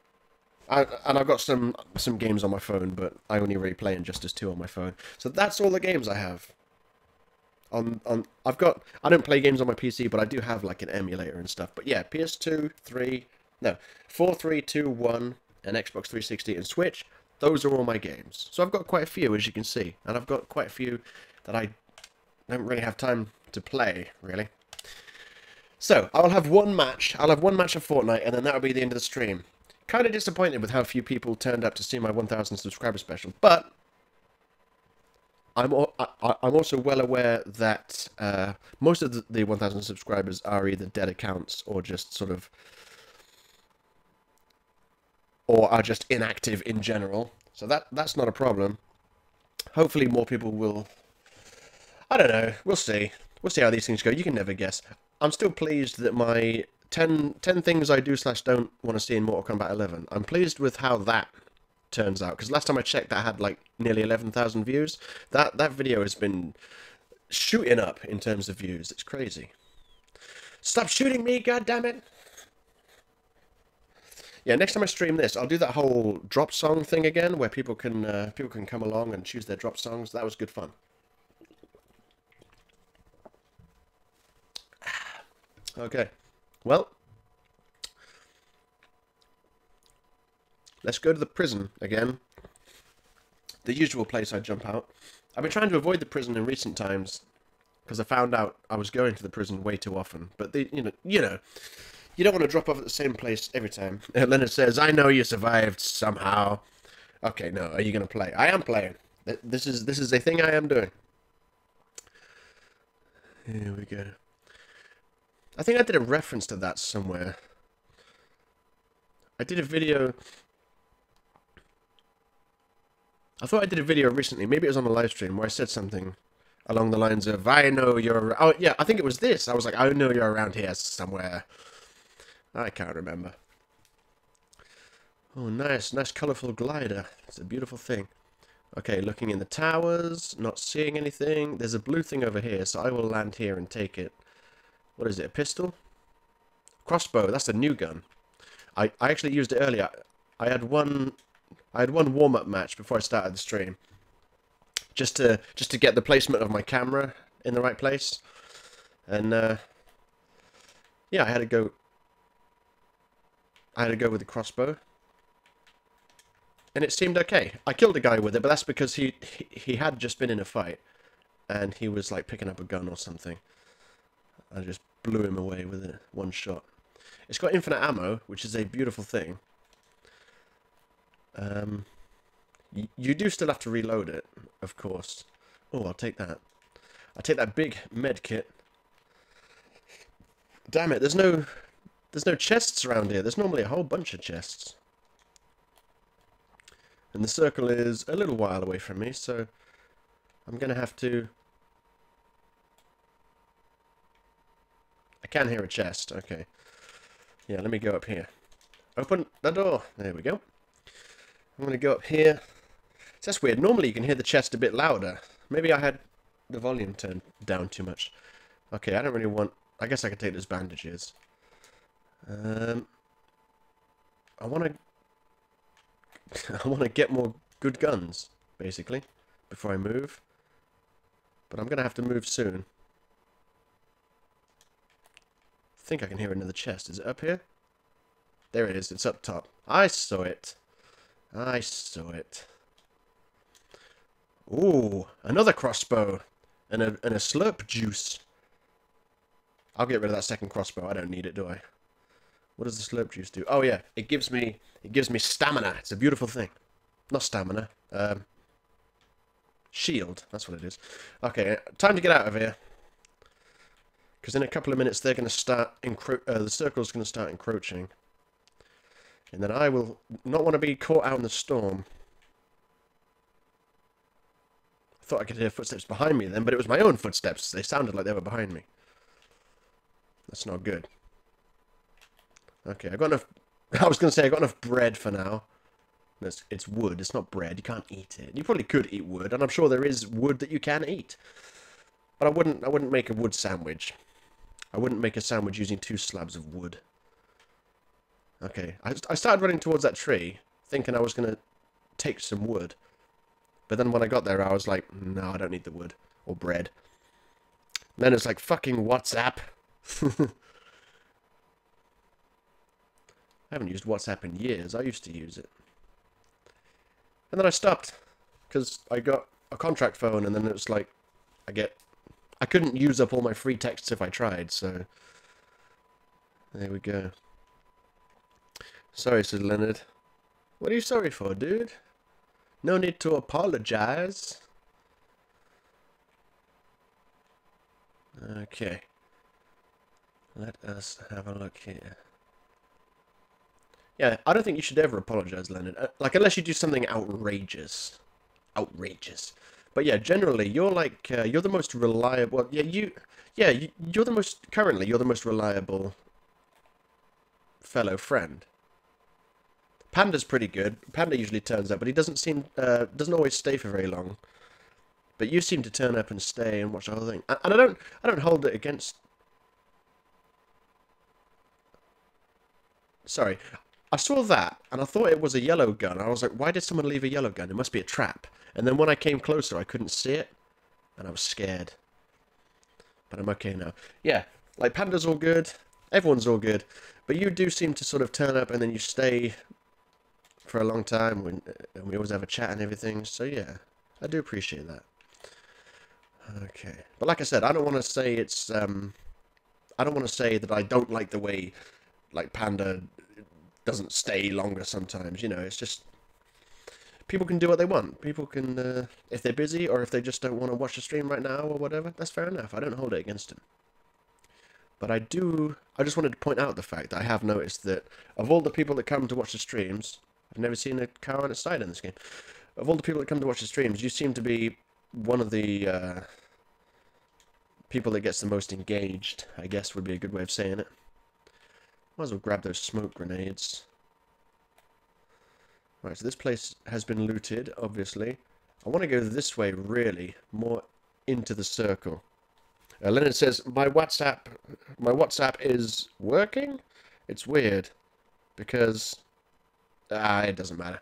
And I've got some games on my phone, but I only really play Injustice 2 on my phone. So that's all the games I have. I don't play games on my PC, but I do have like an emulator and stuff. But yeah, PS2, 4, 3, 2, 1... and Xbox 360 and Switch, those are all my games. So I've got quite a few, as you can see, and I've got quite a few that I don't really have time to play, really. So, I'll have one match of Fortnite, and then that'll be the end of the stream. Kind of disappointed with how few people turned up to see my 1,000 subscriber special, but I'm also well aware that most of the 1,000 subscribers are either dead accounts or just sort of... or are just inactive in general. So that's not a problem. Hopefully more people will... I don't know. We'll see. We'll see how these things go. You can never guess. I'm still pleased that my 10 things I do / don't want to see in Mortal Kombat 11. I'm pleased with how that turns out. Because last time I checked, that had like nearly 11,000 views. That video has been shooting up in terms of views. It's crazy. Stop shooting me, goddammit! Yeah, next time I stream this, I'll do that whole drop song thing again, where people can come along and choose their drop songs. That was good fun. Okay, well, let's go to the prison again. The usual place I jump out. I've been trying to avoid the prison in recent times because I found out I was going to the prison way too often. But you know. You don't want to drop off at the same place every time. Leonard says, I know you survived somehow. Okay, no, are you going to play? I am playing. This is a thing I am doing. Here we go. I think I did a reference to that somewhere. I did a video... I thought I did a video recently, maybe it was on a live stream, where I said something along the lines of, I know you're... Oh, yeah, I think it was this. I was like, I know you're around here somewhere. I can't remember. Oh, nice. Nice colourful glider. It's a beautiful thing. Okay, looking in the towers, not seeing anything. There's a blue thing over here, so I will land here and take it. What is it, a pistol? Crossbow, that's a new gun. I actually used it earlier. I had one warm-up match before I started the stream. Just to get the placement of my camera in the right place. And yeah, I had to go with the crossbow. And it seemed okay. I killed a guy with it, but that's because he had just been in a fight. And he was like picking up a gun or something. I just blew him away with it, one shot. It's got infinite ammo, which is a beautiful thing. You do still have to reload it, of course. Oh, I'll take that. I'll take that big med kit. Damn it, there's no chests around here. There's normally a whole bunch of chests. And the circle is a little while away from me, so I'm going to have to... I can hear a chest, okay. Yeah, let me go up here. Open the door. There we go. I'm going to go up here. That's weird. Normally you can hear the chest a bit louder. Maybe I had the volume turned down too much. Okay, I don't really want... I guess I could take those bandages. I want to... I want to get more good guns, basically, before I move. But I'm going to have to move soon. I think I can hear another chest. Is it up here? There it is. It's up top. I saw it. I saw it. Ooh, another crossbow. And a slurp juice. I'll get rid of that second crossbow. I don't need it, do I? What does the slurp juice do? Oh yeah, it gives me stamina. It's a beautiful thing. Not stamina. Shield. That's what it is. Okay, time to get out of here. Because in a couple of minutes they're going to start the circle's going to start encroaching. And then I will not want to be caught out in the storm. I thought I could hear footsteps behind me then, but it was my own footsteps. They sounded like they were behind me. That's not good. Okay, I got enough... I was going to say I got enough bread for now. It's wood, it's not bread. You can't eat it. You probably could eat wood, and I'm sure there is wood that you can eat. But I wouldn't make a wood sandwich. I wouldn't make a sandwich using 2 slabs of wood. Okay, I started running towards that tree, thinking I was going to take some wood. But then when I got there, I was like, no, I don't need the wood. Or bread. And then it's like, fucking WhatsApp. I haven't used WhatsApp in years. I used to use it. And then I stopped. Because I got a contract phone, and then it was like, I couldn't use up all my free texts if I tried, so... There we go. Sorry, Sir Leonard. What are you sorry for, dude? No need to apologize. Okay. Let us have a look here. Yeah, I don't think you should ever apologize, Leonard. Like, unless you do something outrageous. Outrageous. But yeah, generally, you're like, you're the most reliable... you're the most... Currently, you're the most reliable fellow friend. Panda's pretty good. Panda usually turns up, but he doesn't doesn't always stay for very long. But you seem to turn up and stay and watch the whole thing. And I don't hold it against... Sorry. I saw that, and I thought it was a yellow gun. I was like, why did someone leave a yellow gun? It must be a trap. And then when I came closer, I couldn't see it, and I was scared. But I'm okay now. Yeah, like, Panda's all good. Everyone's all good. But you do seem to sort of turn up, and then you stay for a long time, and we always have a chat and everything. So, yeah, I do appreciate that. Okay. But like I said, I don't want to say it's... I don't want to say that I don't like the way, like, Panda... doesn't stay longer sometimes, you know, it's just, people can do what they want, people can, if they're busy, or if they just don't want to watch the stream right now, or whatever, that's fair enough, I don't hold it against them. But I just wanted to point out the fact that I have noticed that of all the people that come to watch the streams, I've never seen a car on its side in this game. Of all the people that come to watch the streams, you seem to be one of the people that gets the most engaged, I guess would be a good way of saying it. Might as well grab those smoke grenades. Right, so this place has been looted, obviously. I want to go this way, really, more into the circle. Leonard says, my WhatsApp is working? It's weird, because, it doesn't matter.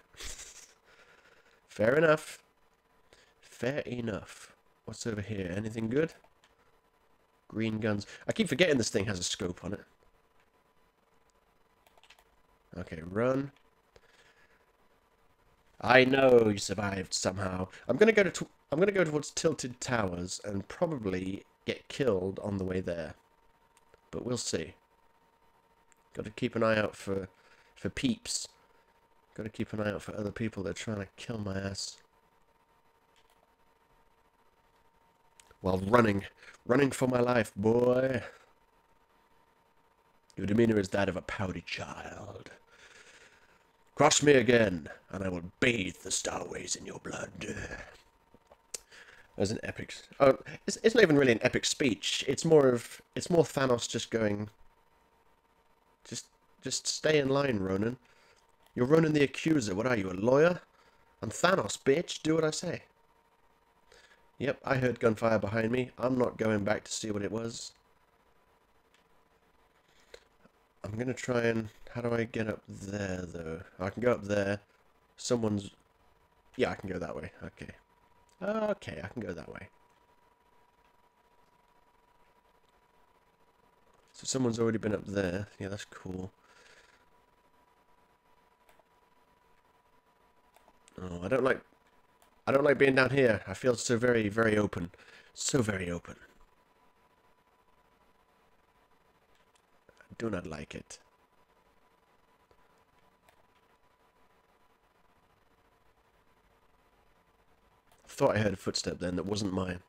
Fair enough. Fair enough. What's over here? Anything good? Green guns. I keep forgetting this thing has a scope on it. Okay, run. I know you survived somehow. I'm gonna go towards Tilted Towers and probably get killed on the way there. But we'll see. Got to keep an eye out for peeps. Got to keep an eye out for other people that are trying to kill my ass. While running for my life, boy. Your demeanor is that of a pouty child. Cross me again, and I will bathe the starways in your blood. There's an epic... Oh, it's not even really an epic speech. It's more Thanos just going... Just stay in line, Ronan. You're Ronan the Accuser. What are you, a lawyer? I'm Thanos, bitch. Do what I say. Yep, I heard gunfire behind me. I'm not going back to see what it was. I'm going to try and... How do I get up there, though? I can go up there. Someone's... Yeah, I can go that way. Okay. Okay, I can go that way. So someone's already been up there. Yeah, that's cool. Oh, I don't like being down here. I feel so very, very open. So very open. I do not like it. I thought I heard a footstep then that wasn't mine.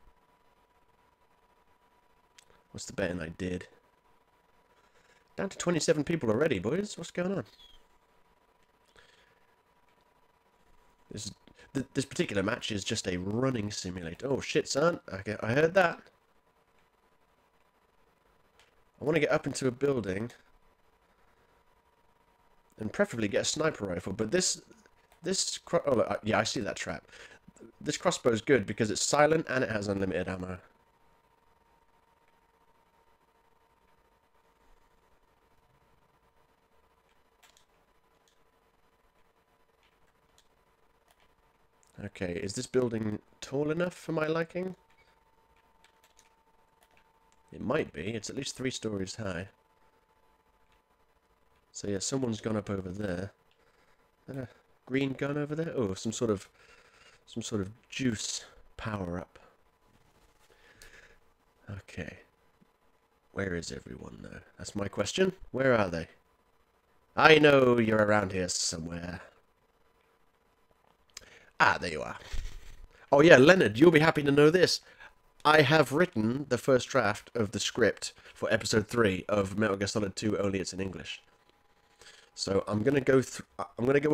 What's the betting I did? Down to 27 people already, boys. What's going on? This particular match is just a running simulator. Oh shit, son! I heard that. I want to get up into a building and preferably get a sniper rifle. But oh yeah, I see that trap. This crossbow is good because it's silent and it has unlimited ammo. Okay, is this building tall enough for my liking? It might be. It's at least 3 stories high. So yeah, someone's gone up over there. Is that a green gun over there? Oh, some sort of juice power-up. Okay. Where is everyone, though? That's my question. Where are they? I know you're around here somewhere. Ah, there you are. Oh yeah, Leonard, you'll be happy to know this. I have written the first draft of the script for episode 3 of Metal Gear Solid 2, only it's in English. So I'm gonna go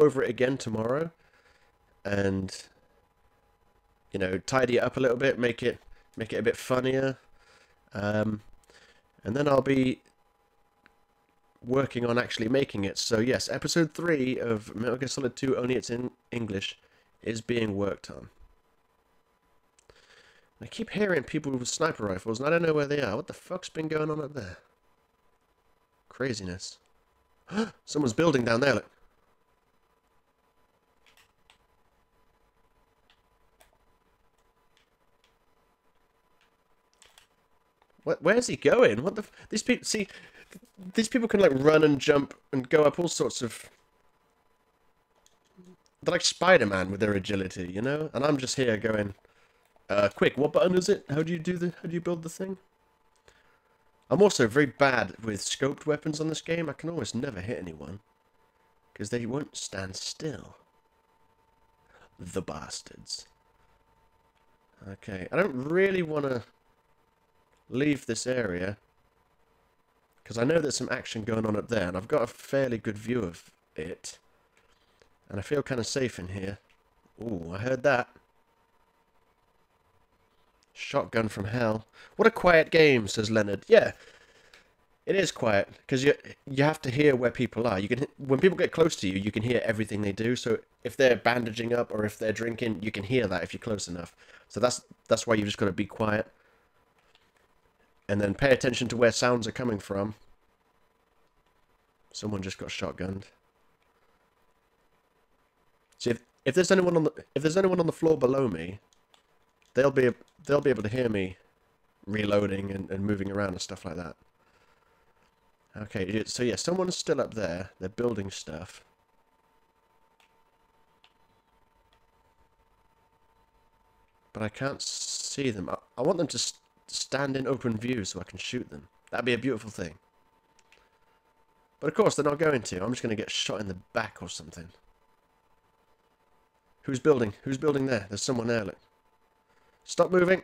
over it again tomorrow, and you know, tidy it up a little bit, make it a bit funnier, and then I'll be working on actually making it. So yes, episode 3 of Metal Gear Solid 2, only it's in English, is being worked on. I keep hearing people with sniper rifles, and I don't know where they are. What the fuck's been going on up there? Craziness. Someone's building down there, look. Where's he going? What the... These people... See, these people can, like, run and jump and go up all sorts of... They're like Spider-Man with their agility, you know? And I'm just here going... quick, what button is it? How do you build the thing? I'm also very bad with scoped weapons on this game. I can almost never hit anyone, because they won't stand still. The bastards. Okay, I don't really want to leave this area. Because I know there's some action going on up there, and I've got a fairly good view of it. And I feel kind of safe in here. Ooh, I heard that. Shotgun from hell. What a quiet game, says Leonard. Yeah, it is quiet, because you have to hear where people are. You can, when people get close to you, you can hear everything they do. So if they're bandaging up or if they're drinking, you can hear that if you're close enough. So that's why you've just got to be quiet. And then pay attention to where sounds are coming from. Someone just got shotgunned. See, if there's anyone on the floor below me, they'll be able to hear me reloading and moving around and stuff like that. Okay, so yeah, someone's still up there. They're building stuff. But I can't see them. I want them to stand in open view so I can shoot them. That'd be a beautiful thing. But of course, they're not going to. I'm just going to get shot in the back or something. Who's building? Who's building there? There's someone there, look. Stop moving.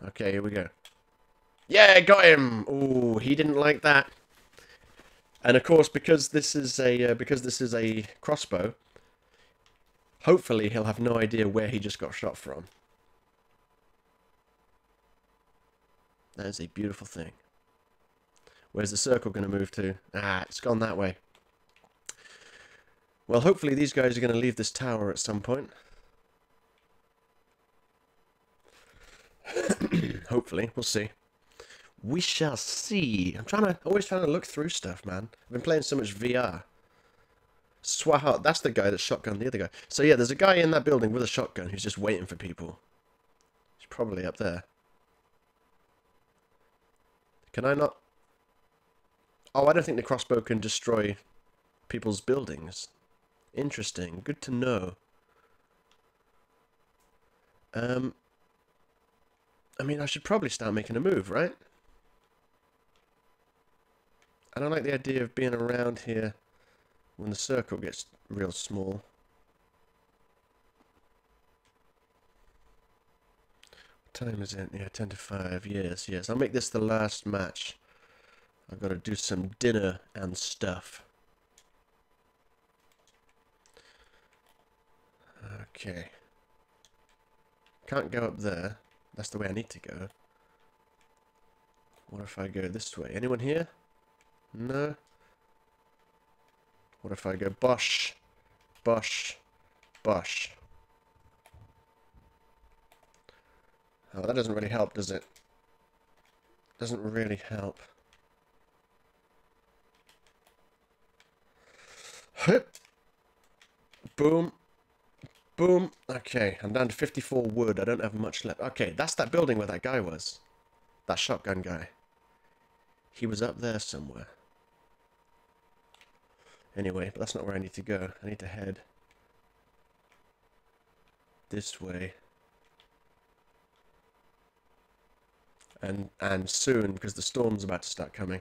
Okay, here we go. Yeah, got him! Ooh, he didn't like that. And of course, because this is a crossbow, hopefully he'll have no idea where he just got shot from. That is a beautiful thing. Where's the circle going to move to? Ah, it's gone that way. Well, hopefully these guys are going to leave this tower at some point. Hopefully, we'll see. We shall see. I'm always trying to look through stuff, man. I've been playing so much VR. Swaha, that's the guy that shotgunned the other guy. So yeah, there's a guy in that building with a shotgun who's just waiting for people. He's probably up there. Can I not? Oh, I don't think the crossbow can destroy people's buildings. Interesting. Good to know. I mean, I should probably start making a move, right? I don't like the idea of being around here when the circle gets real small. What time is it? Yeah, 10 to 5. Yes, yes. I'll make this the last match. I've got to do some dinner and stuff. Okay. Can't go up there. That's the way I need to go. What if I go this way? Anyone here? No? What if I go bosh, bosh, bosh? Oh, that doesn't really help, does it? Doesn't really help. Boom. Boom. Okay, I'm down to 54 wood. I don't have much left. Okay, that's that building where that guy was. That shotgun guy. He was up there somewhere. Anyway, but that's not where I need to go. I need to head this way. And soon, because the storm's about to start coming.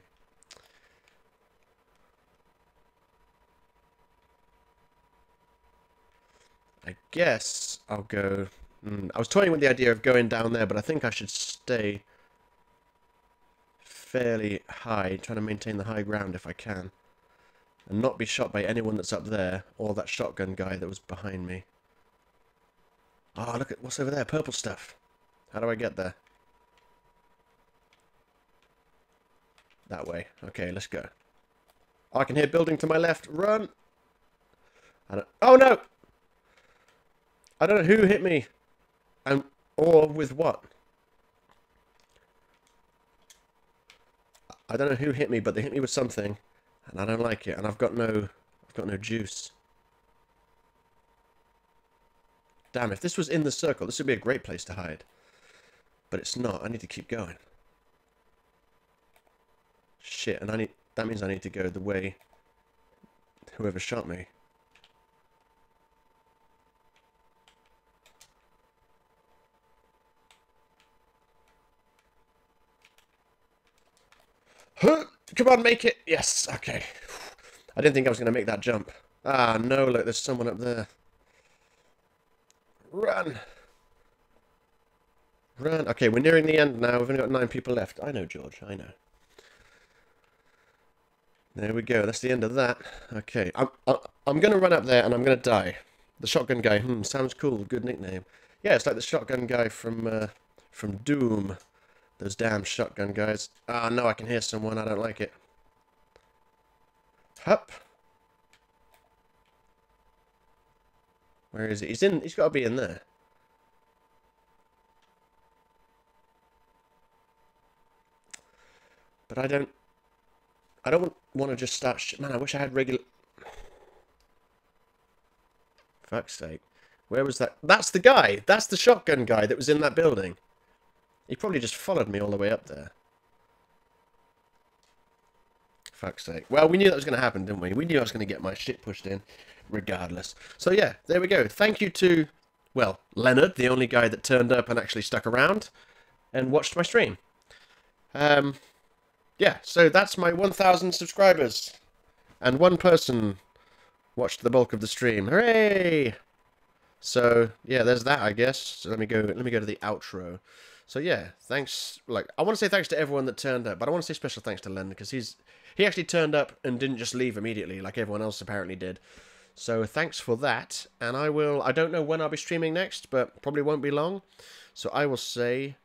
I guess I'll go... I was toying with the idea of going down there, but I think I should stay fairly high, trying to maintain the high ground if I can. And not be shot by anyone that's up there, or that shotgun guy that was behind me. Oh, look at what's over there, purple stuff. How do I get there? That way. Okay, let's go. Oh, I can hear building to my left. Run! Oh, no! I don't know who hit me. Or with what. I don't know who hit me, but they hit me with something. And I don't like it. And I've got no juice. Damn, if this was in the circle, this would be a great place to hide. But it's not. I need to keep going. Shit, and that means I need to go the way whoever shot me. Come on, make it! Yes, okay. I didn't think I was going to make that jump. Ah, no, look, there's someone up there. Run! Run. Okay, we're nearing the end now. We've only got 9 people left. I know, George. I know. There we go. That's the end of that. Okay, I'm going to run up there and I'm going to die. The shotgun guy. Sounds cool. Good nickname. Yeah, it's like the shotgun guy from Doom. Those damn shotgun guys. Ah, no, I can hear someone. I don't like it. Hup. Where is he? He's got to be in there. But I don't want to just start man, I wish I had regular... Fuck's sake. Where was that? That's the guy! That's the shotgun guy that was in that building. He probably just followed me all the way up there. Fuck's sake. Well, we knew that was going to happen, didn't we? We knew I was going to get my shit pushed in, regardless. So yeah, there we go. Thank you to, well, Leonard, the only guy that turned up and actually stuck around and watched my stream. Yeah, so that's my 1,000 subscribers. And one person watched the bulk of the stream. Hooray! So, yeah, there's that, I guess. So let me go to the outro. So, yeah, thanks. Like, I want to say thanks to everyone that turned up, but I want to say special thanks to Len, because he actually turned up and didn't just leave immediately, like everyone else apparently did. So, thanks for that. And I don't know when I'll be streaming next, but probably won't be long. So, I will say...